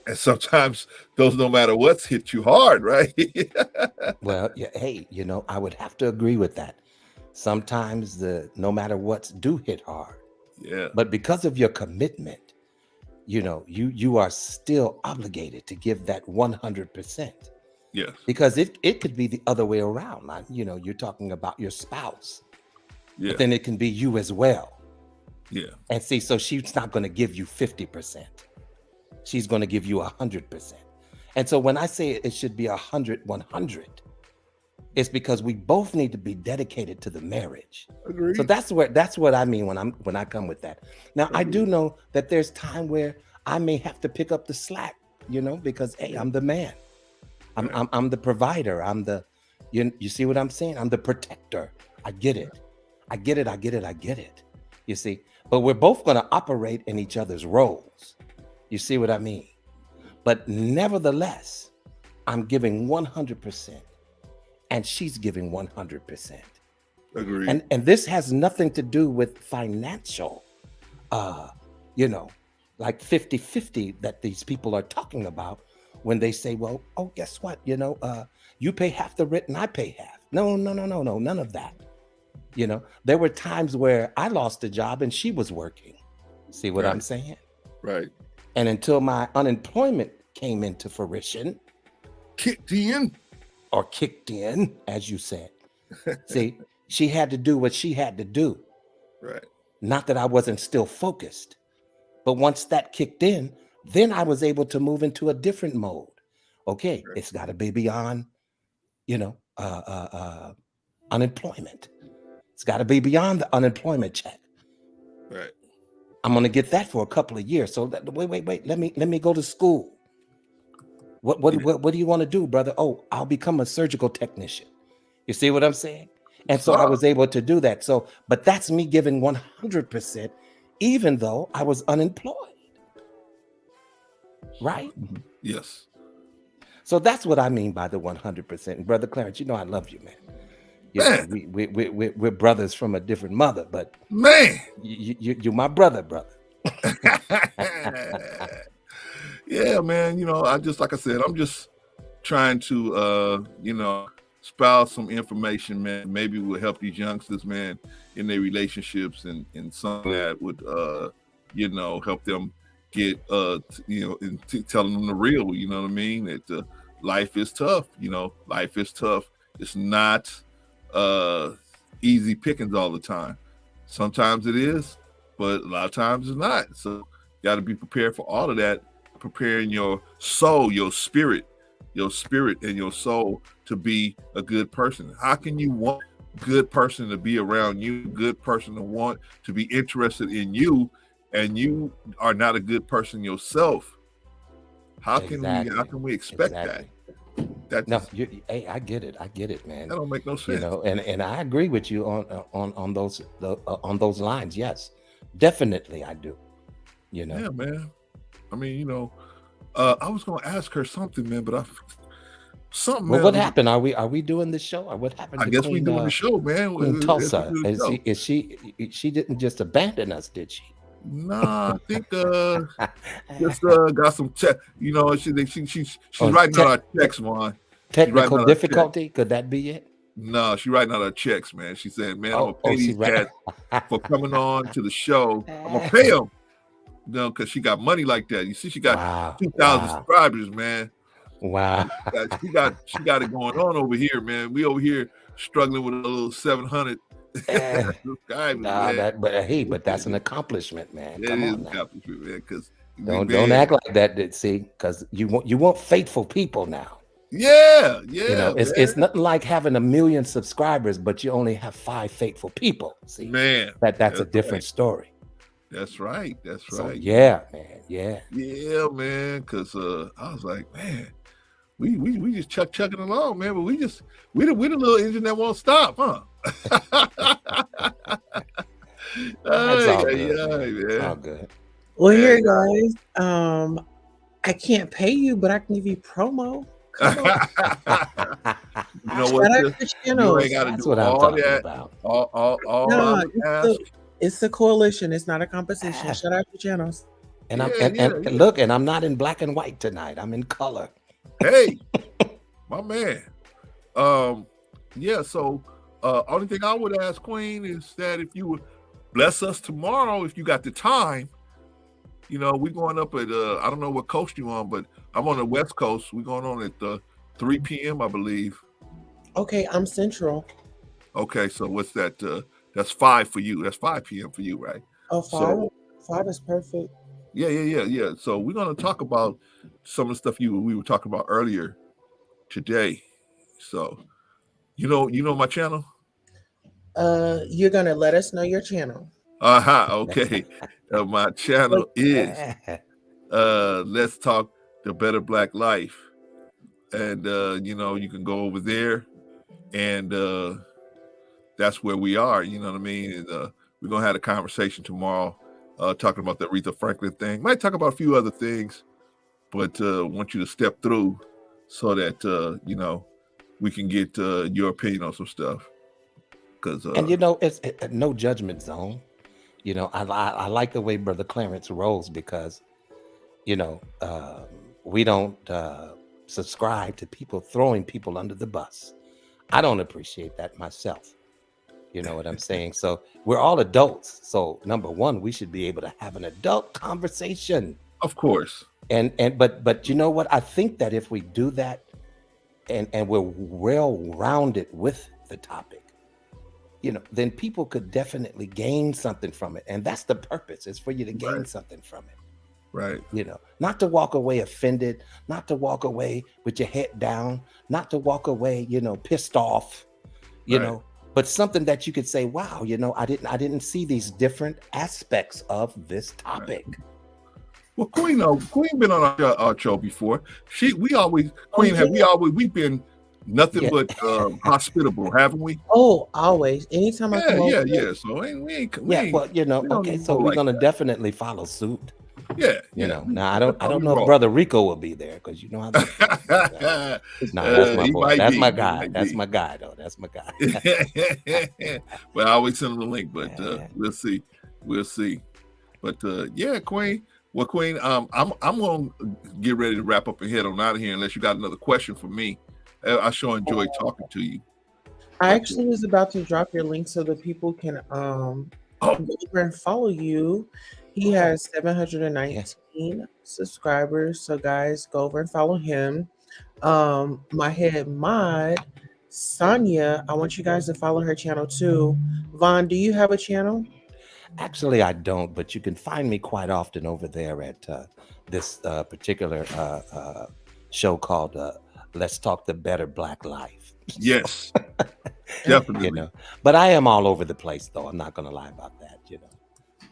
And sometimes those no matter what's hit you hard, right? Well, yeah, hey, I would have to agree with that. Sometimes the no matter what's do hit hard. Yeah. But because of your commitment, you are still obligated to give that 100%. Yes. Because it could be the other way around. Like, you're talking about your spouse. Yeah. But then it can be you as well. Yeah. And see, so she's not going to give you 50%. She's going to give you 100%. And so when I say it should be 100, it's because we both need to be dedicated to the marriage. Agreed. So that's what I mean when I come with that. Now, I do know that there's time where I may have to pick up the slack, because hey, I'm the man. I'm the provider. I'm the, you see what I'm saying? I'm the protector. I get it. You see, but we're both going to operate in each other's roles. You see what I mean? But nevertheless, I'm giving 100% and she's giving 100%. Agreed. And this has nothing to do with financial, like 50-50 that these people are talking about when they say, well, oh, guess what? You pay half the rent and I pay half. No, none of that. There were times where I lost a job and she was working. See what I'm saying? Right. And until my unemployment came into fruition. Kicked in, as you said. See, she had to do what she had to do. Right. Not that I wasn't still focused. But once that kicked in, then I was able to move into a different mode. Okay, it's got to be beyond, unemployment. It's got to be beyond the unemployment check. Right. I'm going to get that for a couple of years. So wait. Let me go to school. What do you want to do, brother? Oh, I'll become a surgical technician. You see what I'm saying? And so I was able to do that. So, but that's me giving 100%, even though I was unemployed. Right? Yes. So that's what I mean by the 100%. And Brother Clarence, you know I love you, man. You know, we're brothers from a different mother, but man, you're my brother. Yeah, man. You know, like I said, I'm just trying to, you know, spouse some information, man. Maybe will help these youngsters, man, in their relationships and something that would, you know, help them get, you know, telling them the real. You know what I mean? That life is tough. You know, life is tough. It's not easy pickings all the time. Sometimes it is, but a lot of times it's not. So you got to be prepared for all of that. Preparing your soul, your spirit and your soul to be a good person. How can you want a good person to be around you, a good person to want to be interested in you, and you are not a good person yourself? How can we expect that? No, hey, I get it, man. That don't make no sense. You know, and I agree with you on those lines. Yes, definitely, I do. You know, yeah, man. I mean, you know, I was gonna ask her something, man, but something. Well, man, what happened? Are we doing the show? Or what happened? I guess we doing the show, man. In Tulsa, she didn't just abandon us, did she? Nah, I think just got some you know, she's writing out our checks, man. Technical difficulty? Could that be it? No, she's writing out our checks, man. She said, man, I'm gonna pay these cats for coming on to the show. I'm gonna pay them. You know, because she got money like that. You see, she got 2,000 subscribers, man. Wow. She got it going on over here, man. We over here struggling with a little 700 subscribers. But that's an accomplishment, man. Come on, accomplishment, man. Because don't act like that. See, because you want faithful people now. Yeah. You know, it's nothing like having 1 million subscribers, but you only have 5 faithful people. See, man, that's a different story. That's right. So, yeah, man. Yeah, man. Because I was like, man, we just chugging along, man. But we the little engine that won't stop, huh? That's all good, man. It's all good. Well, here, guys. I can't pay you, but I can give you promo. You know what? You ain't got to do all that. About. All it's a coalition. It's not a competition. Shut out your channels. And look, and I'm not in black and white tonight. I'm in color. Hey, my man. Yeah. So, only thing I would ask Queen is that if you would bless us tomorrow, if you got the time. You know, we're going up at I don't know what coast you on, but I'm on the West Coast. We're going on at 3 p.m. I believe. Okay, I'm Central. Okay, so what's that? That's 5 for you. That's 5 p.m. for you, right? Oh, 5 is perfect. Yeah. So we're gonna talk about some of the stuff we were talking about earlier today. So, you know my channel. You're gonna let us know your channel. Okay. My channel is Let's Talk the Better Black Life, and you know, you can go over there, and that's where we are. You know what I mean? And, we're gonna have a conversation tomorrow, talking about the Aretha Franklin thing. Might talk about a few other things, but want you to step through so that you know, we can get your opinion on some stuff. Because and you know, it's no judgment zone. You know, I like the way Brother Clarence rolls because, you know, we don't subscribe to people throwing people under the bus. I don't appreciate that myself. You know what I'm saying? So we're all adults. So number one, we should be able to have an adult conversation. Of course. But you know what? I think that if we do that and we're well-rounded with the topic, you know, then people could definitely gain something from it. And that's the purpose, is for you to gain something from it. Right. You know, not to walk away offended, not to walk away with your head down, not to walk away, you know, pissed off, you know, but something that you could say, wow, I didn't see these different aspects of this topic. Well, Queen been on our show before. We've been nothing but hospitable, haven't we? Oh, always. Anytime I come over. Yeah. So we ain't. Well, okay, so we're gonna definitely follow suit. Yeah. Now I don't know if Brother Rico will be there, because you know how that that's my boy. That's my guy. That's my guy, though. That's my guy. But I always send him the link. But we'll see. But Queen. Well, Queen, I'm gonna get ready to wrap up and head on out of here, unless you got another question for me. I sure enjoyed talking to you. I actually was about to drop your link so that people can go over and follow you. He has 719 subscribers, so guys, go over and follow him. My head mod, Sonia, I want you guys to follow her channel too. Vaughn, do you have a channel? Actually, I don't, but you can find me quite often over there at this particular show called Let's Talk the Better Black Life. Yes, definitely. But I am all over the place, though. I'm not going to lie about that.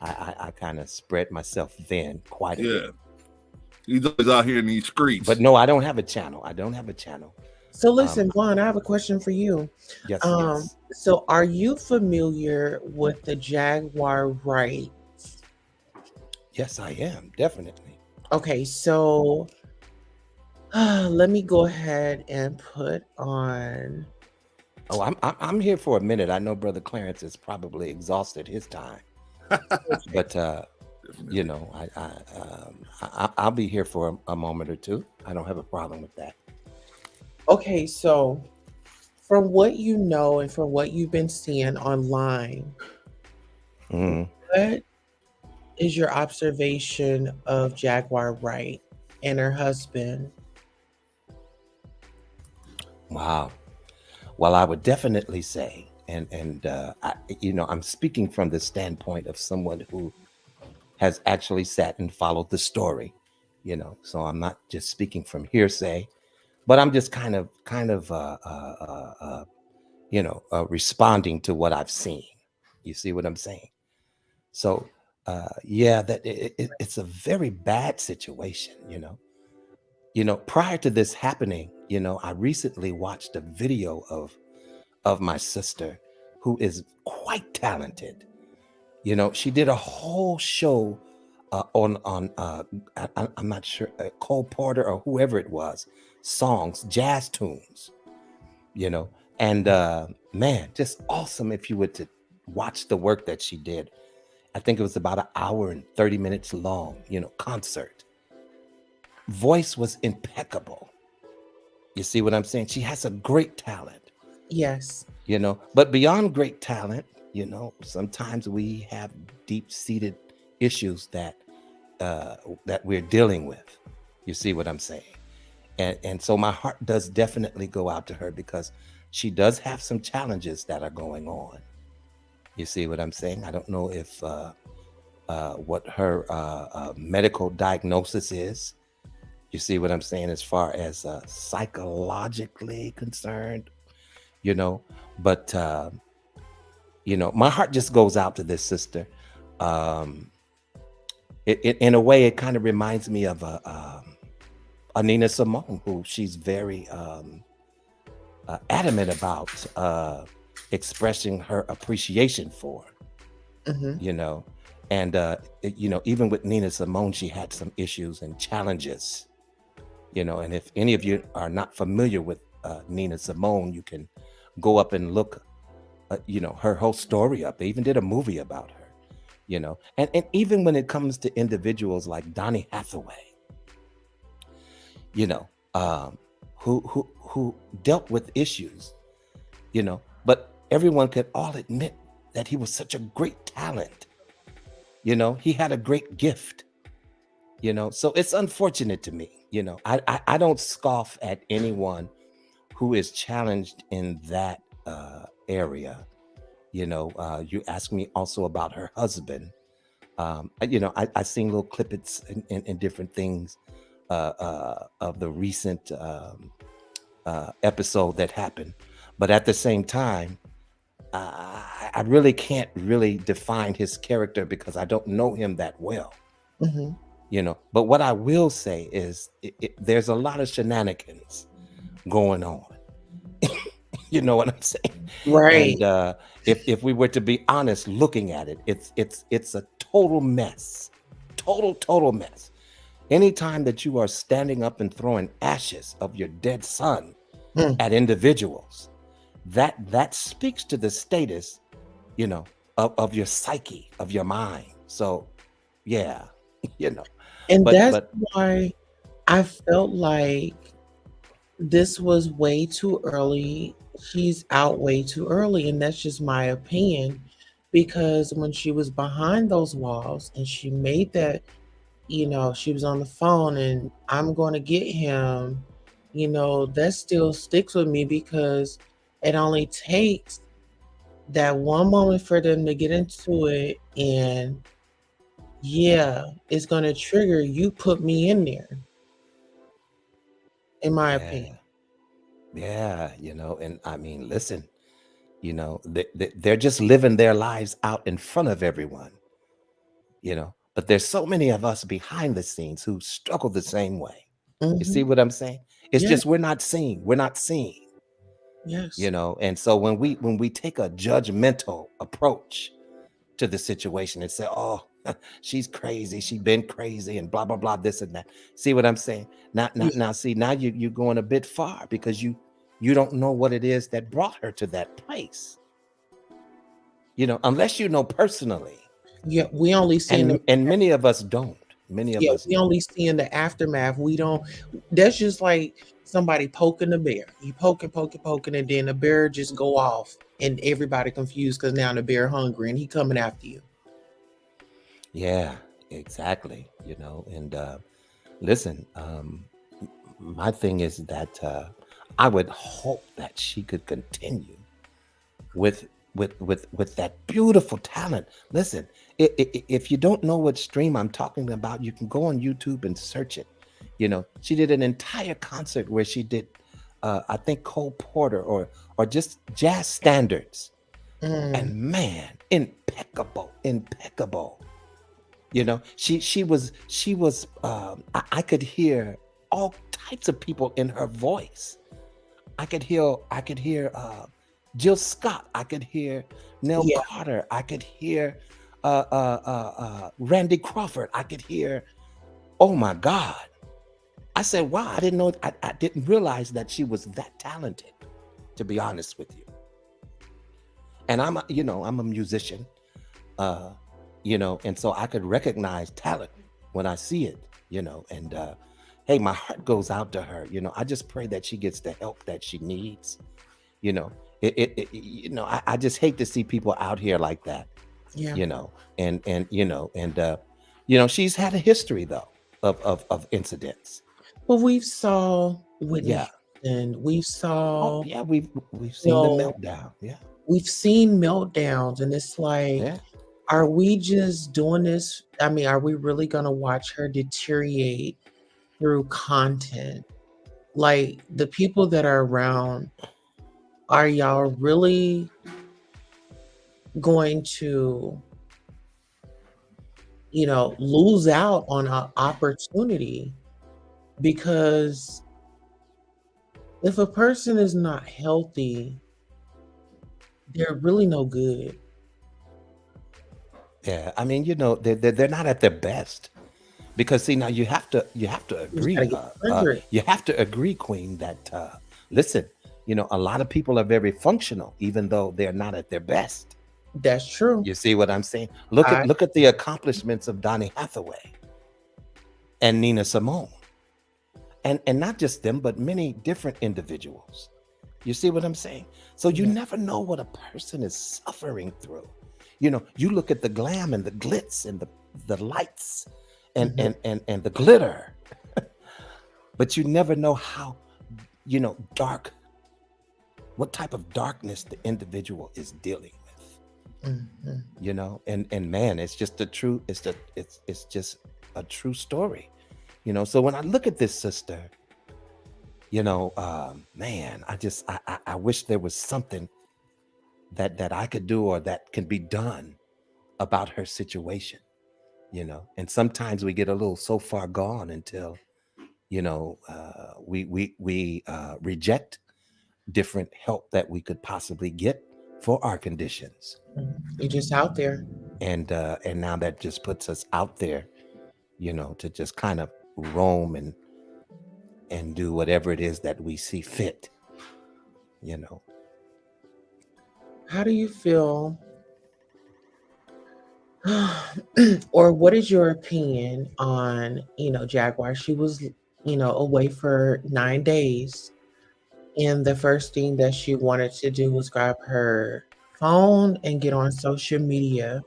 I kind of spread myself thin quite a bit. He's always out here in these streets. But no, I don't have a channel. So listen, Vaughn, I have a question for you. Yes. So are you familiar with the JAGUARWRIGHT? Yes, I am, definitely. Okay, so let me go ahead and put on. Oh, I'm here for a minute. I know Brother Clarence has probably exhausted his time, but I'll be here for a moment or two. I don't have a problem with that. Okay, so from what you know and from what you've been seeing online, what is your observation of JAGUARWRIGHT and her husband? Wow. Well, I would definitely say, I'm speaking from the standpoint of someone who has actually sat and followed the story, so I'm not just speaking from hearsay, but I'm just kind of responding to what I've seen. You see what I'm saying? So, that it's a very bad situation, prior to this happening, I recently watched a video of my sister, who is quite talented. She did a whole show on I'm not sure, Cole Porter or whoever it was, songs, jazz tunes, and man, just awesome. If you were to watch the work that she did, I think it was about 1 hour and 30 minutes long, concert. Voice was impeccable. You see what I'm saying? She has a great talent. Yes. But beyond great talent, sometimes we have deep-seated issues that we're dealing with. You see what I'm saying? And so my heart does definitely go out to her, because she does have some challenges that are going on. You see what I'm saying? I don't know if what her medical diagnosis is. You see what I'm saying, as far as psychologically concerned, but my heart just goes out to this sister. In a way, it kind of reminds me of a Nina Simone, who she's very adamant about expressing her appreciation for, and even with Nina Simone, she had some issues and challenges, and if any of you are not familiar with Nina Simone, you can go up and look her whole story up. They even did a movie about her, and even when it comes to individuals like Donny Hathaway, who dealt with issues, but everyone could all admit that he was such a great talent. He had a great gift, so it's unfortunate to me. I don't scoff at anyone who is challenged in that area. You asked me also about her husband. I seen little clippets and different things of the recent episode that happened. But at the same time, I really can't really define his character because I don't know him that well, Hmm. But what I will say is there's a lot of shenanigans going on. You know what I'm saying? Right. And if we were to be honest, looking at it, it's a total mess, total mess. Anytime that you are standing up and throwing ashes of your dead son Mm. at individuals, that speaks to the status, of your psyche, of your mind. So, yeah, you know, And but that's but why I felt like this was way too early. She's out way too early. And that's just my opinion. Because when she was behind those walls and she made that, she was on the phone and I'm going to get him, that still sticks with me because it only takes that one moment for them to get into it. And yeah, it's going to trigger you, put me in there, in my opinion. yeah, yeah, and I mean, listen, they're just living their lives out in front of everyone, but there's so many of us behind the scenes who struggle the same way. You Hmm. see what I'm saying? It's Yeah. just we're not seeing, Yes. and so when we take a judgmental approach to the situation and say, oh, she's crazy, she been crazy and blah blah blah, this and that. See what I'm saying? Yeah. Now see, now you're going a bit far because you don't know what it is that brought her to that place, unless you know personally. Yeah. We only seen the And many of us don't. Many of Yeah, us we don't. only see in the aftermath. We don't. That's just like somebody poking the bear. You poking, and then the bear just go off, and everybody confused because now the bear hungry and he coming after you. Yeah, exactly. And listen, my thing is that I would hope that she could continue with with that beautiful talent. Listen, if you don't know what stream I'm talking about, you can go on YouTube and search it. She did an entire concert where she did, I think Cole Porter or just jazz standards, Mm, and man, impeccable, impeccable. I could hear all types of people in her voice. I could hear Jill Scott. I could hear Nell yeah, Carter. I could hear Randy Crawford. I could hear, oh my God. I said, wow, I didn't know, I didn't realize that she was that talented, to be honest with you. And I'm a musician, uh, and so I could recognize talent when I see it, and hey, my heart goes out to her. I just pray that she gets the help that she needs. you know I just hate to see people out here like that, yeah. and she's had a history though of incidents. Well, we saw Yeah. Whitney Houston. We Oh saw, yeah, we've you seen the know, meltdown. Yeah. we've seen meltdowns, and it's like, Yeah. are we just doing this? I mean, are we really gonna watch her deteriorate through content? Like the people that are around, are y'all really going to, lose out on an opportunity? Because if a person is not healthy, they're really no good. Yeah, I mean, they're not at their best, because see, now you have to You just gotta agree, get triggered. you have to agree, Queen, that listen, a lot of people are very functional even though they're not at their best. That's true. You see what I'm saying? Look at I look at the accomplishments of Donny Hathaway and Nina Simone, and not just them, but many different individuals. You see what I'm saying? So you Yeah. never know what a person is suffering through. You look at the glam and the glitz and the lights and Mhm. and the glitter, but you never know how, dark, what type of darkness the individual is dealing with. Mhm. And man, it's just a true, it's just a true story. So when I look at this sister, man, I wish there was something that I could do or that can be done about her situation, you know. And sometimes we get a little so far gone until, you know, we reject different help that we could possibly get for our conditions. You're just out there. And now that just puts us out there, you know, to just kind of roam and do whatever it is that we see fit, you know. How do you feel, or what is your opinion on, Jaguar? She was, away for 9 days. And the first thing that she wanted to do was grab her phone and get on social media.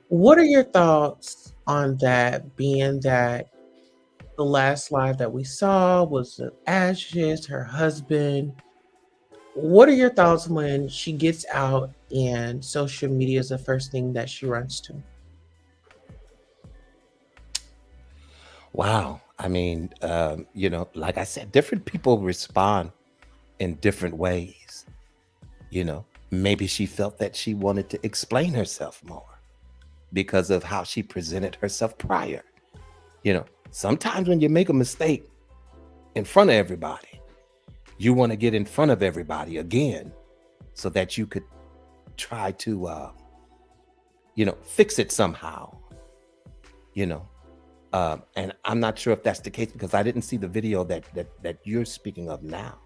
What are your thoughts on that, being that the last live that we saw was the Ashes, her husband? What are your thoughts when she gets out and social media is the first thing that she runs to? Wow. I mean, you know, like I said, different people respond in different ways. You know, maybe she felt that she wanted to explain herself more because of how she presented herself prior. You know, sometimes when you make a mistake in front of everybody, you want to get in front of everybody again so that you could try to, you know, fix it somehow, you know. And I'm not sure if that's the case because I didn't see the video that you're speaking of now.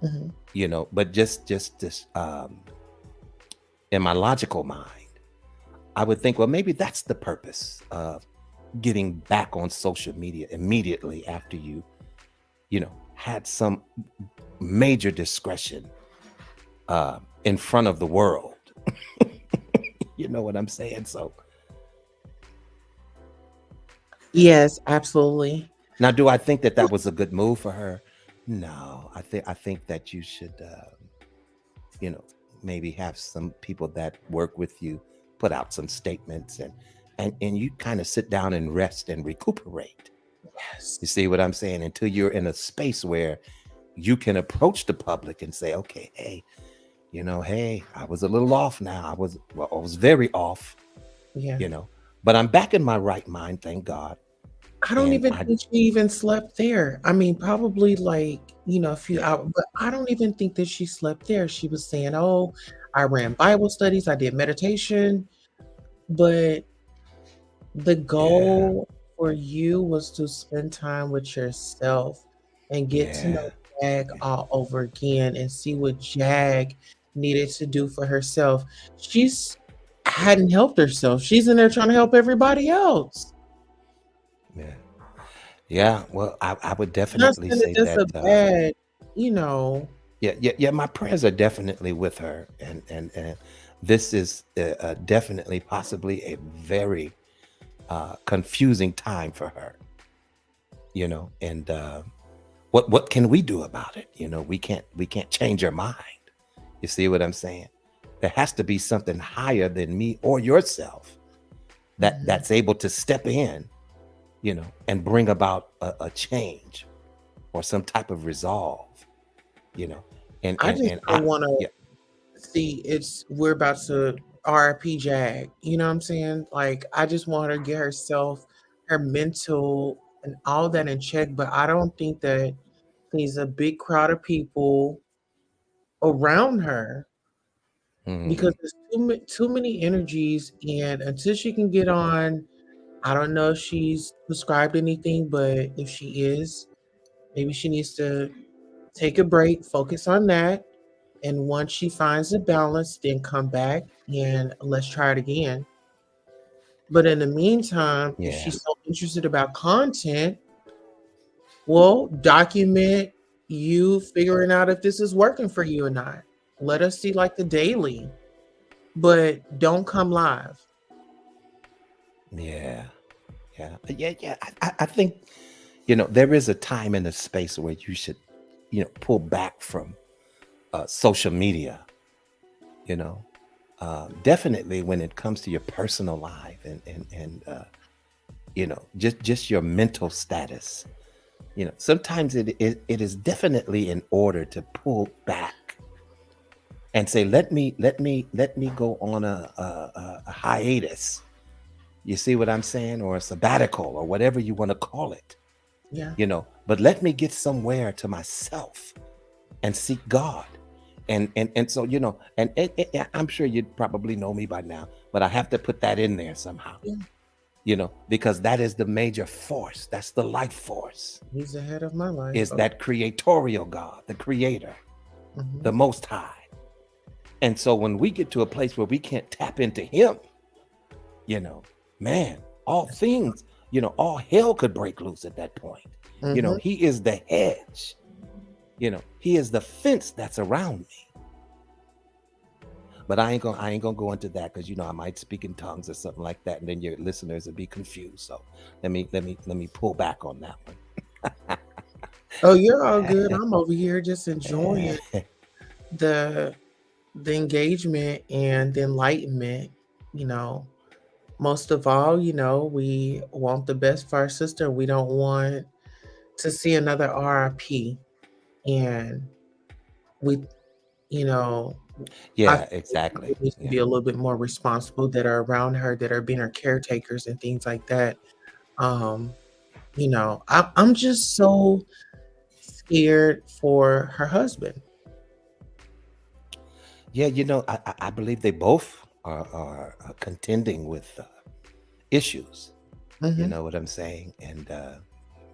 Mm-hmm. You know, but just this, in my logical mind, I would think, well, maybe that's the purpose of getting back on social media immediately after you know, had some major discretion in front of the world. You know what I'm saying? So Yes, absolutely. now, do I think that was a good move for her? No, I think that you should, you know, maybe have some people that work with you put out some statements and you kind of sit down and rest and recuperate. Yes. You see what I'm saying? Until you're in a space where you can approach the public and say, okay, hey, you know, hey, I was a little off now. I was very off, Yeah. you know, but I'm back in my right mind, thank God. I don't And even think she even slept there. I mean, probably like, a few Yeah. hours, but I don't even think that she slept there. She was saying, oh, I ran Bible studies, I did meditation, but the goal for you was to spend time with yourself and get to know Jag all over again and see what Jag needed to do for herself. She's hadn't helped herself. She's in there trying to help everybody else. Yeah. Well, I would Not definitely saying say that that's a that, bad, you know. yeah. My prayers are definitely with her, and this is definitely possibly a very confusing time for her. You know, and what can we do about it? You know, we can't change her mind. You see what I'm saying? There has to be something higher than me or yourself that's able to step in, you know, and bring about a change or some type of resolve, you know. And I just and don't want to see we're about to RIP Jag. You know what I'm saying? Like, I just want her to get herself, her mental and all that in check. But I don't think that there's a big crowd of people around her because there's too many energies. And until she can get on, I don't know if she's prescribed anything, but if she is, maybe she needs to take a break, focus on that. And once she finds a balance, then come back and let's try it again. But in the meantime, if yeah, she's so interested about content, well, document you figuring out if this is working for you or not. Let us see like the daily, but don't come live. yeah. I think, you know, there is a time and a space where you should, you know, pull back from social media, you know. Definitely when it comes to your personal life and you know, just your mental status. You know, sometimes it is definitely in order to pull back and say, let me go on a hiatus. You see what I'm saying? Or a sabbatical or whatever you want to call it, Yeah. but let me get somewhere to myself and seek God. And so, and I'm sure you probably know me by now, but I have to put that in there somehow, Yeah. Because that is the major force. That's the life force, He's ahead of my life. is that creatorial God, the creator, Mhm. the most high. And so when we get to a place where we can't tap into him, man, all things, all hell could break loose at that point. Mhm. He is the hedge. He is the fence that's around me. But I ain't gonna go into that, because I might speak in tongues or something like that, and then your listeners will be confused. So let me pull back on that one. Oh, you're all good. I'm over here just enjoying the engagement and the enlightenment. Most of all, we want the best for our sister. We don't want to see another RIP. And we, I Yeah, think exactly. people need to be a little bit more responsible that are around her, that are being her caretakers and things like that. Um, I'm just so scared for her husband. Yeah, I believe they both are contending with issues. You Hmm. know what I'm saying? And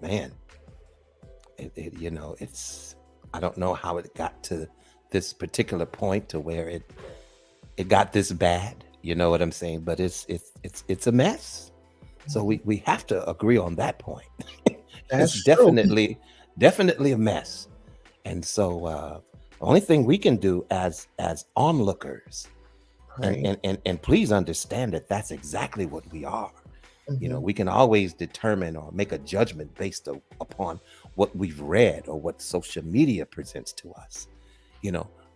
man, it's, I don't know how it got to this particular point to where it got this bad. You know what I'm saying? But it's a mess. So we have to agree on that point. That's It's true. definitely a mess. And so the only thing we can do as onlookers, Right. and please understand that that's exactly what we are. Hmm. We can always determine or make a judgment based upon what we've read or what social media presents to us,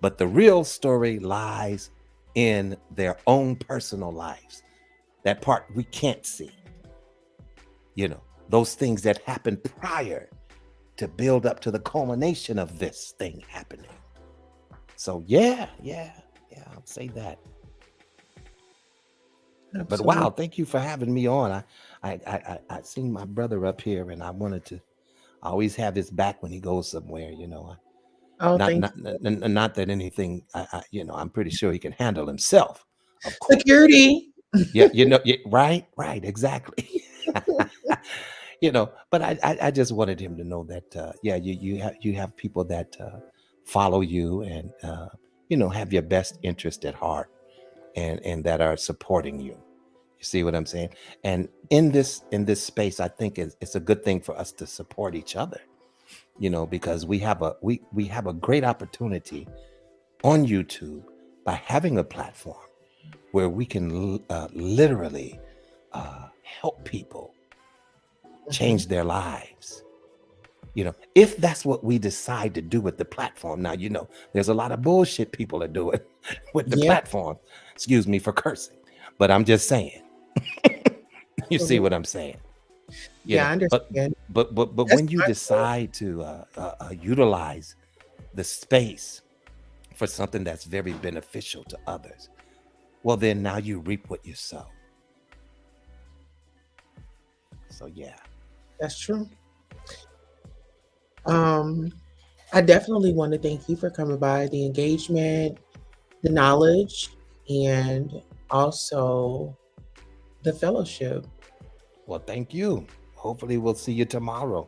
but the real story lies in their own personal lives. That part we can't see, those things that happened prior to build up to the culmination of this thing happening. So yeah, I'll say that. But Absolutely. wow, thank you for having me on. I seen my brother up here, and I wanted to always have his back when he goes somewhere. Oh, Not thank not not that anything. I'm pretty sure he can handle himself, of you. course. Security. Yeah, yeah, right, exactly. But I just wanted him to know that yeah, you have people that follow you, and have your best interest at heart, and that are supporting you. You see what I'm saying? And in this space, I think it's a good thing for us to support each other, because we have a great opportunity on YouTube by having a platform where we can literally help people change their lives. If that's what we decide to do with the platform. Now, there's a lot of bullshit people are doing with the Yeah. platform. Excuse me for cursing, but I'm just saying. You see what I'm saying? Yeah, I But understand. That's when you my goal. decide to utilize the space for something that's very beneficial to others, well, then now you reap what you sow. So yeah. That's true. Um, I definitely want to thank you for coming by, the engagement, the knowledge, and also the fellowship. Well, thank you. Hopefully we'll see you tomorrow.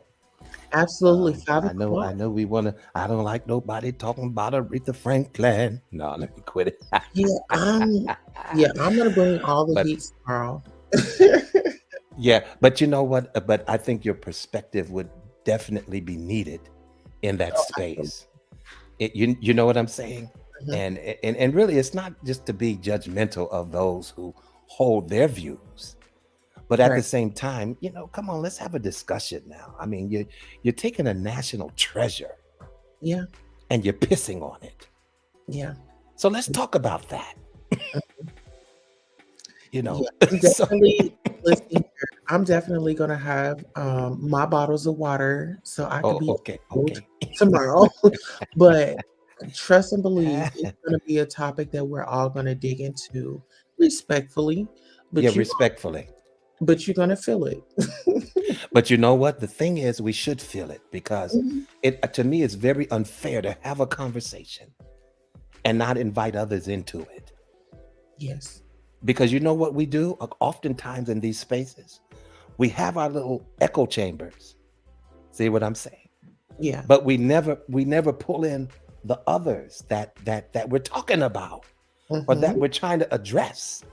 Absolutely, five I know o'clock. we want to. I don't like nobody talking about Aretha Franklin. No, let me quit it. Yeah, I'm gonna bring all the But heat tomorrow. yeah, but you know what? But I think your perspective would definitely be needed in that Oh, absolutely. space. You know what I'm saying? Mhm. And really, it's not just to be judgmental of those who hold their views, but at the Right. same time, come on, let's have a discussion now. I mean, you're taking a national treasure Yeah. and you're pissing on it. Yeah. So let's talk about that. Yeah. I'm So definitely listening here. I'm definitely gonna have my bottles of water so I could oh, be okay, cold okay. tomorrow. But trust and believe it's going to be a topic that we're all going to dig into respectfully, Yeah, but respectfully. you're going to feel it. But you know what? The thing is, we should feel it because Mhm. it to me it's very unfair to have a conversation and not invite others into it. Yes. Because you know what we do? Oftentimes in these spaces, we have our little echo chambers. See what I'm saying? Yeah. But we never pull in the others that we're talking about or that Mhm. we're trying to address.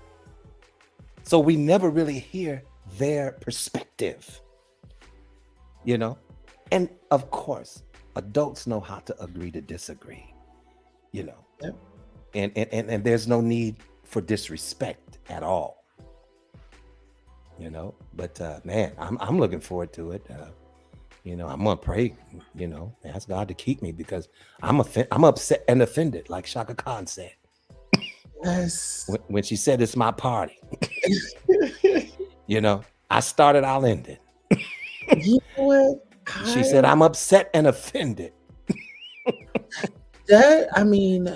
So we never really hear their perspective, you know? And of course, adults know how to agree to disagree, you know. Yep. And there's no need for disrespect at all, you know. But man, I'm looking forward to it. You know, I'm gonna pray, you know, ask God to keep me because I'm upset and offended, like Shaka Khan said Yes. when she said it's my party. You know, I started, I'll end it. You know what? She said I'm upset and offended. I mean,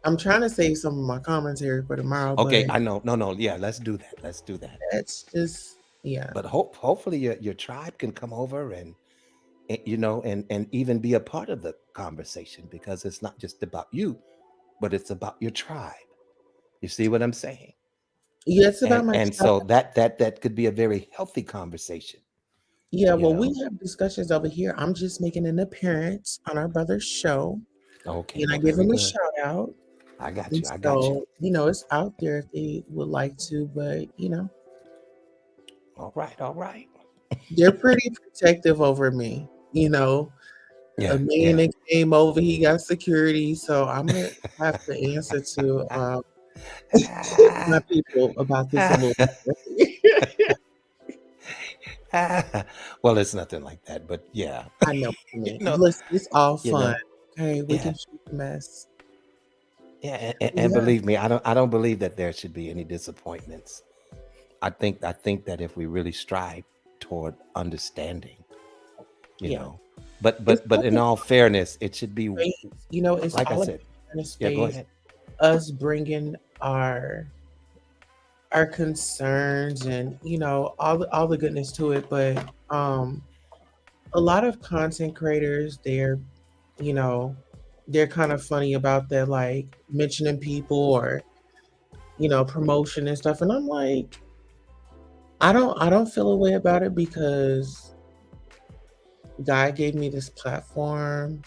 I'm trying to save some of my commentary for tomorrow. Okay, but I know. No, yeah, let's do that. Let's do that. that's just, yeah. But hopefully your tribe can come over and you know and even be a part of the conversation because it's not just about you, but it's about your tribe. You see what I'm saying? Yeah, it's about my And child. so that could be a very healthy conversation. Yeah, You well, know? we have discussions over here. I'm just making an appearance on our brother's show. Okay, And I well, give very him a good. shout out. I got And you. I got you. so, it's out there if they would like to, but All right. they're pretty protective over me. Yeah, A man yeah. that came over, he got security, so I'm gonna have to answer to my people about this a little bit. Well, it's nothing like that, but yeah. I know what you You mean. know, Listen, it's all you fun. know, Okay, we yeah. can shoot the mess. Yeah, and Yeah, believe me, I don't believe that there should be any disappointments. I think that if we really strive toward understanding, you yeah. know, but It's but in all fairness, it should be space. It's like I all said. in a Yeah, go space. ahead. Us bringing our concerns and all the goodness to it, but a lot of content creators, you know they're kind of funny about that, like mentioning people or promotion and stuff, and I'm like, I don't feel a way about it because God gave me this platform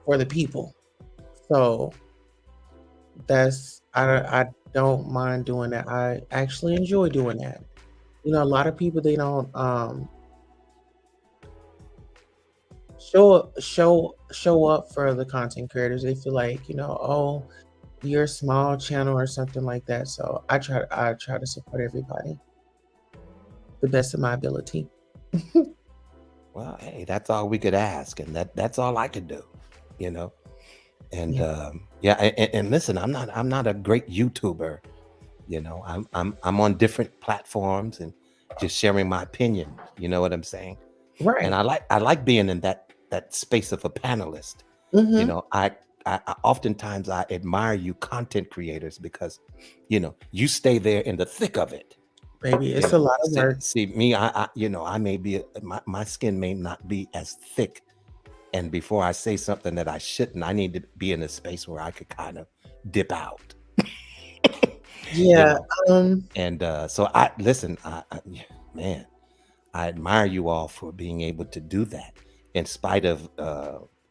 for the people. So I don't mind doing that. I actually enjoy doing that. A lot of people, they don't show up for the content creators. They feel like, oh, you're a small channel or something like that. So I try to support everybody the best of my ability. Well, hey, that's all we could ask, and that's all I could do, you know. And Yeah. yeah, and listen, I'm not a great YouTuber, you know. I'm on different platforms and just sharing my opinion. You know what I'm saying? And Right. I like being in that space of a panelist. You Mm-hmm. know, I oftentimes I admire you content creators because, you know, you stay there in the thick of it. Baby, You it's a know, lot of work. see me, you know, I may be my skin may not be as thick, and before I say something that I shouldn't, I need to be in a space where I could kind of dip out. You Yeah. know, Um. and so I listen, yeah, man, I admire you all for being able to do that in spite of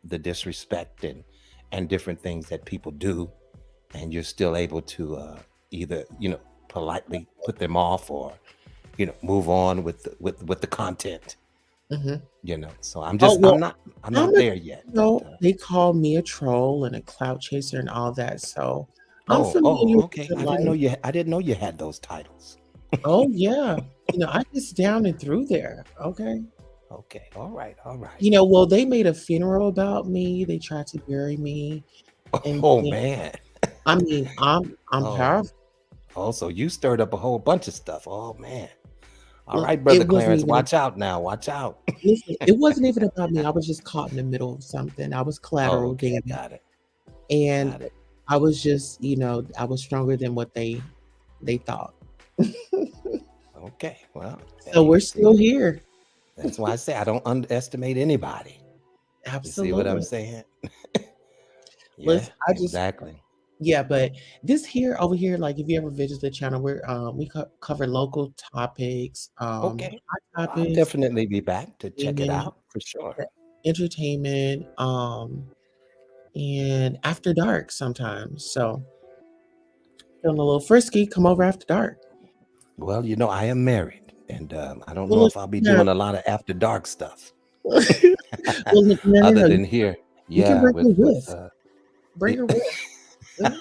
the disrespect and different things that people do, and you're still able to either, you know, politely put them off or, you know, move on with the content, Mhm. you know. So Oh well, I'm I'm not a, there yet, but they call me a troll and a clout chaser and all that. So I'm familiar with okay. the life. I didn't know you had those titles. Oh yeah. I just down and through there. Okay. Okay, all right. Well, they made a funeral about me. They tried to bury me, and Oh then, man. I mean, I'm Oh, powerful. oh, so you stirred up a whole bunch of stuff. Oh man. All Look, right, brother it wasn't Clarence, even. watch out now. Watch out. Listen, it wasn't even about me. I was just caught in the middle of something. I was Oh, collateral okay, damage, got it. and Got it. I was just, I was stronger than what they thought. Okay. Well, So hey, we're see, still here. that's why I say I don't underestimate anybody. You see what I'm Absolutely. saying? Yeah, Listen, exactly. but this here over here, like if you ever visit the channel, we cover local topics, Okay. hot Well, I'll topics, definitely be back to check it entertainment, out for sure. entertainment, and after dark sometimes. So feeling a little frisky, come over after dark. Well, I am married, and I don't Well, know look, if I'll be yeah. doing a lot of after dark stuff Well, look, no, other no. than here. You can Yeah, bring her with with. Bring the- her with. Mhm.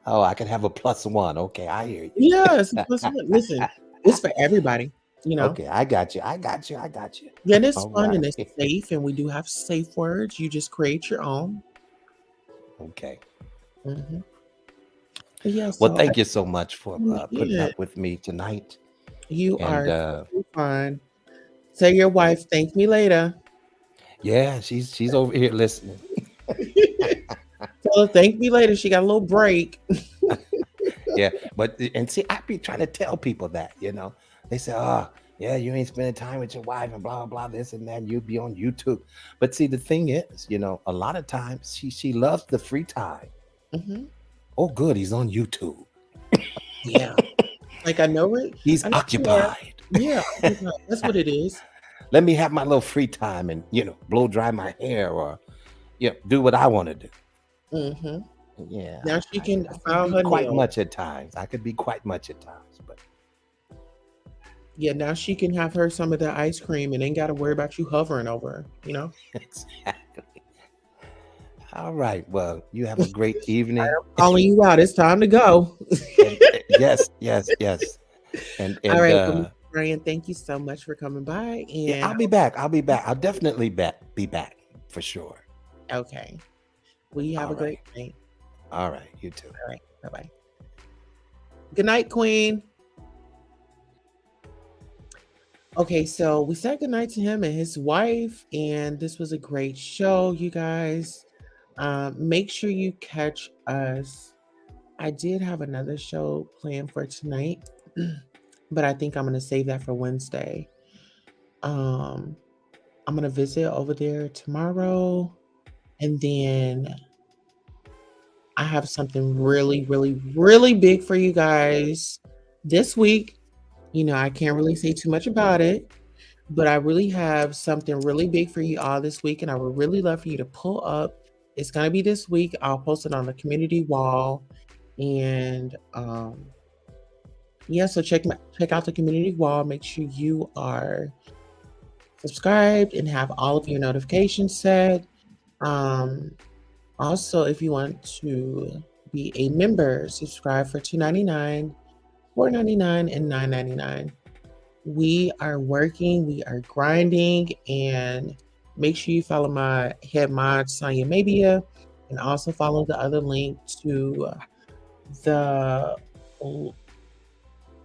oh, I can have a +1. Okay, I hear you. Yes, listen, it's for everybody, Okay, I got you. I got you. I got you. Yeah, and it's All fun and right. it's safe, and we do have safe words. You just create your own. Okay. Mhm. But yeah, Well, so thank you so much for putting yeah, up with me tonight. you And are totally fine. Tell your wife, thank me later. yeah, she's over here listening. Tell her thank me later. She got a little break. Yeah, but and see, I be trying to tell people that, they say, oh, yeah, you ain't spending time with your wife and blah blah this and that. And you'd be on YouTube. But see, the thing is, a lot of times she loves the free time. Mhm. Oh, good, he's on YouTube. Yeah, like I know it. He's I know you are. occupied. Yeah, that's what it is. Let me have my little free time and blow dry my hair or do what I want to do. Mhm. Yeah, Now she can I could file be her quite nails. much at times. But Yeah, now she can have her some of the ice cream and ain't got to worry about you hovering over her. exactly. All right. Well, you have a great evening. Calling you out. It's time to go. And, yes. And All right, well, Mr. Brian, thank you so much for coming by. yeah, And I'll be back. I'll definitely be back for sure. okay, well, you have All a great right. night. All right. You too. All right, bye bye. Good night, Queen. Okay, so we said goodnight to him and his wife, and this was a great show, you guys. Make sure you catch us. I did have another show planned for tonight, but I think I'm gonna save that for Wednesday. Um, I'm gonna visit over there tomorrow, and then I have something really, really, really big for you guys this week. I can't really say too much about it, but I really have something really big for you all this week, and I would really love for you to pull up. It's gonna be this week. I'll post it on the community wall, and yeah. So check out the community wall. Make sure you are subscribed and have all of your notifications set. Um, Also, if you want to be a member, subscribe for $2.99, $4.99, and $9.99. We are working, we are grinding, and make sure you follow my head mod, Sonia Mabia, and also follow the other link to the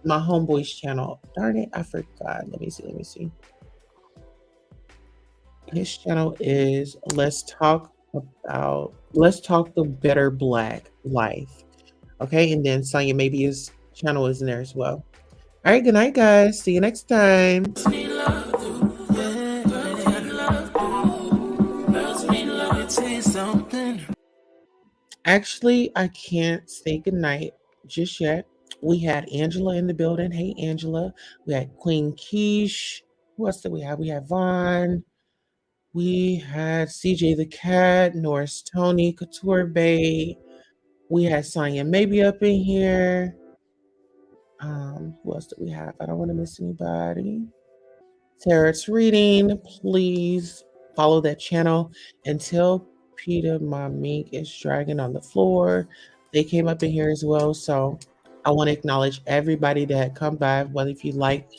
my homeboy's channel. Darn it, I forgot. Let me see. His channel is Let's Talk the Better Black Life. Okay, and then Sonya Mabia's channel is in there as well. All right, good night, guys. See you next time. Actually, I can't say goodnight just yet. We had Angela in the building. Hey, Angela. We had Queen Keish. Who else did we have? We had Vaughn. We had CJ the Cat, Norris Tony, Couture Bay. We had Sonya maybe up in here. Who else did we have? I don't want to miss anybody. Tarot's reading. Please follow that channel until Peter Mamik is dragging on the floor. They came up in here as well. So I want to acknowledge everybody that come by, whether if you like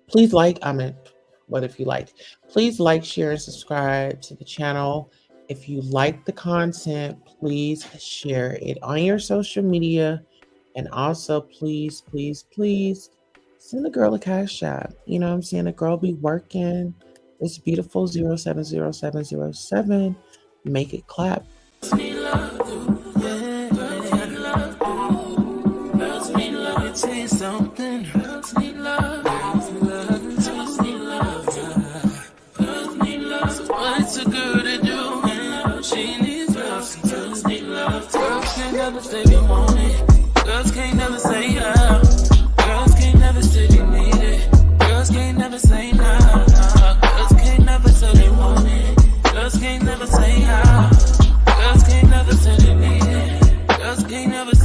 please please like, share, and subscribe to the channel. If you like the content, please share it on your social media And also, please, please, please send the girl a cash app. You know what I'm saying? The girl be working. It's beautiful 070707. Make it clap. What's a girl to do? She needs love. Girls need love. Girls can't never say they want it. Girls can't never say how. Girls can't never say they need it. Girls can't never say nah. Girls can't never say they want it. Girls can't never say how. Girls can't never say they need it. Girls can't never